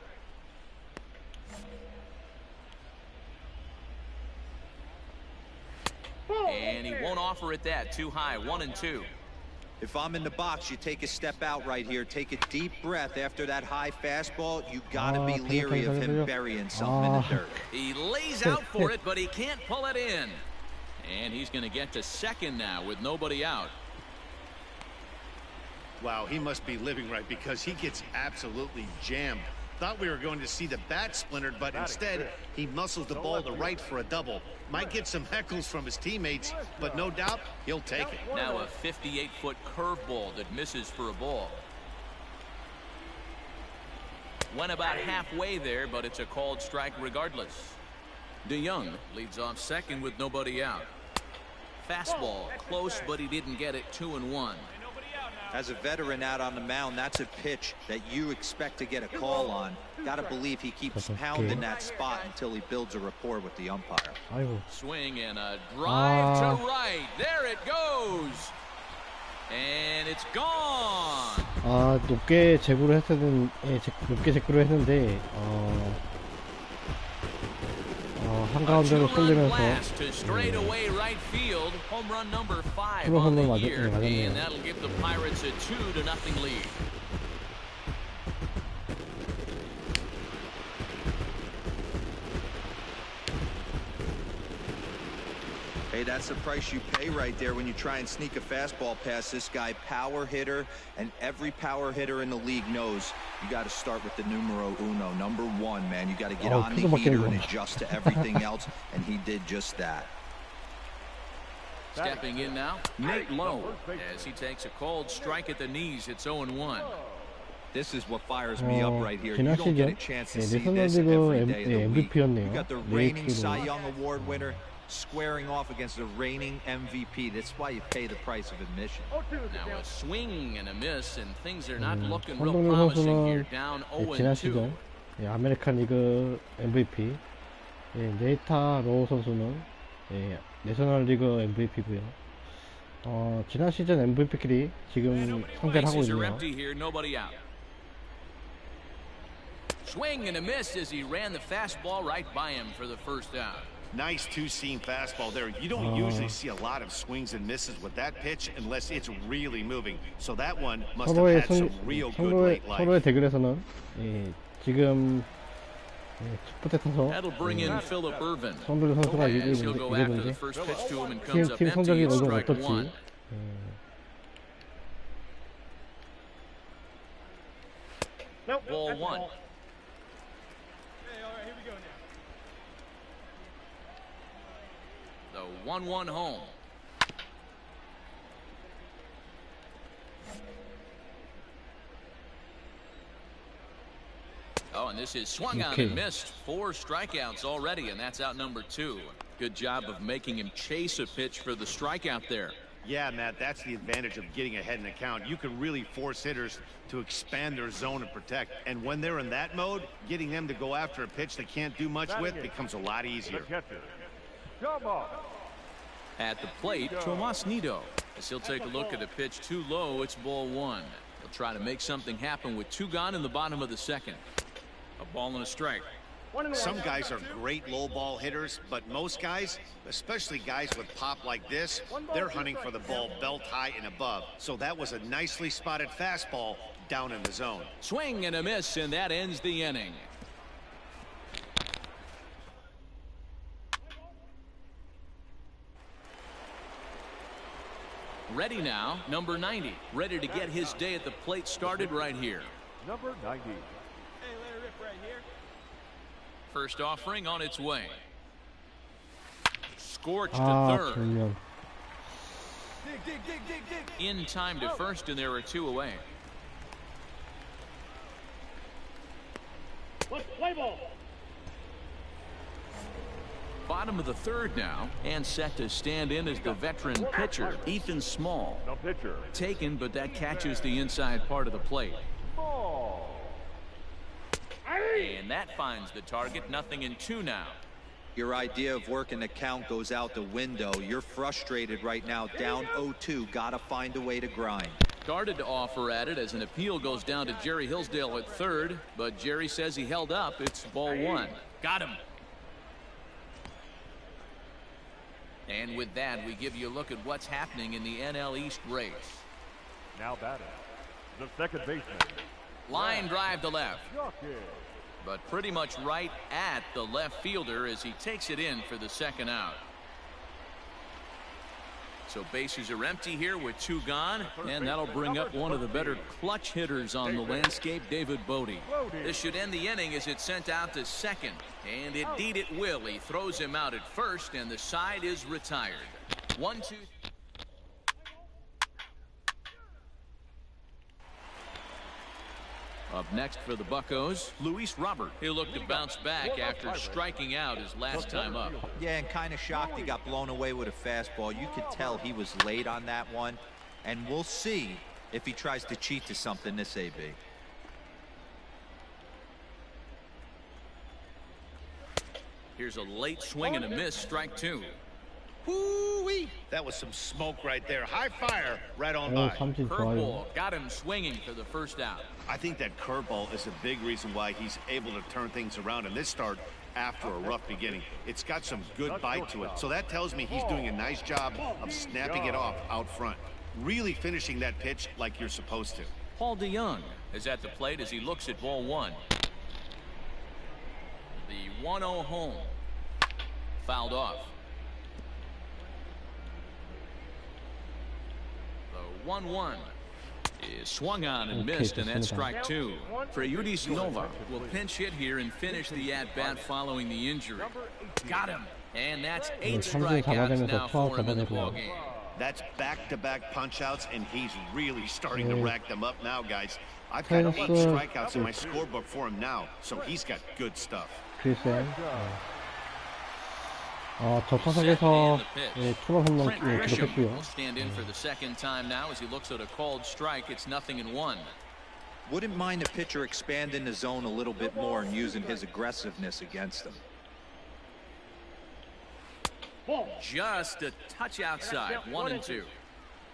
And he won't offer it that. Too high. 1-2. If I'm in the box, you take a step out right here. Take a deep breath after that high fastball. You got to be leery of him burying something in the dirt. He lays out for it, but he can't pull it in. And he's going to get to second now with nobody out. Wow, he must be living right because he gets absolutely jammed. Thought we were going to see the bat splintered, but instead he muscles the ball to right for a double. Might get some heckles from his teammates, but no doubt he'll take it. Now a 58-foot curveball that misses for a ball. Went about halfway there, but it's a called strike regardless. DeYoung leads off second with nobody out. Fastball close, but he didn't get it. 2-1. As a veteran out on the mound, that's a pitch that you expect to get a call on. Got to believe he keeps pounding that spot until he builds a rapport with the umpire. 아이고. Swing and a drive to right. There it goes. And it's gone. 아, 높게 제구를 했었는, 예, 높게 제구를 했는데, 한가운데로 쏠리면서 to straightaway right field. Home run number 5 프로 on the 홈런 year, 맞았네요. and that'll give the Pirates a 2-0 lead. Hey, that's the price you pay right there when you try and sneak a fastball past this guy. Power hitter, and every power hitter in the league knows you got to start with the numero uno, number one, man. You got to get on the heater and adjust to everything else, and he did just that. Stepping in now, Nate Lowe, as he takes a cold strike at the knees. It's 0-1. This is what fires me up right here. You don't get a chance to see this every day of the week. You got the reigning Cy Young Award winner squaring off against the reigning MVP. That's why you pay the price of admission. Now a swing and a miss, and things are not looking real promising here. Down 0-2. 아메리칸 리그 MVP. 네이타 로우 선수는 내셔널리그 MVP고요. 지난 시즌 MVP끼리 지금 상대를 하고 있네요. Swing and a miss as he ran the fastball right by him for the first out. Nice two-seam fastball there. You don't usually see a lot of swings and misses with that pitch unless it's really moving. So that one must have had some real good late life. 서로의 대결에서는 지금 첫 타서 성돌 선수가 이기고 있는데 팀 성적이 오늘 어떨지. Ball one. The 1-1 home. Oh, and this is swung on and missed. 4 strikeouts already, and that's out number 2. Good job of making him chase a pitch for the strikeout there. Yeah, Matt, that's the advantage of getting ahead in the count. You can really force hitters to expand their zone and protect. And when they're in that mode, getting them to go after a pitch they can't do much with becomes a lot easier. At the plate, Tomas Nido. As he'll take a look at a pitch too low, it's ball 1. He'll try to make something happen with 2 gone in the bottom of the second. A ball and a strike. Some guys are great low ball hitters, but most guys, especially guys with pop like this, they're hunting for the ball belt high and above. So that was a nicely spotted fastball down in the zone. Swing and a miss, and that ends the inning. Ready now, number 90. Ready to get his day at the plate started right here. Number 90. First offering on its way. Scorched to third. In time to first, and there are 2 away. Bottom of the third now, and set to stand in as the veteran pitcher, Ethan Small. Taken, but that catches the inside part of the plate. And that finds the target. 0-2 now. Your idea of working the count goes out the window. You're frustrated right now, down 0-2. Gotta find a way to grind. Started to offer at it as an appeal goes down to Jerry Hillsdale at third, but Jerry says he held up. It's ball 1. Got him. And with that, we give you a look at what's happening in the NL East race. Now batting, the second baseman. Line drive to left, but pretty much right at the left fielder as he takes it in for the second out. So bases are empty here with 2 gone, and that'll bring up one of the better clutch hitters on the landscape, David Bodie. This should end the inning as it's sent out to second, and indeed it will. He throws him out at first, and the side is retired. 1-2. Up next for the Buccos, Luis Robert. He'll look to bounce back after striking out his last time up. Yeah, and kind of shocked he got blown away with a fastball. You could tell he was late on that one, and we'll see if he tries to cheat to something this AB. Here's a late swing and a miss, strike 2. Woo-wee! That was some smoke right there. High fire right on by. Curveball got him swinging for the first out. I think that curveball is a big reason why he's able to turn things around in this start after a rough beginning. It's got some good bite to it. So that tells me he's doing a nice job of snapping it off out front. Really finishing that pitch like you're supposed to. Paul DeYoung is at the plate as he looks at ball 1. The 1-0 home. Fouled off. 1-1. Is swung on and missed, and that's strike two. Freyudis Nova will pinch hit here and finish the at-bat following the injury. Got him. And that's 8 strikeouts now for him in the ballgame. That's back-to-back punch-outs, and he's really starting to rack them up now, guys. I've got 8 strikeouts in my scorebook for him now, so he's got good stuff. 글쎄. 저 타석에서 초반 홈런 기록했고요. will stand in for the second time now as he looks at a called strike. It's 0-1. Wouldn't mind the pitcher expanding the zone a little bit more and using his aggressiveness against them. Just a touch outside. 1-2.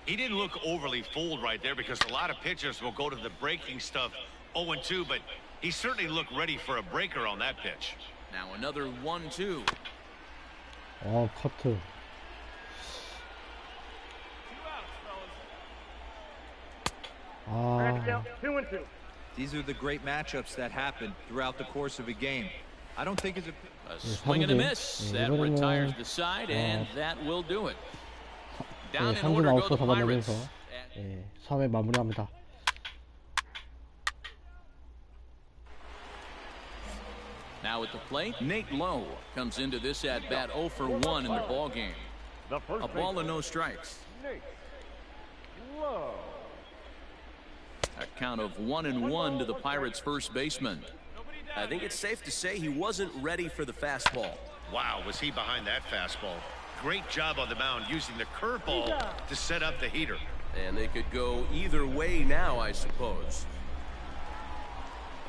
He didn't look overly fooled right there because a lot of pitchers will go to the breaking stuff 0-2, but he certainly looked ready for a breaker on that pitch. Now another 1-2. 커트. These are the great matchups that happen throughout the course of a game. I don't think it's a swing and a miss. That retires the side, and that will do it. Down in order go the Pirates. 3회 마무리합니다. Now at the plate, Nate Lowe comes into this at bat 0 for 1 in the ball game. A ball and no strikes. A count of 1-1 to the Pirates' first baseman. I think it's safe to say he wasn't ready for the fastball. Wow, was he behind that fastball? Great job on the mound using the curveball to set up the heater. And they could go either way now, I suppose.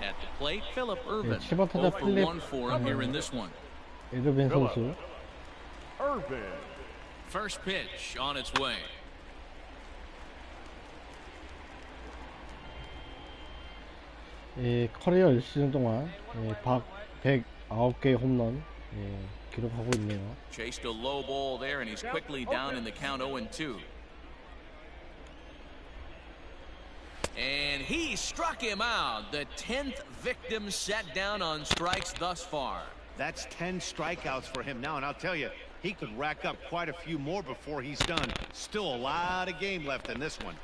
At the plate, Philip Irvin. 7번 0 타자 for 필립 1 for him here in this one. 에드빈 선수. First pitch on its way. 커리어 1시즌 동안 109개 홈런 기록하고 있네요. Chased a low ball there, and he's quickly down in the count 0-2. And he struck him out. The 10th victim set down on strikes thus far. That's 10 strikeouts for him now, and I'll tell you, he could rack up quite a few more before he's done. Still a lot of game left in this one.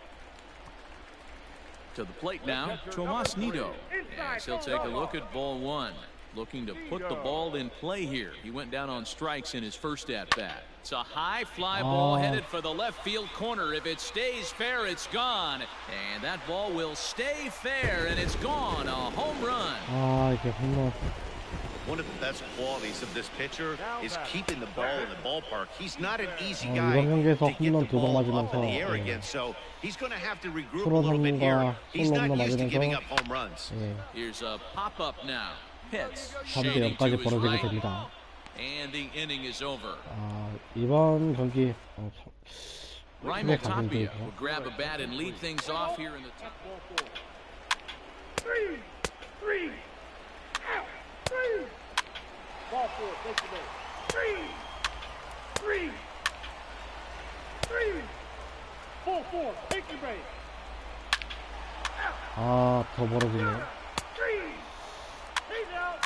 To the plate now, Tomas Nido. As he'll take a look at ball one. Looking to put the ball in play here. He went down on strikes in his first at-bat. It's a high fly ball headed for the left field corner. If it stays fair, it's gone. And that ball will stay fair, and it's gone. A home run. 이게 홈런. One of the best qualities of this pitcher is keeping the ball in the ballpark. He's not an easy guy 이번 경기에서 to get the 홈런 2방 ball up 맞으면서 in the air again, so he's going to have to regroup a little bit here. He's not used to giving up home runs. Here's a pop-up now. Hits. 3대 0까지 벌어지게 됩니다. And the inning is over. 이번 경기 Raimel Tapia will grab a bat and lead things off here in the top. 3. Out. 3. Ball 4. Take the base. 3. 4. Take your base. 더 벌어지네요. 3. He's out.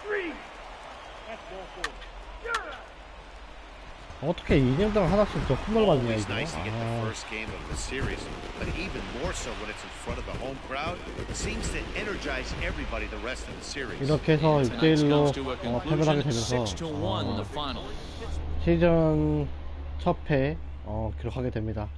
3. That's ball 4. You're out. 어떻게 2년 동안 하나씩 저 홈런 맞냐 Always 이거. nice to get the first game of the series, but even more so when it's in front of the home crowd. It seems to energize everybody the rest of the series. 이렇게 해서 1대1로 패배하게 되면서 6-1 the final. 시즌 첫 패 기록하게 됩니다.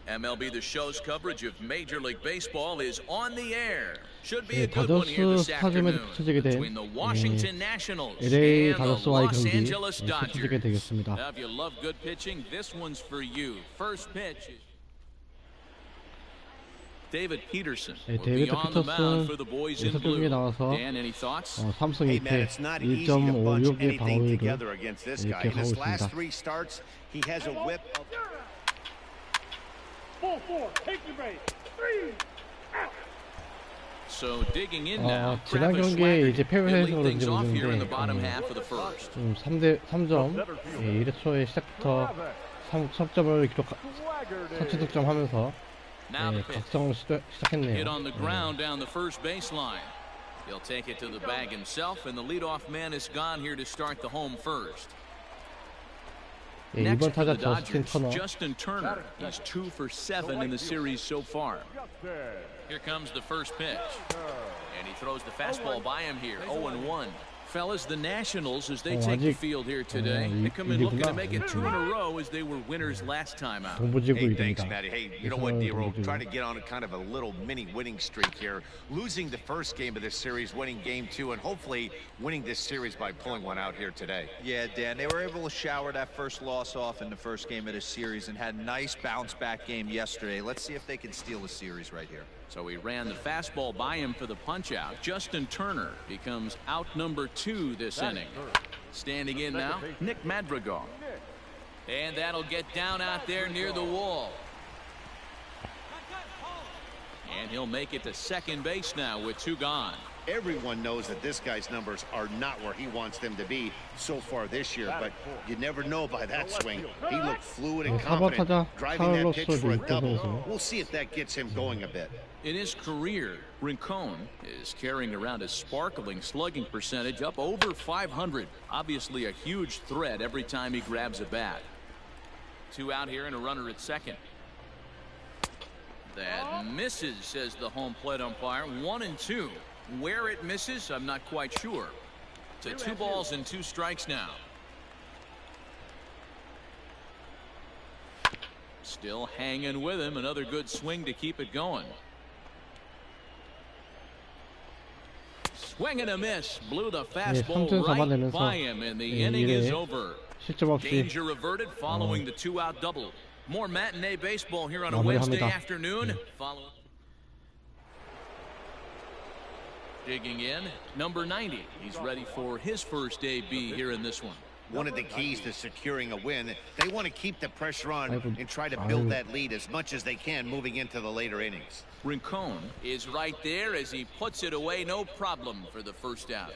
MLB The Show's coverage of Major League Baseball is on the air. Should be a good one here this afternoon between the Washington Nationals and LA the 다저스와의 Los 경기 Angeles 펼쳐지게 Dodgers. 되겠습니다. Now, if you love good pitching, this one's for you. First pitch is David Peterson will be on the mound for the boys in blue. Dan, any thoughts? 3승 Hey man, 2패 it's not easy to bunch 1.56의 anything 방어율을 together against this guy. 이렇게 In 하고 his last 있습니다. 3 starts, he has a whip of 4-4, take the base. 3 out. So digging in now. 지난 경기에 이제 패배해서 그런지 모르겠는데 3점 1회 초에 시작부터 3점을 선취득점하면서 각성을 시작했네요. Hit on the ground down the first baseline. He'll take it to the bag himself, and the leadoff man is gone here to start the home first. Next for the Dodgers, Justin Turner. He's 2 for 7 in the series so far. Here comes the first pitch. And he throws the fastball by him here, 0-1. Fellas, the Nationals, as they take the field here today, they come in looking to make it 2 in a row as they were winners last time out. Hey, thanks, Matty. Hey, you know what, D-Roll? Trying to get on a kind of a little mini winning streak here. Losing the first game of this series, winning game 2, and hopefully winning this series by pulling one out here today. Yeah, Dan, they were able to shower that first loss off in the first game of this series and had a nice bounce-back game yesterday. Let's see if they can steal the series right here. So he ran the fastball by him for the punch-out. Justin Turner becomes out number 2 this inning. Standing in now, Nick Madrigal. And that'll get down out there near the wall. And he'll make it to second base now with 2 gone. Everyone knows that this guy's numbers are not where he wants them to be so far this year, but you never know by that swing. He looked fluid and confident, driving that pitch for a double. We'll see if that gets him going a bit. In his career, Rincon is carrying around a sparkling slugging percentage up over 500. Obviously a huge threat every time he grabs a bat. 2 out here and a runner at second. That misses, says the home plate umpire. 1-2. Where it misses, I'm not quite sure. To 2 balls and 2 strikes now. Still hanging with him. Another good swing to keep it going. Swing and a miss. Blew the fastball right by him, and the inning is over. Danger averted following the 2-out double. More matinee baseball here on a Wednesday afternoon. Digging in, number 90. He's ready for his first AB here in this one. One of the keys to securing a win, they want to keep the pressure on and try to build that lead as much as they can moving into the later innings. Rincon is right there as he puts it away, no problem for the first out.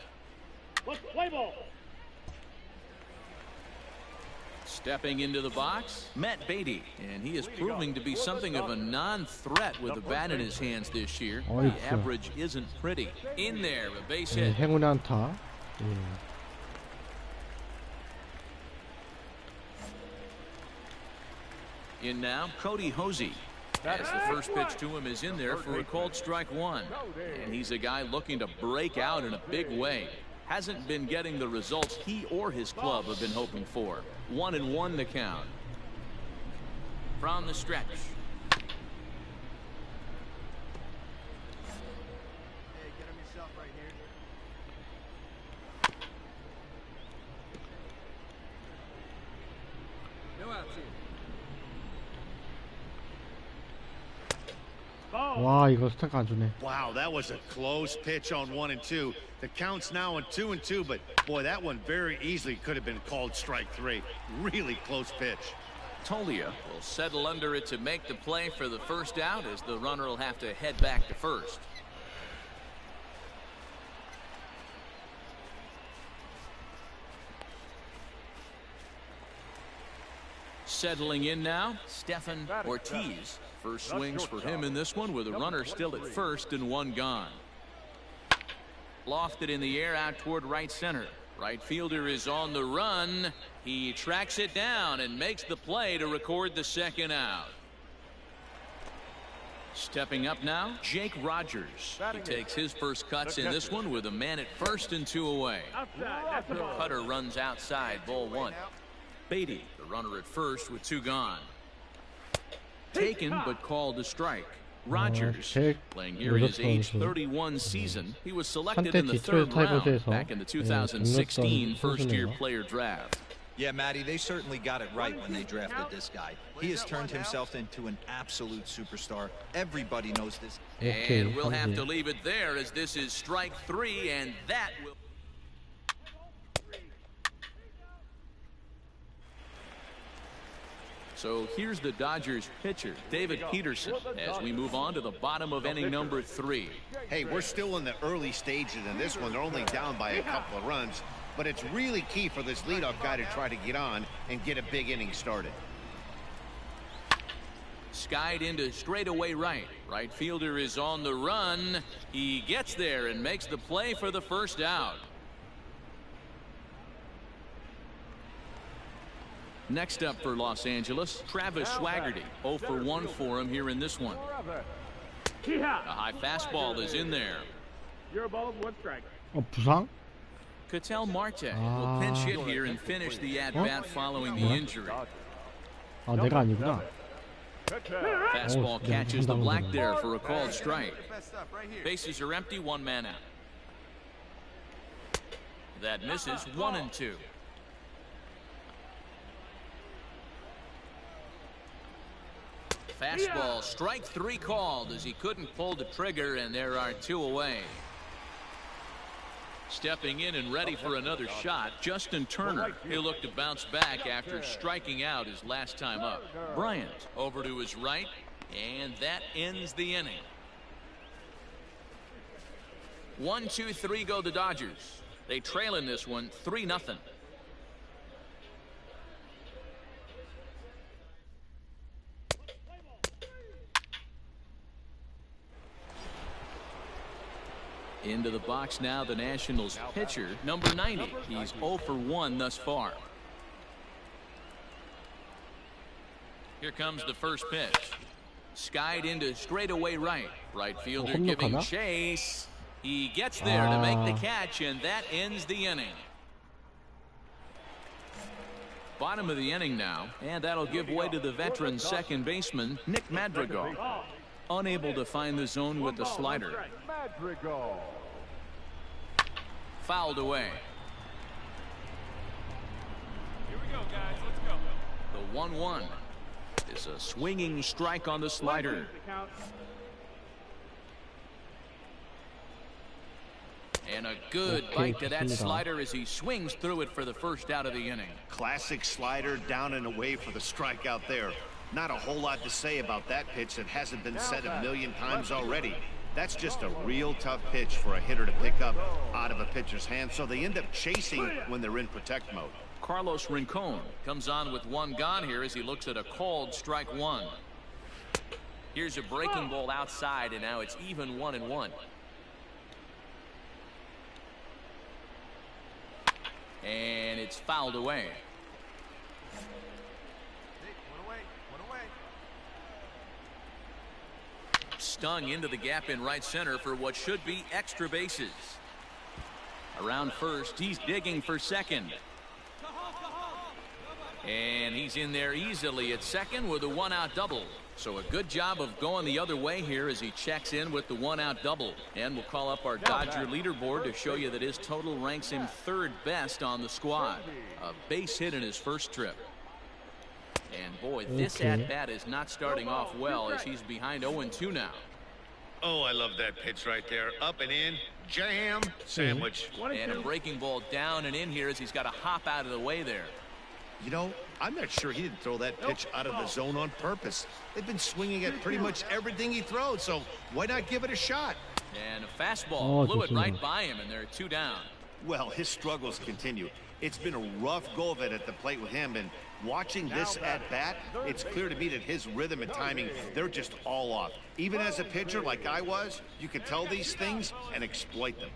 Let's play ball. Stepping into the box, Matt Beatty, and he is proving to be something of a non-threat with the bat in his hands this year. The average isn't pretty. In there, a base hit. 행운의 안타. In now, Cody Hosey. As the first pitch to him is in there for a called strike 1. And he's a guy looking to break out in a big way. Hasn't been getting the results he or his club have been hoping for. 1-1 the count. From the stretch. 와, 이거 스타크 안 주네. Wow, that was a close pitch on 1-2. The count's now on 2-2, but boy, that one very easily could have been called strike 3. Really close pitch. Tolia will settle under it to make the play for the first out, as the runner will have to head back to first. Settling in now, Stefan Ortiz. First swings for him in this one with a runner still at first and 1 gone. Lofted in the air out toward right center. Right fielder is on the run. He tracks it down and makes the play to record the second out. Stepping up now, Jake Rogers. He takes his first cuts in this one with a man at first and 2 away. Cutter runs outside, ball 1. Beatty, the runner at first with 2 gone. taken but called a strike. Rogers, playing here in his age 31 season, he was selected in the third round back in the 2016 first-year player draft. Yeah, Matty, they certainly got it right when they drafted this guy. He has turned himself into an absolute superstar. Everybody knows this. And we'll have to leave it there as this is strike 3, and that will... So here's the Dodgers pitcher, David Peterson, as we move on to the bottom of inning number 3. Hey, we're still in the early stages in this one. They're only down by a couple of runs, but it's really key for this leadoff guy to try to get on and get a big inning started. Skied into straightaway right. Right fielder is on the run. He gets there and makes the play for the first out. Next up for Los Angeles, Travis Swaggerty. 0 for 1 for him here in this one. A high fastball is in there. You're above 1 strike. 부상? Ketel Marte will pinch hit here and finish the at-bat following the injury. 내가 아니구나. Fastball catches the black there for a called strike. Bases are empty, 1 man out. That misses, 1-2. Fastball, strike 3 called as he couldn't pull the trigger, and there are 2 away. Stepping in and ready for another shot, Justin Turner. He'll look to bounce back after striking out his last time up. Bryant over to his right, and that ends the inning. 1, 2, 3 go the Dodgers. They trail in this one 3-0. Into the box now, the Nationals pitcher, number 90. He's 0 for 1 thus far. Here comes the first pitch. Skied into straightaway right. Right fielder giving chase. He gets there to make the catch, and that ends the inning. Bottom of the inning now, and that'll give way to the veteran second baseman, Nick Madrigal. Unable to find the zone with the slider. Fouled away. Here we go, guys. Let's go. The 1-1 is a swinging strike on the slider. And a good bite to that slider as he swings through it for the first out of the inning. Classic slider, down and away for the strikeout there. Not a whole lot to say about that pitch that hasn't been said a million times already. That's just a real tough pitch for a hitter to pick up out of a pitcher's hand, so they end up chasing when they're in protect mode. Carlos Rincon comes on with 1 gone here as he looks at a called strike 1. Here's a breaking ball outside, and now it's even 1-1. And it's fouled away. Stung into the gap in right center for what should be extra bases. Around first, he's digging for second. And he's in there easily at second with a 1-out double. So a good job of going the other way here as he checks in with the 1-out double. And we'll call up our Dodger leaderboard to show you that his total ranks him 3rd best on the squad. A base hit in his first trip. And boy, this at-bat is not starting off well as he's behind 0-2 now. Oh, I love that pitch right there. Up and in, jam, sandwich. And a breaking ball down and in here as he's got to hop out of the way there. You know, I'm not sure he didn't throw that pitch out of the zone on purpose. They've been swinging at pretty much everything he throws, so why not give it a shot? And a fastball blew it right by him, and they're 2 down. Well, his struggles continue. It's been a rough go of it at the plate with him, and watching this at-bat, it's clear to me that his rhythm and timing, they're just all off. Even as a pitcher like I was, you could tell these things and exploit them.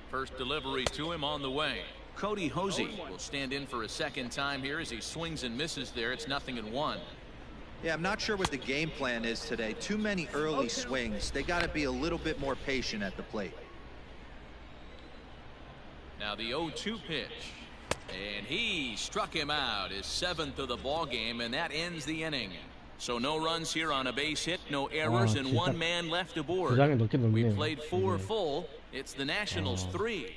First delivery to him on the way. Cody Hosey will stand in for a second time here as he swings and misses there. It's 0-1. Yeah, I'm not sure what the game plan is today. Too many early swings. They got to be a little bit more patient at the plate. Now the 0-2 pitch. And he struck him out, his 7th of the ball game, and that ends the inning. So no runs here on a base hit, no errors, and one man left aboard. We played 4 full. It's the Nationals 3.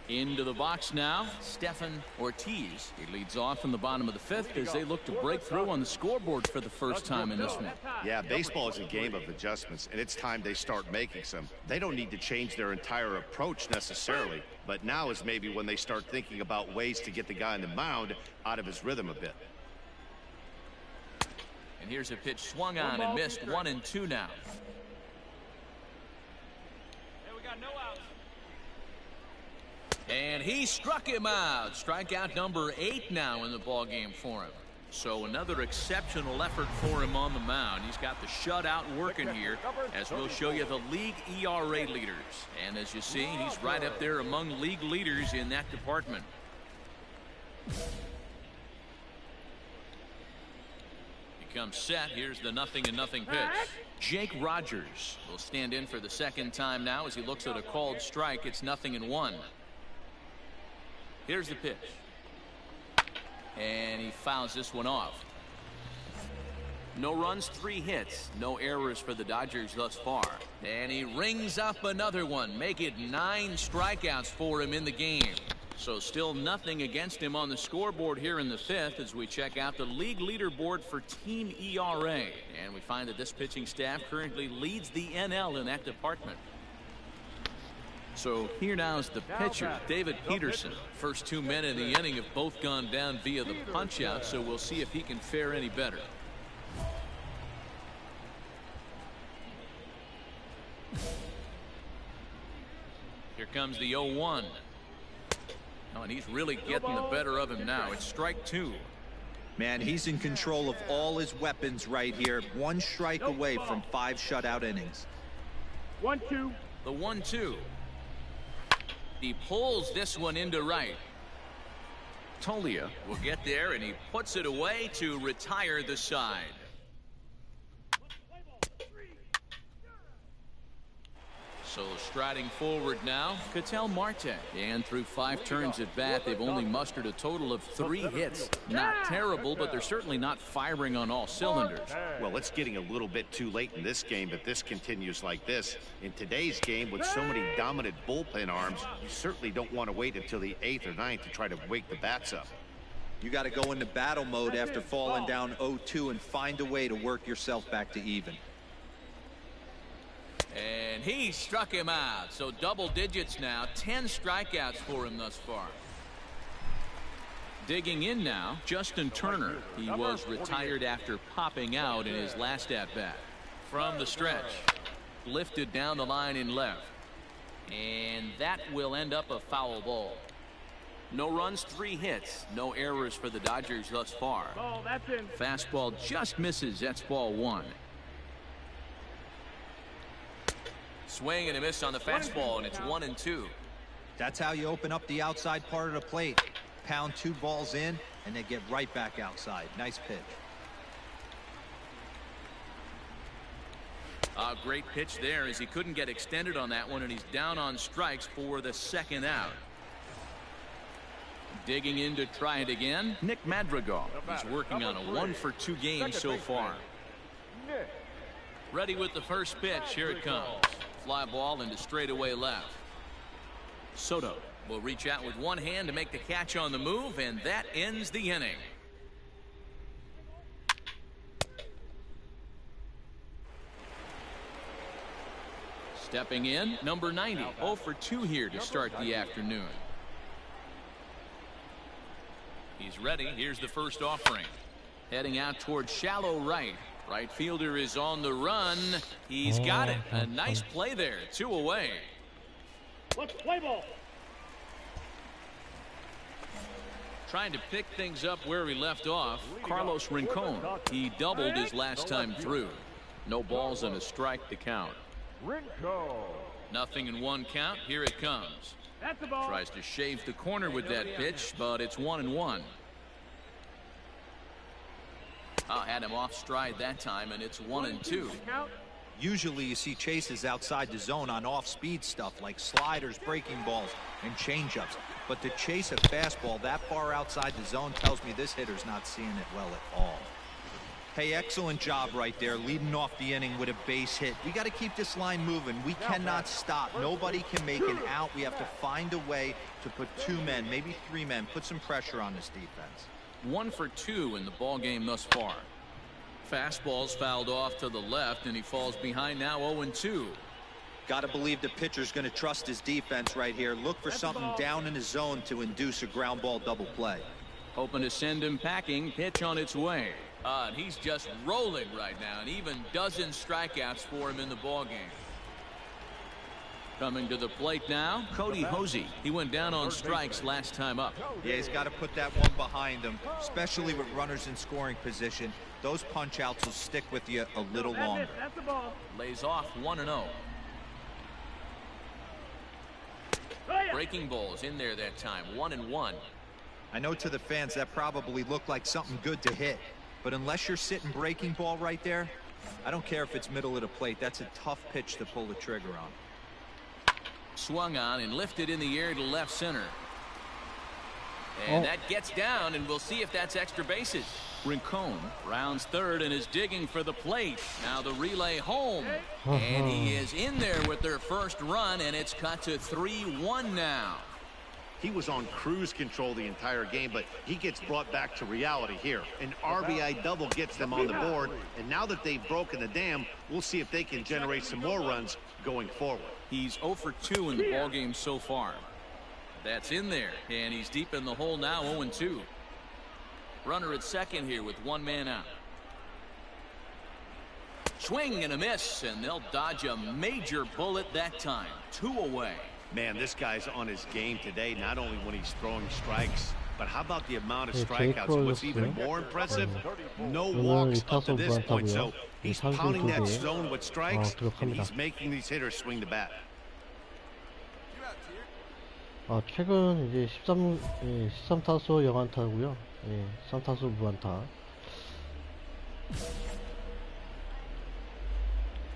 Into the box now, Stefan Ortiz. He leads off in the bottom of the 5th as they look to break through on the scoreboard for the first time in this one. Yeah, baseball is a game of adjustments, and it's time they start making some. They don't need to change their entire approach necessarily, but now is maybe when they start thinking about ways to get the guy on the mound out of his rhythm a bit. And here's a pitch swung on and missed. 1-2 now. And he struck him out. Strikeout number 8 now in the ball game for him. So another exceptional effort for him on the mound. He's got the shutout working here, as we'll show you the league ERA leaders. And as you see, he's right up there among league leaders in that department. He comes set. Here's the 0-0 pitch. Jake Rogers will stand in for the second time now as he looks at a called strike. It's 0-1. Here's the pitch. And he fouls this one off. No runs, 3 hits. No errors for the Dodgers thus far. And he rings up another one. Make it 9 strikeouts for him in the game. So still nothing against him on the scoreboard here in the 5th as we check out the league leaderboard for team ERA. And we find that this pitching staff currently leads the NL in that department. So here now is the pitcher, David Peterson. First 2 men in the inning have both gone down via the punch out, so we'll see if he can fare any better. Here comes the 0-1. Oh, and he's really getting the better of him now. It's strike 2. Man, he's in control of all his weapons right here. 1 strike away from 5 shutout innings. 1-2. The 1-2. He pulls this one into right. Tolia will get there, and he puts it away to retire the side. So striding forward now, Ketel Marte. And through 5 turns at bat, they've only mustered a total of 3 hits. Not terrible, but they're certainly not firing on all cylinders. Well, it's getting a little bit too late in this game if this continues like this. In today's game, with so many dominant bullpen arms, you certainly don't want to wait until the 8th or 9th to try to wake the bats up. You got to go into battle mode after falling down 0-2 and find a way to work yourself back to even. And he struck him out. So double digits now. 10 strikeouts for him thus far. Digging in now, Justin Turner. He was retired after popping out in his last at-bat. From the stretch. Lifted down the line in left. And that will end up a foul ball. No runs, 3 hits. No errors for the Dodgers thus far. Fastball just misses. That's ball 1. Swing and a miss on the fastball, and it's 1-2. That's how you open up the outside part of the plate. Pound 2 balls in, and they get right back outside. Nice pitch. A great pitch there as he couldn't get extended on that one, and he's down on strikes for the 2nd out. Digging in to try it again, Nick Madrigal. He's working on a 1-for-2 game so far. Ready with the first pitch. Here it comes. Fly ball into straightaway left. Soto will reach out with one hand to make the catch on the move, and that ends the inning. Stepping in, number 90. 0-for-2 here to start the afternoon. He's ready. Here's the first offering. Heading out towards shallow right. Right fielder is on the run. He's got it. A nice play there. 2 away. Let's play ball. Trying to pick things up where he left off, Carlos Rincon. He doubled his last time through. No balls and a strike to count. Nothing in 1 count. Here it comes. That's the ball. Tries to shave the corner with that pitch, but it's 1-1. Had him off stride that time, and it's 1-2. Usually you see chases outside the zone on off-speed stuff like sliders, breaking balls, and changeups. But to chase a fastball that far outside the zone tells me this hitter's not seeing it well at all. Hey, excellent job right there, leading off the inning with a base hit. We got to keep this line moving. We cannot stop. Nobody can make an out. We have to find a way to put 2 men, maybe 3 men, put some pressure on this defense. 1 for 2 in the ball game thus far. Fastball's fouled off to the left, and he falls behind now 0-2. Got to believe the pitcher's going to trust his defense right here. Look for something down in his zone to induce a ground ball double play. Hoping to send him packing. Pitch on its way. And he's just rolling right now, and even dozen strikeouts for him in the ball game. Coming to the plate now, Cody Hosey. He went down on strikes last time up. Yeah, he's got to put that one behind him, especially with runners in scoring position. Those punch outs will stick with you a little longer. Lays off 1-0. Breaking balls in there that time, 1-1. I know to the fans that probably looked like something good to hit, but unless you're sitting breaking ball right there, I don't care if it's middle of the plate. That's a tough pitch to pull the trigger on. Swung on and lifted in the air to left center. And that gets down, and we'll see if that's extra bases. Rincon rounds third and is digging for the plate. Now the relay home. And he is in there with their first run, and it's cut to 3-1 now. He was on cruise control the entire game, but he gets brought back to reality here. An RBI double gets them on the board, and now that they've broken the dam, we'll see if they can generate some more runs going forward. He's 0 for 2 in the ballgame so far. That's in there, and he's deep in the hole now, 0-2. Runner at second here with 1 man out. Swing and a miss, and they'll dodge a major bullet that time. 2 away. Man, this guy's on his game today, not only when he's throwing strikes, but how about the amount of strikeouts? What's even more impressive, no walks up to this point. So he's pounding that zone with strikes, and he's making these hitters swing the bat. 최근 이제 13타수 0안타고요. 3타수 무안타.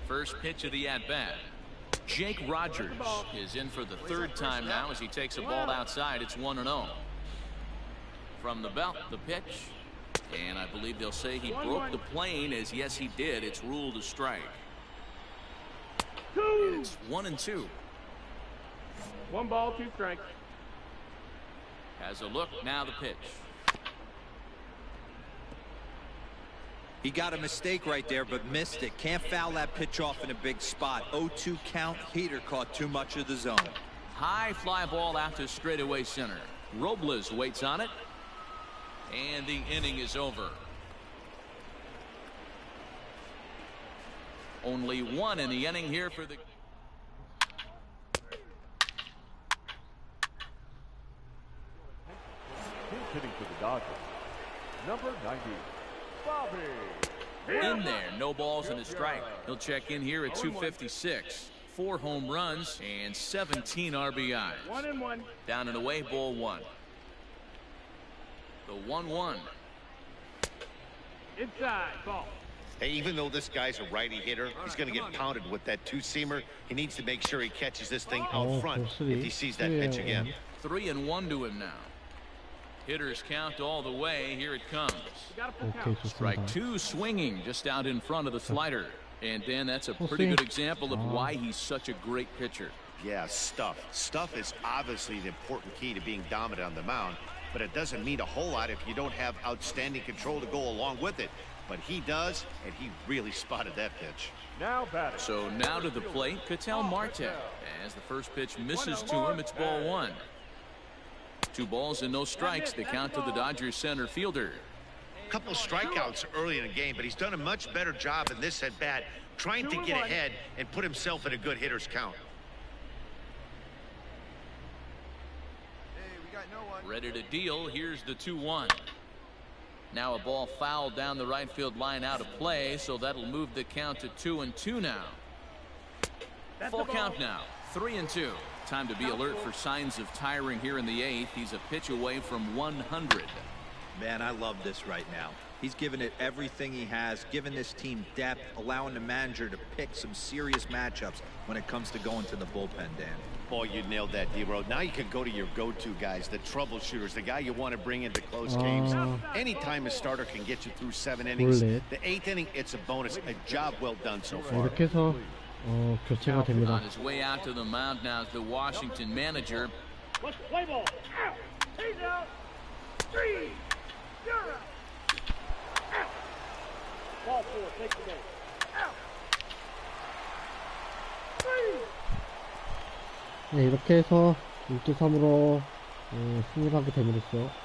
First pitch of the at-bat. Jake Rogers is in for the 3rd time now as he takes a ball outside. It's 1-0. From the belt, the pitch. And I believe they'll say he broke the plane, as yes he did. It's ruled a strike. It's 1-2. 1 ball, 2 strikes. Has a look, now the pitch. He got a mistake right there, but missed it. Can't foul that pitch off in a big spot. 0-2 count. Heater caught too much of the zone. High fly ball out to straightaway center. Robles waits on it. And the inning is over. Only 1 in the inning here for the... Hitting for the Dodgers, number 90, Bobby. In there, no balls and a strike. He'll check in here at 256. 4 home runs and 17 RBIs. 1-1. Down and away, ball 1. The 1-1. Inside, ball. Hey, even though this guy's a righty hitter, he's going to get pounded with that 2-seamer. He needs to make sure he catches this thing out front if he sees that pitch again. 3-1 to him now. Hitters count all the way. Here it comes. Strike 2 swinging just out in front of the slider. And Dan, that's a pretty good example of why he's such a great pitcher. Yeah, stuff. Stuff is obviously the important key to being dominant on the mound, but it doesn't mean a whole lot if you don't have outstanding control to go along with it. But he does, and he really spotted that pitch. Now batting. So now to the plate, Ketel Marte. As the first pitch misses to him, it's ball 1. 2 balls and no strikes. The count to the Dodgers center fielder. Couple strikeouts early in the game, but he's done a much better job in this at bat, trying to get ahead and put himself in a good hitter's count. Ready to deal. Here's the 2-1. Now a ball fouled down the right field line out of play, so that'll move the count to 2-2 now. Full count now. 3-2. Time to be alert for signs of tiring here in the 8th. He's a pitch away from 100. Man, I love this right now. He's given it everything he has, given this team depth, allowing the manager to pick some serious matchups when it comes to going to the bullpen, Dan. Boy, you nailed that, D-Road. Now you can go to your go-to guys, the troubleshooters, the guy you want to bring into close games. Anytime a starter can get you through 7 innings, the 8th inning, it's a bonus. A job well done so far. 이렇게 해서 교체가 됩니다. On his way out to the mound now is the Washington manager. Let's play ball. Out. He's out. 3. You're out. Out. Ball 4. Take the game. Out. 3. 네, 이렇게 해서 6대3으로 승리를 하게 됨으로써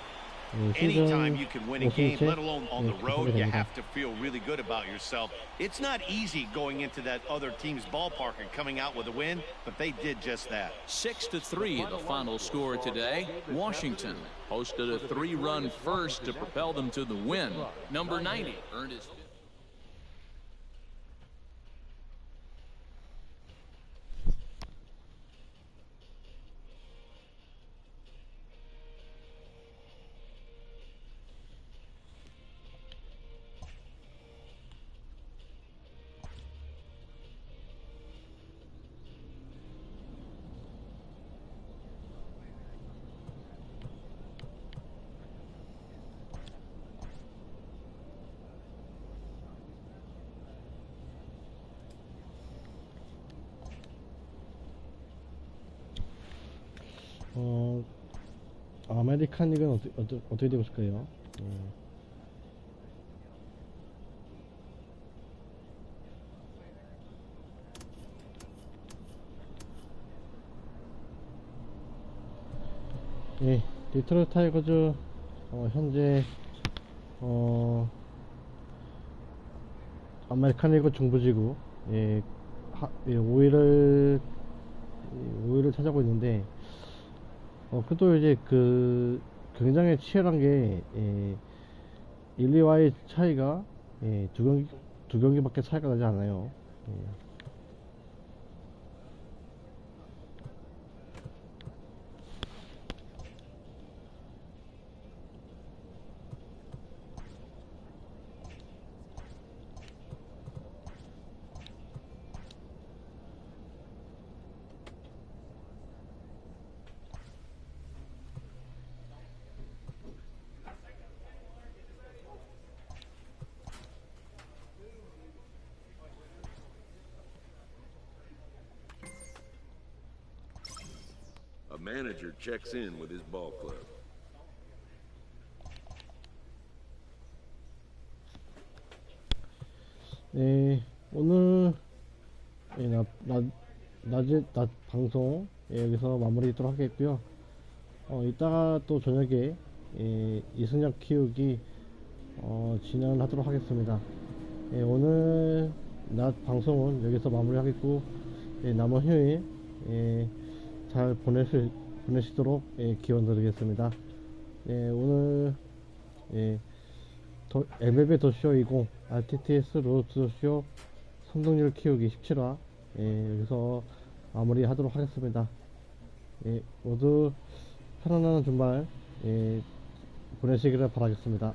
Anytime you can win a game, let 5승째 alone on the road, you 됩니다. have to feel really good about yourself. It's not easy going into that other team's ballpark and coming out with a win, but they did just that. 6-3, the final score today. Washington posted a 3-run first to propel them to the win. Number 90 earned his... 아메리칸 리그는 어떻게 되고 있을까요? 예, 디트로이트 타이거즈 현재 아메리칸 리그 중부지구 5위를 차지하고 있는데 그래도 이제 굉장히 치열한 게 1, 2와의 차이가 두 경기밖에 차이가 나지 않아요. A manager checks in with his ball club. 네, 오늘 낮 방송 여기서 마무리하도록 하겠고요. 이따가 또 저녁에 이승엽 키우기 진행을 하도록 하겠습니다. 오늘 낮 방송은 여기서 마무리하겠고 남은 휴일 잘 보내시도록 기원 드리겠습니다. 오늘 MLB 더쇼 20 RTTS 로드 더쇼 선동률 키우기 17화 여기서 마무리 하도록 하겠습니다. 모두 편안한 주말 보내시기를 바라겠습니다.